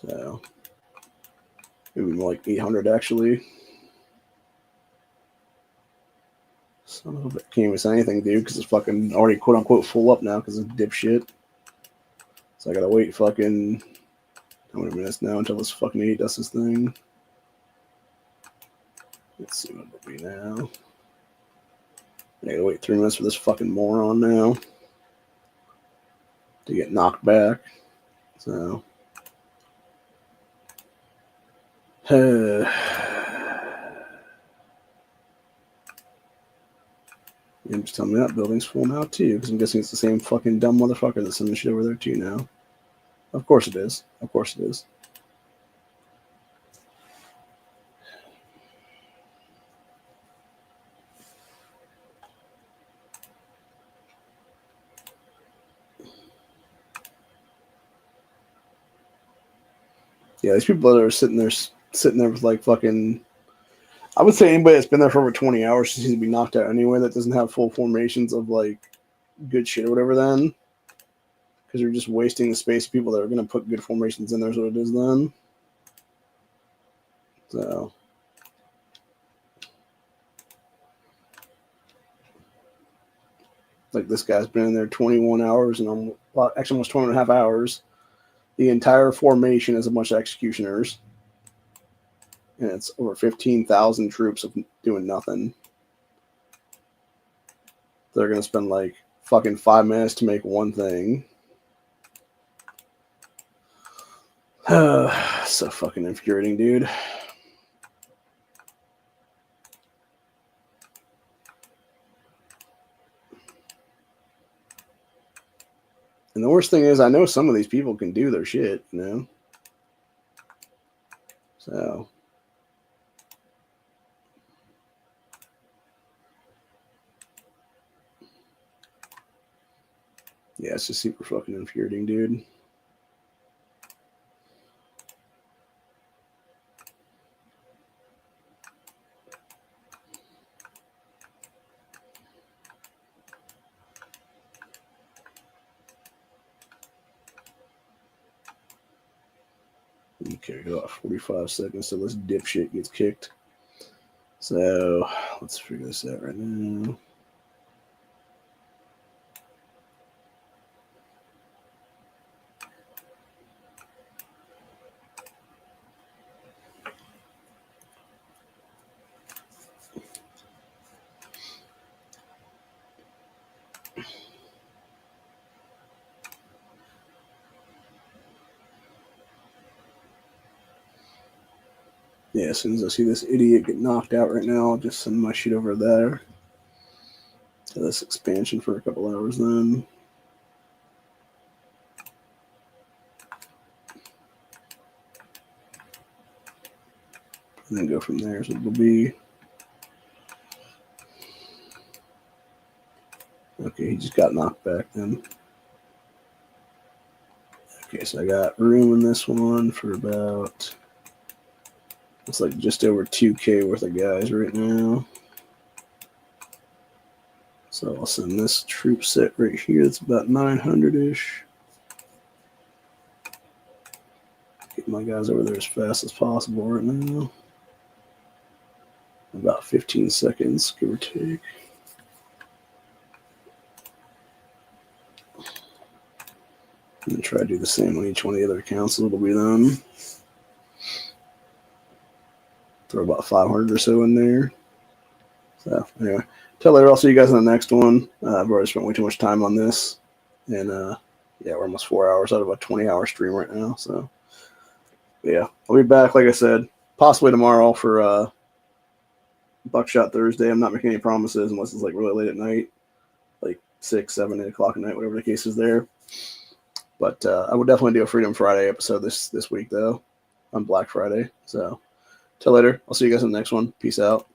So, maybe more like 800 actually. Son of a bitch. Can't even say anything, dude, because it's fucking already quote unquote full up now because it's dipshit. So I gotta wait fucking how many minutes now until this fucking 8 does this thing. Let's see what it'll be now. I gotta wait 3 minutes for this fucking moron now to get knocked back. So. I'm just telling me that building's full now too, because I'm guessing it's the same fucking dumb motherfucker that's sending shit over there too now. Of course it is. Of course it is. Yeah, these people that are sitting there with like fucking. I would say anybody that's been there for over 20 hours seems to be knocked out anyway. That doesn't have full formations of like good shit or whatever. Then, because you're just wasting the space of people that are going to put good formations in there. Is what it is then. So. Like this guy's been in there 21 hours and actually almost 20 and a half hours. The entire formation is a bunch of executioners. And it's over 15,000 troops of doing nothing. They're going to spend like fucking 5 minutes to make one thing. So fucking infuriating, dude. And the worst thing is, I know some of these people can do their shit, you know? So. Yeah, it's just super fucking infuriating, dude. Okay, we got 45 seconds till this dipshit gets kicked. So, let's figure this out right now. Yeah, as soon as I see this idiot get knocked out right now, I'll just send my shit over there to this expansion for a couple hours then. And then go from there. So it'll be. Okay, he just got knocked back then. Okay, so I got room in this one for about. It's like just over 2K worth of guys right now. So I'll send this troop set right here. It's about 900-ish. Get my guys over there as fast as possible right now. About 15 seconds, give or take. And try to do the same on each one of the other accounts. It'll be them. Throw about 500 or so in there. So anyway, till later. I'll see you guys in the next one. I've already spent way too much time on this, and yeah, we're almost 4 hours out of a 20-hour stream right now. So yeah, I'll be back. Like I said, possibly tomorrow for Buckshot Thursday. I'm not making any promises unless it's like really late at night, like 6, 7, 8 o'clock at night, whatever the case is there. But I would definitely do a Freedom Friday episode this week though, on Black Friday. So till later. I'll see you guys in the next one. Peace out.